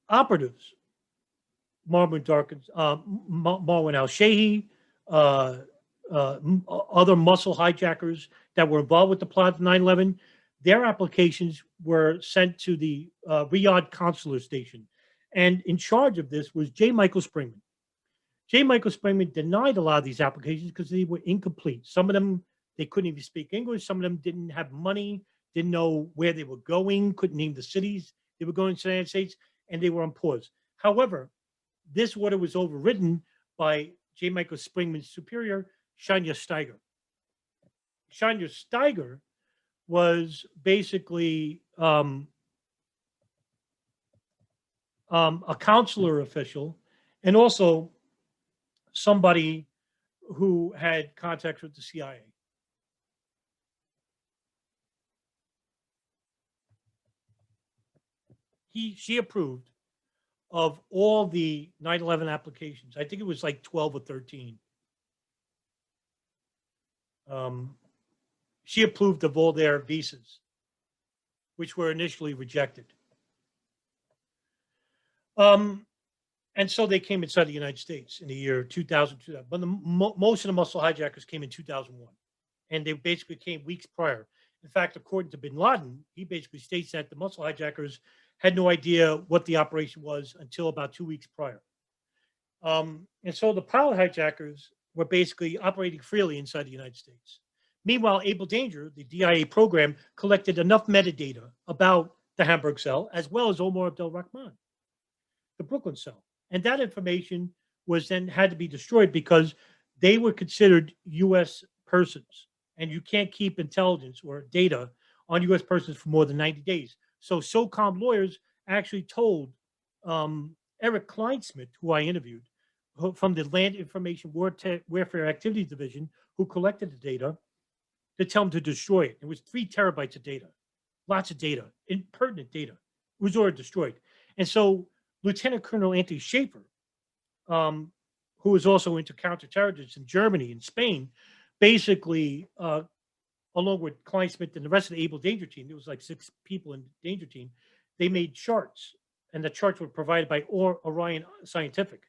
operatives, Marwan al-Shayhi, other muscle hijackers that were involved with the plot of 9/11, their applications were sent to the Riyadh consular station. And in charge of this was J. Michael Springman. J. Michael Springman denied a lot of these applications because they were incomplete. Some of them, they couldn't even speak English. Some of them didn't have money, didn't know where they were going, couldn't name the cities they were going to the United States, and they were on pause. However, this order was overridden by J. Michael Springman's superior, Shania Steiger. Shania Steiger was basically a consular official and also somebody who had contacts with the CIA. She approved of all the 9/11 applications. I think it was like 12 or 13. She approved of all their visas, which were initially rejected. And so they came inside the United States in the year 2000. But most of the muscle hijackers came in 2001. And they basically came weeks prior. In fact, according to Bin Laden, he basically states that the muscle hijackers had no idea what the operation was until about 2 weeks prior. And so the pilot hijackers were basically operating freely inside the United States. Meanwhile, Able Danger, the DIA program, collected enough metadata about the Hamburg cell as well as Omar Abdel Rahman, the Brooklyn cell. And that information was then had to be destroyed because they were considered U.S. persons. And you can't keep intelligence or data on U.S. persons for more than 90 days. So SOCOM lawyers actually told Eric Kleinsmith, who I interviewed, from the Land Information Warfare Activities Division, who collected the data, to tell him to destroy it. It was 3 terabytes of data, lots of data, impertinent data. It was already destroyed. And so Lieutenant Colonel Anthony Schaefer, who was also into counterterrorism in Germany and Spain, basically, along with Kleinsmith and the rest of the Able Danger team, there was like 6 people in the Danger team, they made charts, and the charts were provided by Orion Scientific.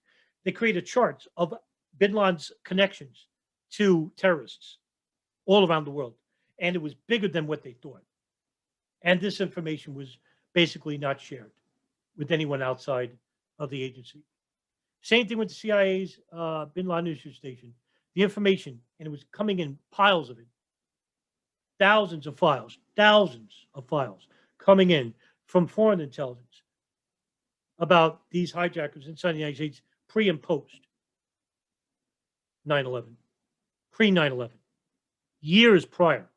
They created charts of Bin Laden's connections to terrorists all around the world. And it was bigger than what they thought. And this information was basically not shared with anyone outside of the agency. Same thing with the CIA's Bin Laden News Station. The information, and it was coming in piles of it. Thousands of files coming in from foreign intelligence about these hijackers inside the United States pre and post 9/11, pre 9/11, years prior.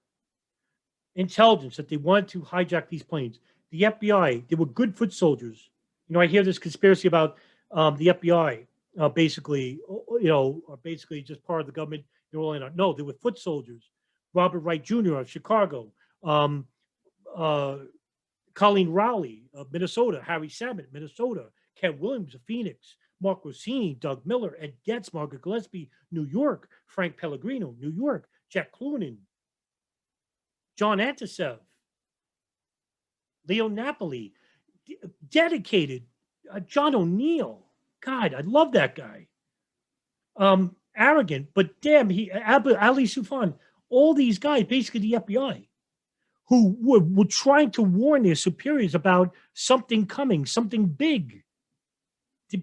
Intelligence that they wanted to hijack these planes. The FBI, they were good foot soldiers. You know, I hear this conspiracy about the FBI basically, are basically just part of the government. They're all in on. No, they were foot soldiers. Robert Wright Jr. of Chicago, Colleen Rowley of Minnesota, Harry Samet, Minnesota, Ken Williams of Phoenix, Mark Rossini, Doug Miller, Ed Getz, Margaret Gillespie, New York, Frank Pellegrino, New York, Jack Clunan, John Antisev, Leo Napoli, dedicated, John O'Neill. God, I love that guy. Arrogant, but damn, Ali Soufan, all these guys, basically the FBI, who were trying to warn their superiors about something coming, something big.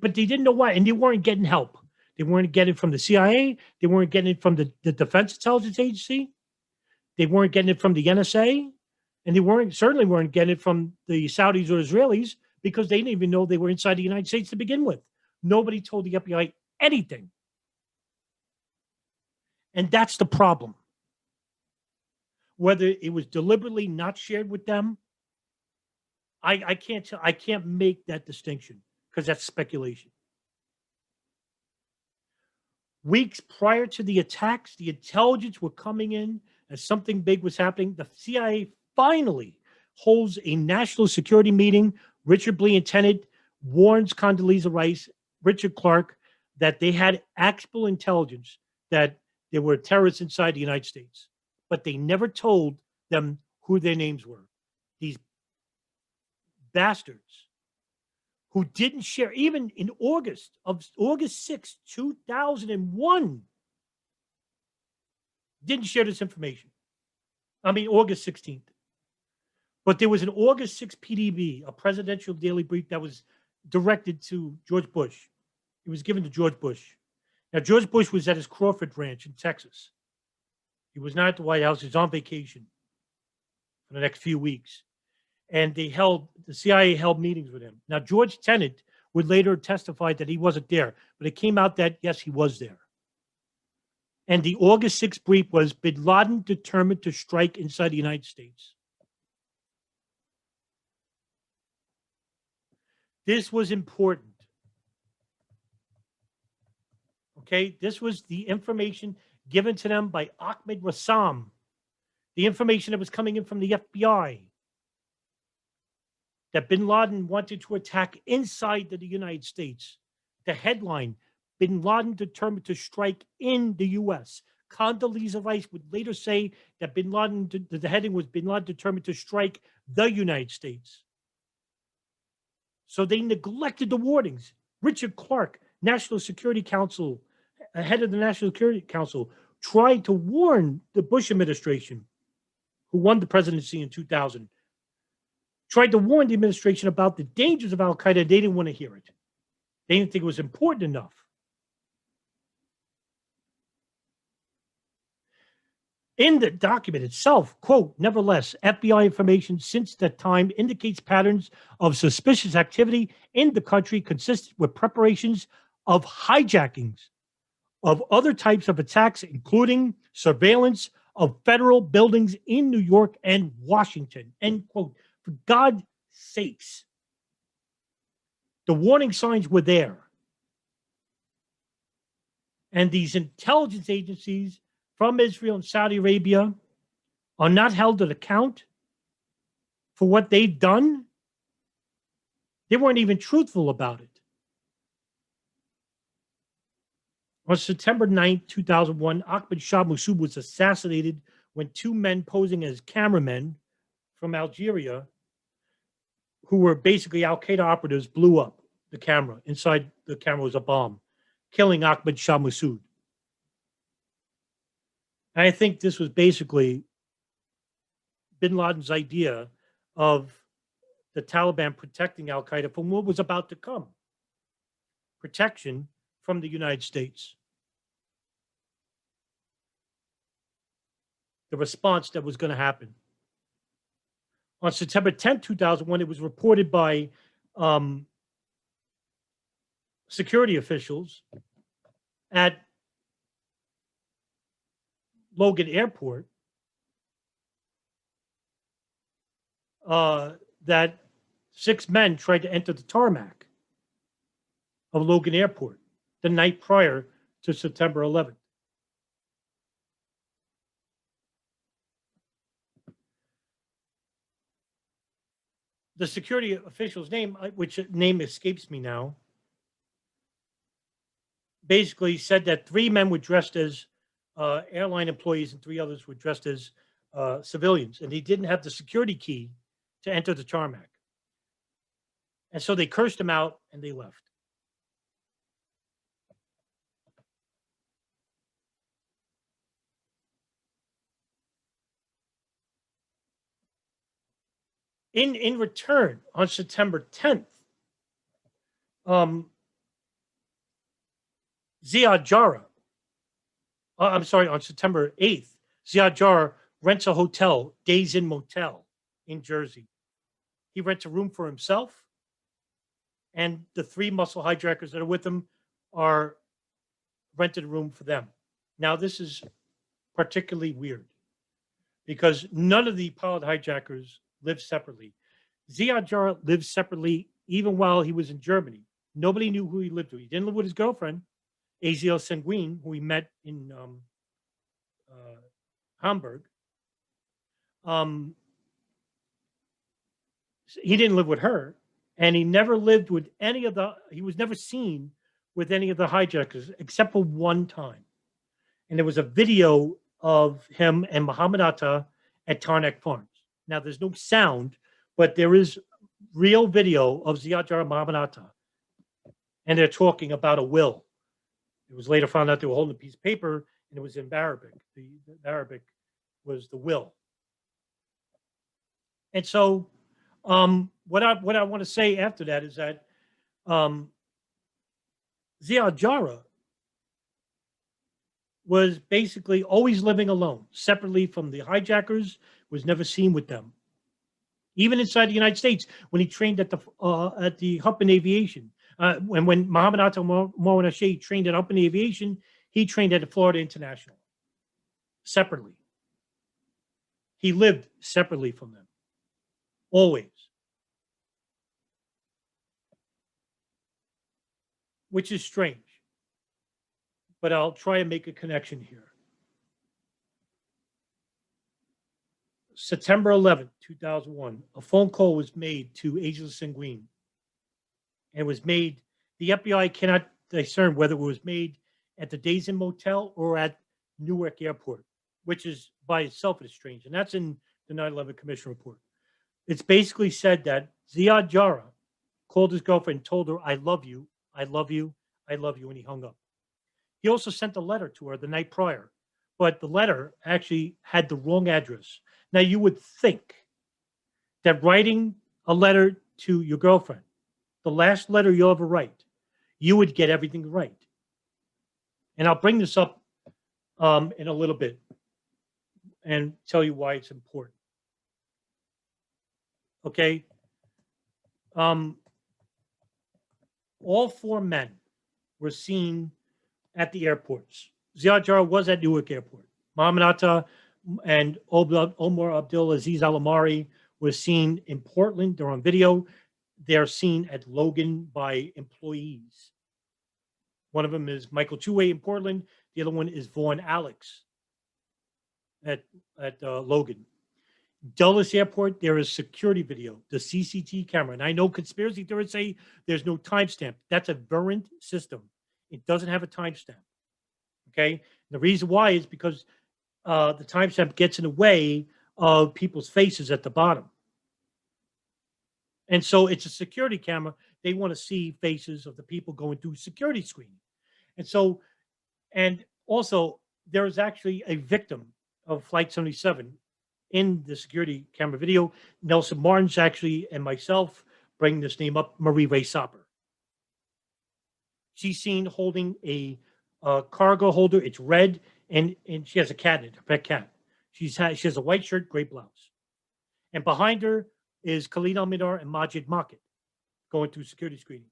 But they didn't know why, and they weren't getting help. They weren't getting it from the CIA. They weren't getting it from the Defense Intelligence Agency. They weren't getting it from the NSA. And they certainly weren't getting it from the Saudis or Israelis, because they didn't even know they were inside the United States to begin with. Nobody told the FBI anything. And that's the problem. Whether it was deliberately not shared with them, I can't tell. I can't make that distinction because that's speculation. Weeks prior to the attacks, the intelligence were coming in as something big was happening. The CIA finally holds a national security meeting. Richard Blee Tenet warns Condoleezza Rice, Richard Clarke, that they had actual intelligence that there were terrorists inside the United States, but they never told them who their names were. These bastards who didn't share, even in August 6, 2001, didn't share this information. I mean, August 16th. But there was an August 6 PDB, a presidential daily brief that was directed to George Bush. It was given to George Bush. Now, George Bush was at his Crawford Ranch in Texas. He was not at the White House. He was on vacation for the next few weeks. And the CIA held meetings with him. Now, George Tenet would later testify that he wasn't there, but it came out that, yes, he was there. And the August 6th brief was Bin Laden determined to strike inside the United States. This was important. Okay, this was the information given to them by Ahmed Rassam, the information that was coming in from the FBI, that Bin Laden wanted to attack inside the United States. The headline, Bin Laden determined to strike in the U.S. Condoleezza Rice would later say that Bin Laden, the heading was Bin Laden determined to strike the United States. So they neglected the warnings. Richard Clarke, National Security Council, head of the National Security Council, tried to warn the Bush administration, who won the presidency in 2000, tried to warn the administration about the dangers of al-Qaeda. They didn't want to hear it. They didn't think it was important enough. In the document itself, quote, nevertheless, FBI information since that time indicates patterns of suspicious activity in the country consistent with preparations of hijackings of other types of attacks, including surveillance of federal buildings in New York and Washington, end quote. For God's sakes, the warning signs were there. And these intelligence agencies from Israel and Saudi Arabia are not held to account for what they've done. They weren't even truthful about it. On September 9th, 2001, Ahmed Shah Massoud was assassinated when two men posing as cameramen from Algeria, who were basically al-Qaeda operatives, blew up the camera. Inside the camera was a bomb. killing Ahmed Shah Massoud. And I think this was basically Bin Laden's idea of the Taliban protecting al-Qaeda from what was about to come. Protection from the United States. The response that was going to happen. On September 10, 2001, it was reported by security officials at Logan Airport that 6 men tried to enter the tarmac of Logan Airport the night prior to September 11th. The security official's name, which name escapes me now, basically said that 3 men were dressed as airline employees and 3 others were dressed as civilians, and he didn't have the security key to enter the tarmac. And so they cursed him out and they left. In return, on September 10th, Ziad Jarrah, on September 8th, Ziad Jarrah rents a hotel, Days Inn Motel in Jersey. He rents a room for himself, and the 3 muscle hijackers that are with him are rented a room for them. Now, this is particularly weird because none of the pilot hijackers live separately. Ziad Jarrah lived separately even while he was in Germany. Nobody knew who he lived with. He didn't live with his girlfriend, Aziel Senguin, who he met in Hamburg. He didn't live with her, and he never lived with any of the, he was never seen with any of the hijackers except for one time. And there was a video of him and Muhammad Atta at Tarnak Farms. Now, there's no sound, but there is real video of Ziad Jarrah and Muhammad Atta. And they're talking about a will. It was later found out they were holding a piece of paper, and it was in Arabic. The Arabic was the will. And so what I want to say after that is that Ziad Jarrah was basically always living alone, separately from the hijackers, was never seen with them. Even inside the United States, when he trained at the Huppen Aviation, when Muhammad Atta Moran Ashe trained at Huppen Aviation, he trained at the Florida International, separately. He lived separately from them, always. Which is strange, but I'll try and make a connection here. September 11th, 2001, a phone call was made to Aziel Senguin. And was made, the FBI cannot discern whether it was made at the Days Inn Motel or at Newark Airport, which is by itself is strange. And that's in the 9/11 Commission report. It's basically said that Ziad Jarrah called his girlfriend and told her, I love you, I love you, I love you, and he hung up. He also sent a letter to her the night prior, but the letter actually had the wrong address. Now, you would think that writing a letter to your girlfriend, the last letter you'll ever write, you would get everything right. And I'll bring this up in a little bit and tell you why it's important. Okay? All 4 men were seen at the airports. Ziad Jarrah was at Newark Airport. Muhammad Atta and Omar Abdel Al-Amari were seen in Portland. They're on video. They're seen at Logan by employees. One of them is Michael Chuway in Portland. The other one is Vaughn Alex at Logan. Dulles Airport, there is security video, the CCTV camera. And I know conspiracy theorists say there's no timestamp. That's a Verint system. It doesn't have a timestamp. Okay? The reason why is because the timestamp gets in the way of people's faces at the bottom. And so it's a security camera. They want to see faces of the people going through security screening. And so, and also, there is actually a victim of Flight 77 in the security camera video. Nelson Martins actually and myself bring this name up, Marie Ray Sopper. She's seen holding a cargo holder. It's red, and she has a cat in it, a pet cat. She has a white shirt, gray blouse. And behind her is Khalid al-Mihdhar and Majid Makit going through security screening.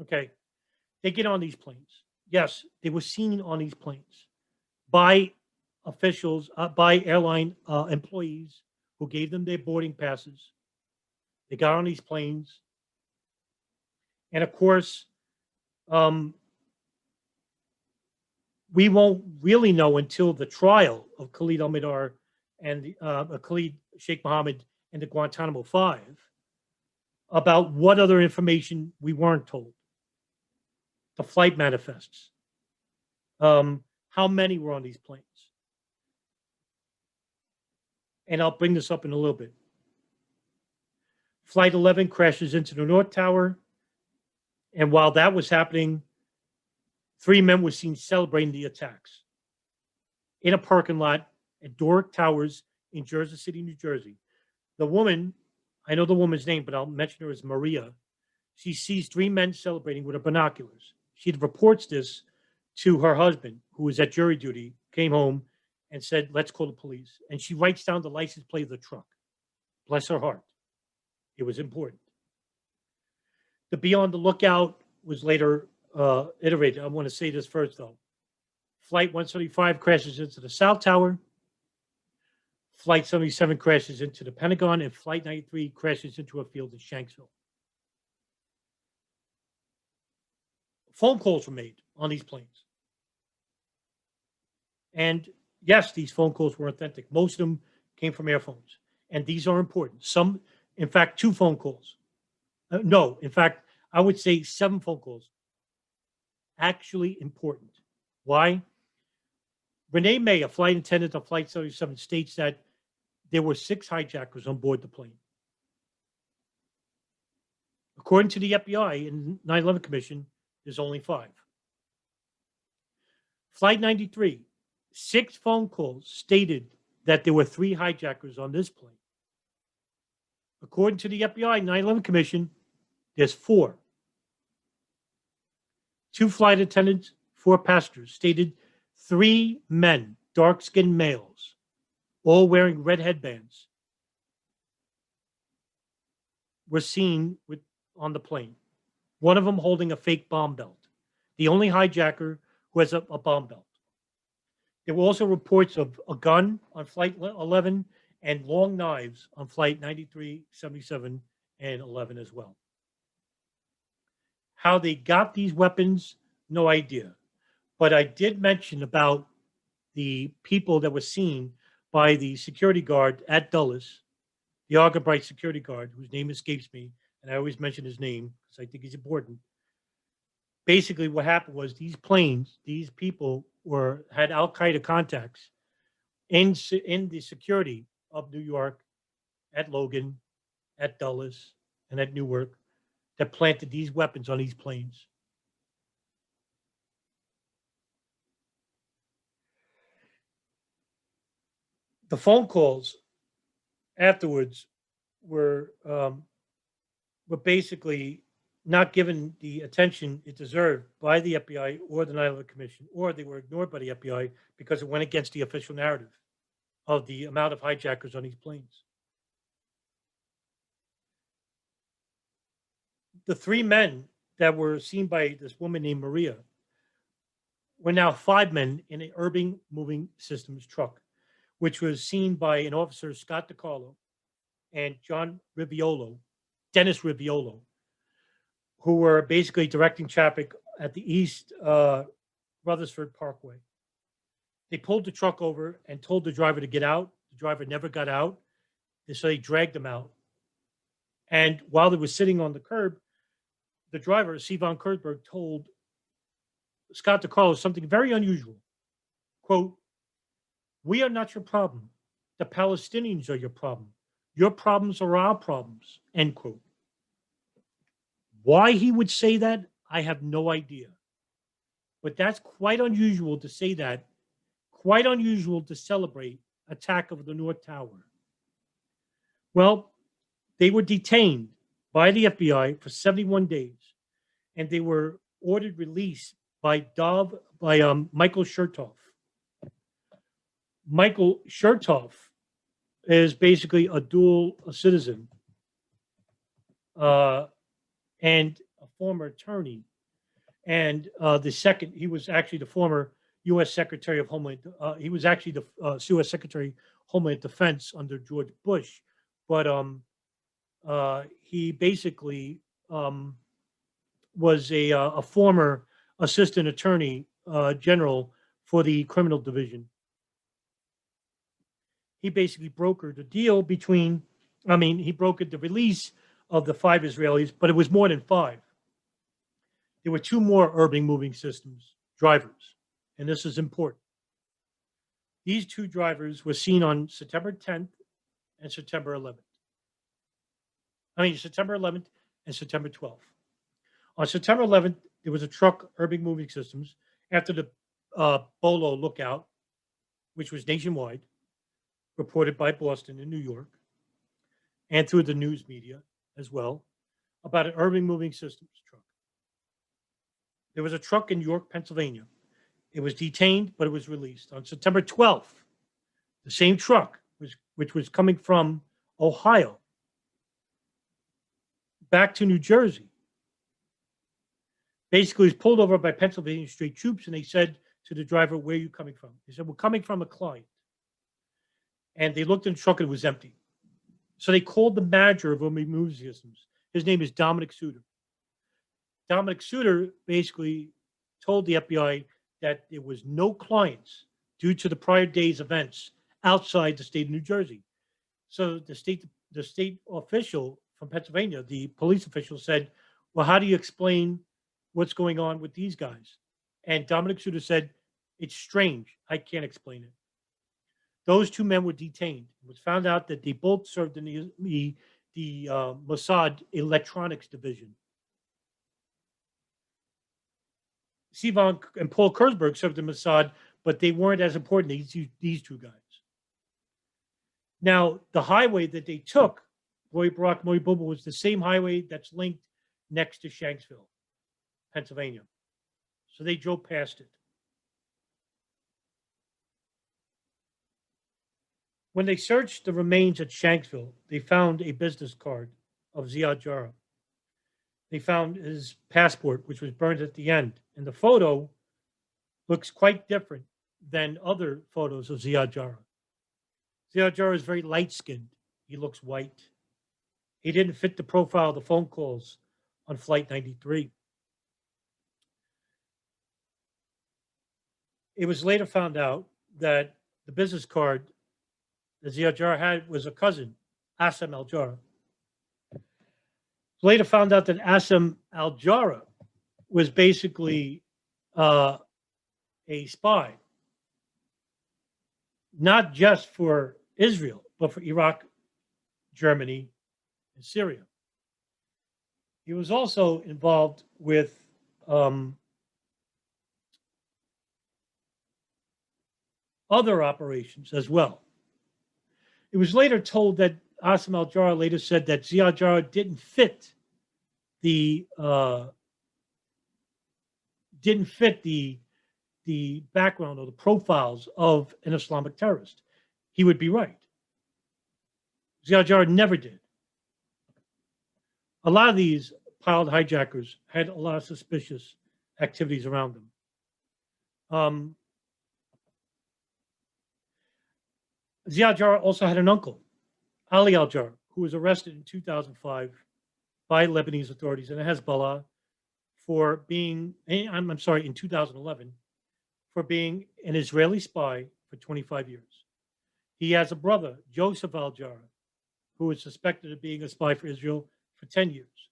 Okay. They get on these planes. Yes, they were seen on these planes by officials, by airline employees who gave them their boarding passes. They got on these planes. And of course, we won't really know until the trial of Khalid al-Mihdhar and Khalid Sheikh Muhammad and the Guantanamo Five about what other information we weren't told. The flight manifests. How many were on these planes? And I'll bring this up in a little bit. Flight 11 crashes into the North Tower. And while that was happening, 3 men were seen celebrating the attacks in a parking lot at Doric Towers in Jersey City, New Jersey. The woman, I know the woman's name, but I'll mention her as Maria. She sees 3 men celebrating with her binoculars. She reports this to her husband, who was at jury duty, came home and said, let's call the police. And she writes down the license plate of the truck. Bless her heart. It was important. The Be on the Lookout was later iterated. I want to say this first, though. Flight 175 crashes into the South Tower. Flight 77 crashes into the Pentagon, and Flight 93 crashes into a field in Shanksville. Phone calls were made on these planes. And yes, these phone calls were authentic. Most of them came from airphones. And these are important. Some, in fact, 2 phone calls. No, in fact, I would say 7 phone calls. Actually important. Why? Renee May, a flight attendant on Flight 77, states that there were 6 hijackers on board the plane. According to the FBI and 9/11 Commission, there's only 5. Flight 93, 6 phone calls stated that there were 3 hijackers on this plane. According to the FBI 9/11 Commission, there's 4. 2 flight attendants, 4 passengers stated 3 men, dark-skinned males, all wearing red headbands, were seen on the plane. One of them holding a fake bomb belt. The only hijacker who has a bomb belt. There were also reports of a gun on Flight 11 and long knives on Flight 93, 77, and 11 as well. How they got these weapons, no idea. But I did mention about the people that were seen by the security guard at Dulles, the Argabright security guard, whose name escapes me, and I always mention his name because I think he's important. Basically, what happened was these planes, these people had Al-Qaeda contacts in the security of New York, at Logan, at Dulles, and at Newark, that planted these weapons on these planes. The phone calls afterwards were basically not given the attention it deserved by the FBI or the 9/11 Commission, or they were ignored by the FBI because it went against the official narrative of the amount of hijackers on these planes. The 3 men that were seen by this woman named Maria were now 5 men in an Urban Moving Systems truck, which was seen by an officer, Scott DiCarlo, and Dennis Riviolo, who were basically directing traffic at the East Rutherford Parkway. They pulled the truck over and told the driver to get out. The driver never got out, so they dragged him out. And while they were sitting on the curb, the driver, Sivan Kurzberg, told Scott DiCarlo something very unusual. Quote, "We are not your problem. The Palestinians are your problem. Your problems are our problems," end quote. Why he would say that, I have no idea. But that's quite unusual to say that, quite unusual to celebrate attack of the North Tower. Well, they were detained by the FBI for 71 days, and they were ordered release by Michael Chertoff. Michael Chertoff is basically a dual citizen and a former attorney. And he was actually the former U.S. Secretary of Homeland. He was actually the U.S. Secretary of Homeland Defense under George Bush, but he basically was a former assistant attorney general for the criminal division. He basically brokered a deal between, he brokered the release of the 5 Israelis, but it was more than 5. There were 2 more urban moving systems drivers, and this is important. These 2 drivers were seen on September 10th and September 11th. September 11th and September 12th. On September 11th, there was a truck, urban moving systems, after the Bolo lookout, which was nationwide, reported by Boston and New York, and through the news media as well, about an urban moving systems truck. There was a truck in York, Pennsylvania. It was detained, but it was released. On September 12th, the same truck, which was coming from Ohio back to New Jersey, basically was pulled over by Pennsylvania State Troops, and they said to the driver, "Where are you coming from?" He said, "We're coming from a client." And they looked in the truck and it was empty. So they called the manager of Urban Moving Systems. His name is Dominic Suter. Dominic Suter basically told the FBI that there was no clients due to the prior day's events outside the state of New Jersey. So the state official from Pennsylvania, the police official, said, "Well, how do you explain what's going on with these guys?" And Dominic Suter said, "It's strange. I can't explain it." Those 2 men were detained. It was found out that they both served in the Mossad Electronics Division. Sivan and Paul Kurzberg served in Mossad, but they weren't as important as these 2 guys. Now, the highway that they took, Roy Barak Moy Bubba, was the same highway that's linked next to Shanksville, Pennsylvania. So they drove past it. When they searched the remains at Shanksville, they found a business card of Ziad Jarrah. They found his passport, which was burned at the end. And the photo looks quite different than other photos of Ziad Jarrah. Ziad Jarrah is very light-skinned. He looks white. He didn't fit the profile of the phone calls on Flight 93. It was later found out that the business card that Ziad Jarrah had was a cousin, Assam al-Jarrah. Later found out that Assam al-Jarrah was basically a spy, not just for Israel, but for Iraq, Germany, and Syria. He was also involved with other operations as well. It was later told that Assam al-Jarrah later said that Ziad Jarrah didn't fit the background or the profiles of an Islamic terrorist. He would be right. Ziad Jarrah never did. A lot of these pilot hijackers had a lot of suspicious activities around them. Ziad Jarrah also had an uncle, Ali al-Jarrah, who was arrested in 2005 by Lebanese authorities and Hezbollah for being, in 2011, for being an Israeli spy for 25 years. He has a brother, Joseph al-Jarrah, who is suspected of being a spy for Israel for 10 years.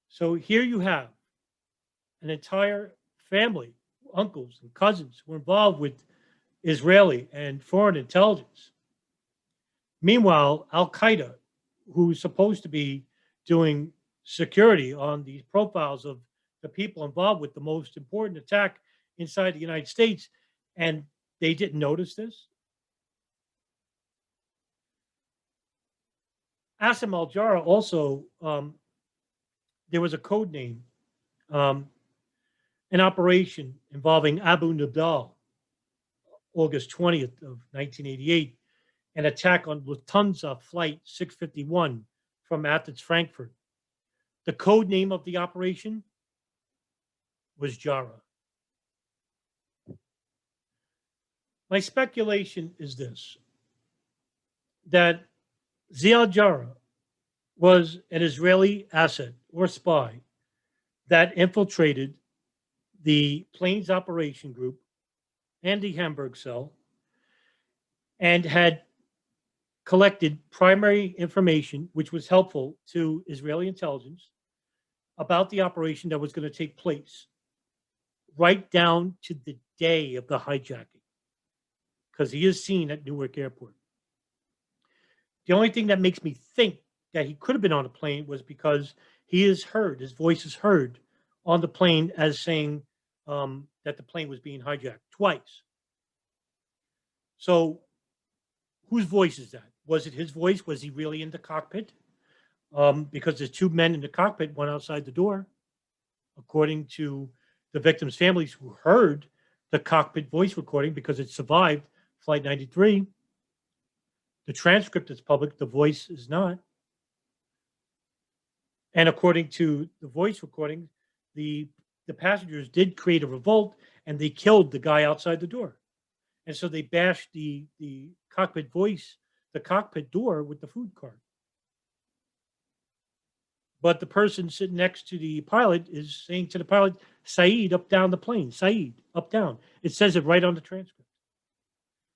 So here you have an entire family, uncles and cousins who were involved with Israeli and foreign intelligence. Meanwhile, Al-Qaeda, who's supposed to be doing security on these profiles of the people involved with the most important attack inside the United States, and they didn't notice this? Asim al-Jarrah also, there was a code name, an operation involving Abu Nidal, August 20th of 1988, an attack on Lufthansa Flight 651 from Athens, Frankfurt. The code name of the operation was Jarrah. My speculation is this, that Ziad Jarrah was an Israeli asset or spy that infiltrated the Plains Operation Group and the Hamburg cell and had collected primary information which was helpful to Israeli intelligence about the operation that was going to take place right down to the day of the hijacking, because he is seen at Newark Airport. The only thing that makes me think that he could have been on a plane was because he is heard, his voice is heard on the plane as saying that the plane was being hijacked twice. So whose voice is that? Was it his voice? Was he really in the cockpit? Because there's two men in the cockpit, one outside the door, according to the victims' families who heard the cockpit voice recording because it survived Flight 93. The transcript is public, the voice is not. And according to the voice recording, the passengers did create a revolt and they killed the guy outside the door. And so they bashed the cockpit voice, the cockpit door with the food cart. But the person sitting next to the pilot is saying to the pilot, Saeed, up, down the plane, Saeed, up, down. It says it right on the transcript.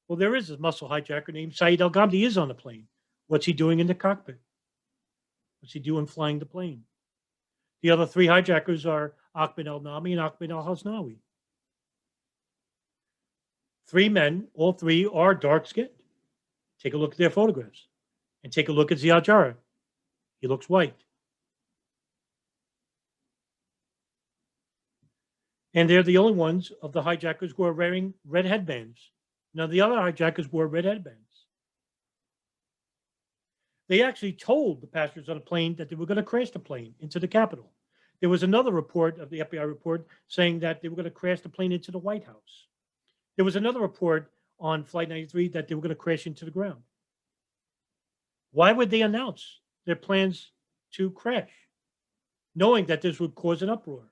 Well, there is a muscle hijacker named Saeed Al-Ghamdi is on the plane. What's he doing in the cockpit? What's he doing flying the plane? The other three hijackers are Ahmed al-Nami and Ahmed al-Hasnawi. Three men, all three are dark-skinned. Take a look at their photographs. And take a look at Ziad Jarrah. He looks white. And they're the only ones of the hijackers who are wearing red headbands. Now, the other hijackers wore red headbands. They actually told the passengers on the plane that they were going to crash the plane into the Capitol. There was another report of the FBI report saying that they were going to crash the plane into the White House. There was another report on Flight 93 that they were going to crash into the ground. Why would they announce their plans to crash, knowing that this would cause an uproar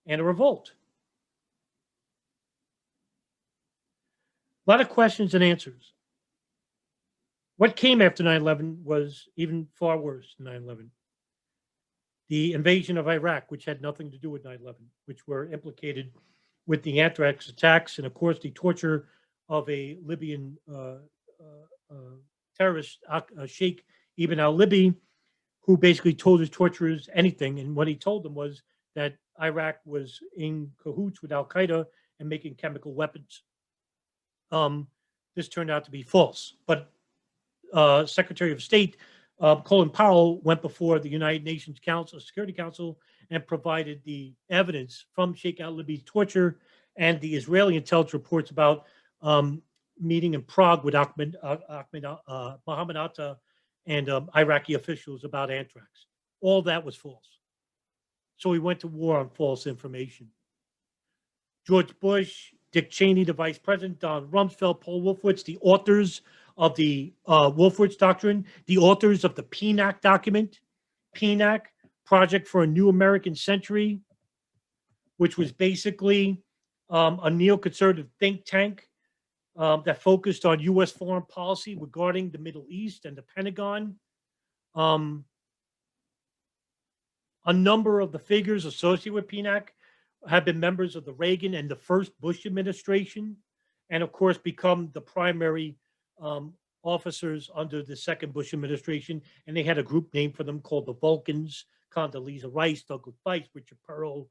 and a revolt? A lot of questions and answers. What came after 9/11 was even far worse than 9/11. The invasion of Iraq, which had nothing to do with 9/11, which were implicated with the anthrax attacks and, of course, the torture of a Libyan terrorist, Sheikh Ibn al-Libi, who basically told his torturers anything. And what he told them was that Iraq was in cahoots with al-Qaeda and making chemical weapons. This turned out to be false. But Secretary of State Colin Powell went before the United Nations Security Council and provided the evidence from Sheikh al-Libi's torture and the Israeli intelligence reports about meeting in Prague with Mohammed Atta and Iraqi officials about anthrax. All that was false. So we went to war on false information. George Bush, Dick Cheney, the vice president, Don Rumsfeld, Paul Wolfowitz, the authors of the Wolfowitz Doctrine, the authors of the PNAC document, PNAC, Project for a New American Century, which was basically a neoconservative think tank that focused on U.S. foreign policy regarding the Middle East and the Pentagon. A number of the figures associated with PNAC have been members of the Reagan and the first Bush administration, and of course become the primary officers under the second Bush administration. And they had a group name for them called the Vulcans: Condoleezza Rice, Douglas Weiss, Richard Pearl,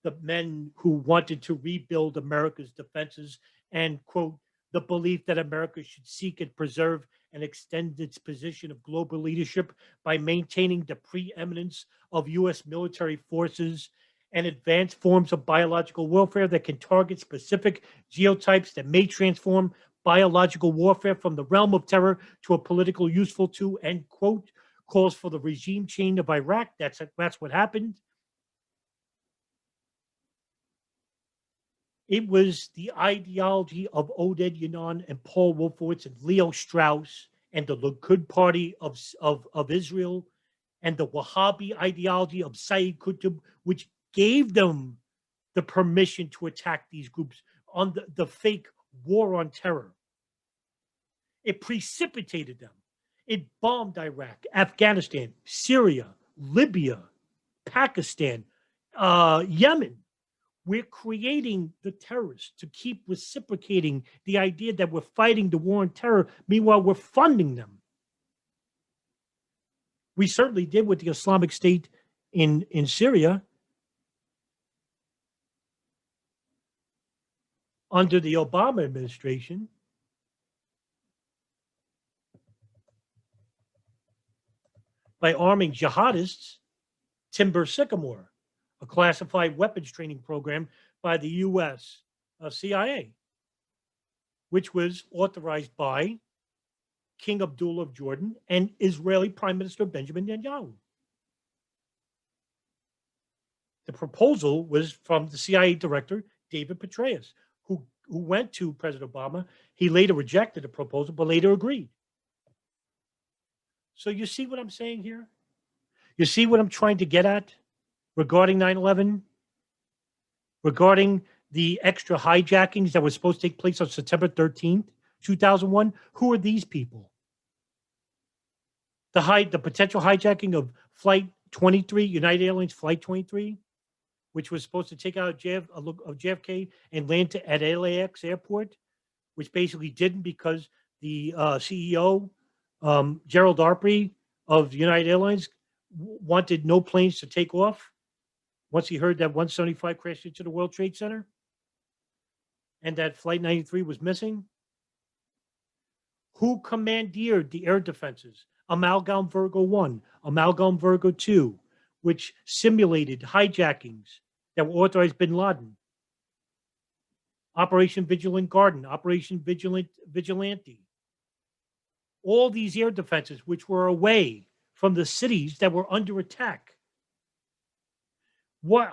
the men who wanted to rebuild America's defenses and, quote, the belief that America should seek and preserve and extend its position of global leadership by maintaining the preeminence of U.S. military forces and advanced forms of biological warfare that can target specific genotypes that may transform biological warfare from the realm of terror to a political useful to, end quote, calls for the regime change of Iraq. That's what happened. It was the ideology of Oded Yanon and Paul Wolfowitz and Leo Strauss and the Likud party of Israel and the Wahhabi ideology of Sayyid Qutb, which gave them the permission to attack these groups on the fake war on terror. It precipitated them. It bombed Iraq, Afghanistan, Syria, Libya, Pakistan, Yemen. We're creating the terrorists to keep reciprocating the idea that we're fighting the war on terror. Meanwhile, we're funding them. We certainly did with the Islamic State in Syria under the Obama administration. By arming jihadists, Timber Sycamore, a classified weapons training program by the U.S. CIA, which was authorized by King Abdullah of Jordan and Israeli Prime Minister Benjamin Netanyahu. The proposal was from the CIA director, David Petraeus, who went to President Obama. He later rejected the proposal, but later agreed. So you see what I'm saying here? You see what I'm trying to get at regarding 9/11? Regarding the extra hijackings that were supposed to take place on September 13th, 2001? Who are these people? The potential hijacking of Flight 23, United Airlines Flight 23, which was supposed to take out of JFK and land at LAX airport, which basically didn't because the CEO, Gerald Arpey of United Airlines, wanted no planes to take off once he heard that 175 crashed into the World Trade Center and that Flight 93 was missing. Who commandeered the air defenses? Amalgam Virgo 1, Amalgam Virgo 2, which simulated hijackings that were authorized Bin Laden. Operation Vigilant Garden, Operation Vigilante. All these air defenses, which were away from the cities that were under attack.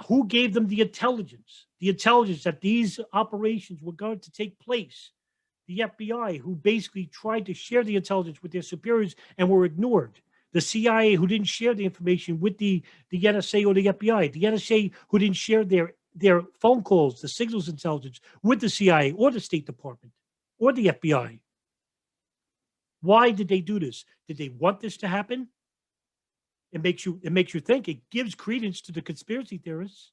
Who gave them the intelligence? The intelligence that these operations were going to take place. The FBI, who basically tried to share the intelligence with their superiors and were ignored. The CIA, who didn't share the information with the NSA or the FBI. The NSA, who didn't share their phone calls, the signals intelligence with the CIA or the State Department or the FBI. Why did they do this? Did they want this to happen? It makes you think. It gives credence to the conspiracy theorists,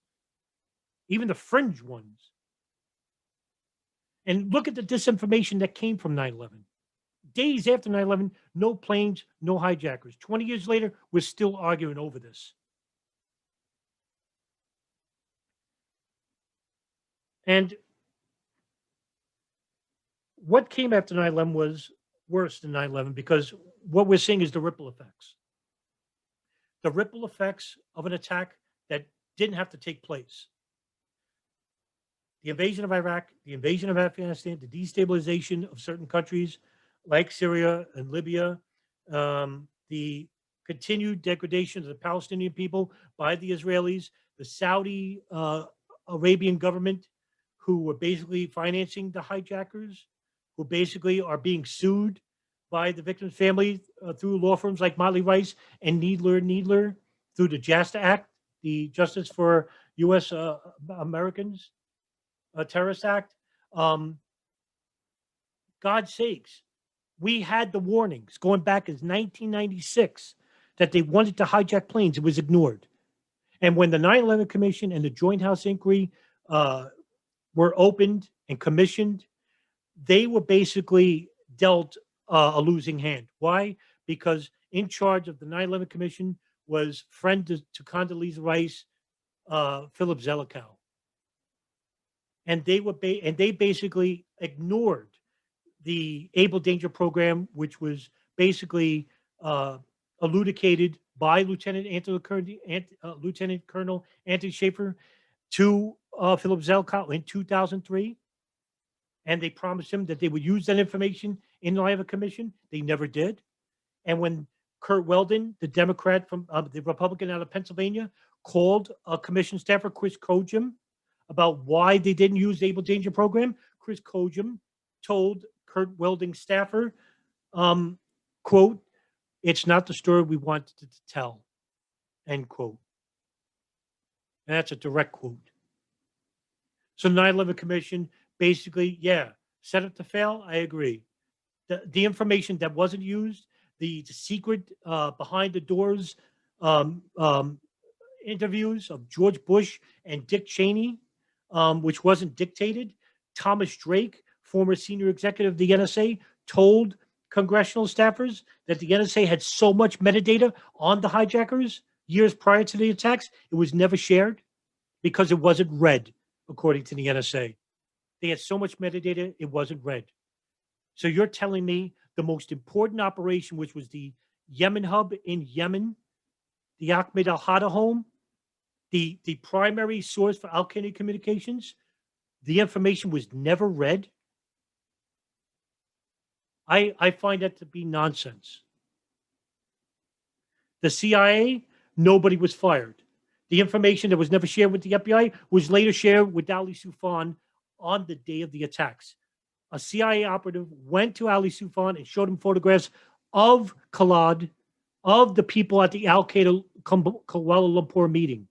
even the fringe ones. And look at the disinformation that came from 9/11. Days after 9/11, no planes, no hijackers. 20 years later, we're still arguing over this. And what came after 9/11 was worse than 9/11 because what we're seeing is the ripple effects. The ripple effects of an attack that didn't have to take place. The invasion of Iraq, the invasion of Afghanistan, the destabilization of certain countries like Syria and Libya, the continued degradation of the Palestinian people by the Israelis, the Saudi Arabian government, who were basically financing the hijackers, who basically are being sued by the victim's family through law firms like Motley Rice and Needler through the JASTA Act, the Justice for U.S. Americans Terrorist Act. God's sakes, we had the warnings going back as 1996 that they wanted to hijack planes. It was ignored. And when the 9/11 Commission and the Joint House Inquiry were opened and commissioned, they were basically dealt a losing hand. Why? Because in charge of the 9/11 Commission was friend to Condoleezza Rice, Philip Zelikow. And they basically ignored the Able Danger program, which was basically elucidated by Lieutenant Colonel Anthony Schaefer, to Philip Zelikow in 2003, and they promised him that they would use that information in the Live Commission. They never did. And when Kurt Weldon, the Democrat from the Republican out of Pennsylvania, called a commission staffer, Chris Kojum, about why they didn't use the Able Danger program, Chris Kojum told Kurt Weldon's staffer, quote, "It's not the story we wanted to tell," end quote. And that's a direct quote. So 9/11 Commission, basically, yeah, set up to fail. I agree. The information that wasn't used, the secret behind the doors interviews of George Bush and Dick Cheney, which wasn't dictated. Thomas Drake, former senior executive of the NSA, told congressional staffers that the NSA had so much metadata on the hijackers years prior to the attacks, it was never shared because it wasn't read, according to the NSA. They had so much metadata, it wasn't read. So you're telling me the most important operation, which was the Yemen hub in Yemen, the Ahmed al-Hada home, the primary source for Al-Qaeda communications, the information was never read? I find that to be nonsense. The CIA, nobody was fired. The information that was never shared with the FBI was later shared with Ali Soufan on the day of the attacks. A CIA operative went to Ali Soufan and showed him photographs of Khalid, of the people at the Al-Qaeda Kuala Lumpur meeting.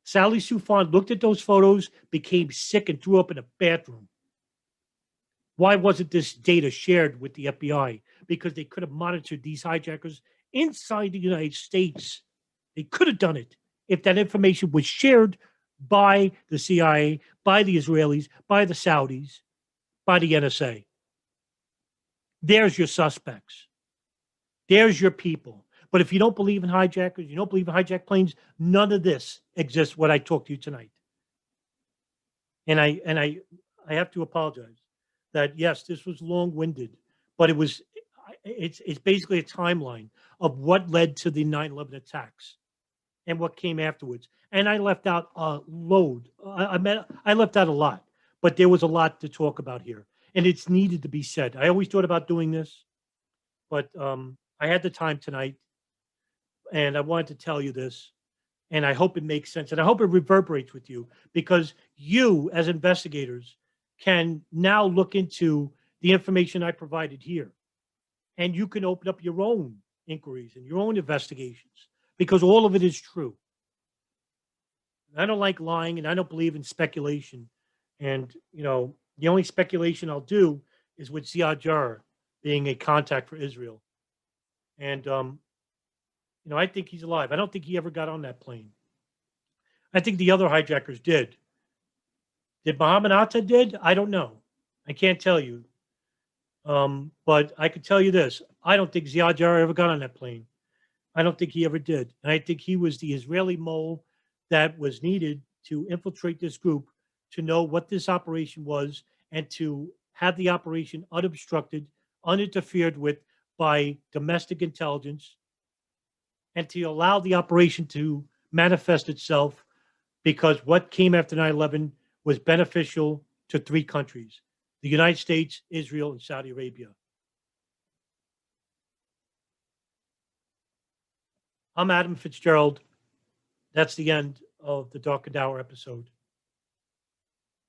Sally Soufan looked at those photos, became sick, and threw up in a bathroom. Why wasn't this data shared with the FBI? Because they could have monitored these hijackers inside the United States. They could have done it if that information was shared by the CIA, by the Israelis, by the Saudis, by the NSA. There's your suspects. There's your people. But if you don't believe in hijackers, you don't believe in hijacked planes, none of this exists, what I talked to you tonight. And I have to apologize that, yes, this was long-winded, but it's basically a timeline of what led to the 9/11 attacks and what came afterwards. And I left out a load. I left out a lot, but there was a lot to talk about here, and it's needed to be said. I always thought about doing this, but I had the time tonight, and I wanted to tell you this, and I hope it makes sense, and I hope it reverberates with you, because you, as investigators, can now look into the information I provided here, and you can open up your own inquiries and your own investigations, because all of it is true. I don't like lying, and I don't believe in speculation. And, the only speculation I'll do is with Ziad Jarrah being a contact for Israel. And, I think he's alive. I don't think he ever got on that plane. I think the other hijackers did. Did Mohammed Atta did? I don't know. I can't tell you. But I could tell you this. I don't think Ziad Jarrah ever got on that plane. I don't think he ever did. And I think he was the Israeli mole that was needed to infiltrate this group, to know what this operation was, and to have the operation unobstructed, uninterfered with by domestic intelligence, and to allow the operation to manifest itself, because what came after 9/11 was beneficial to three countries: the United States, Israel, and Saudi Arabia. I'm Adam Fitzgerald. That's the end of the Darkened Hour episode.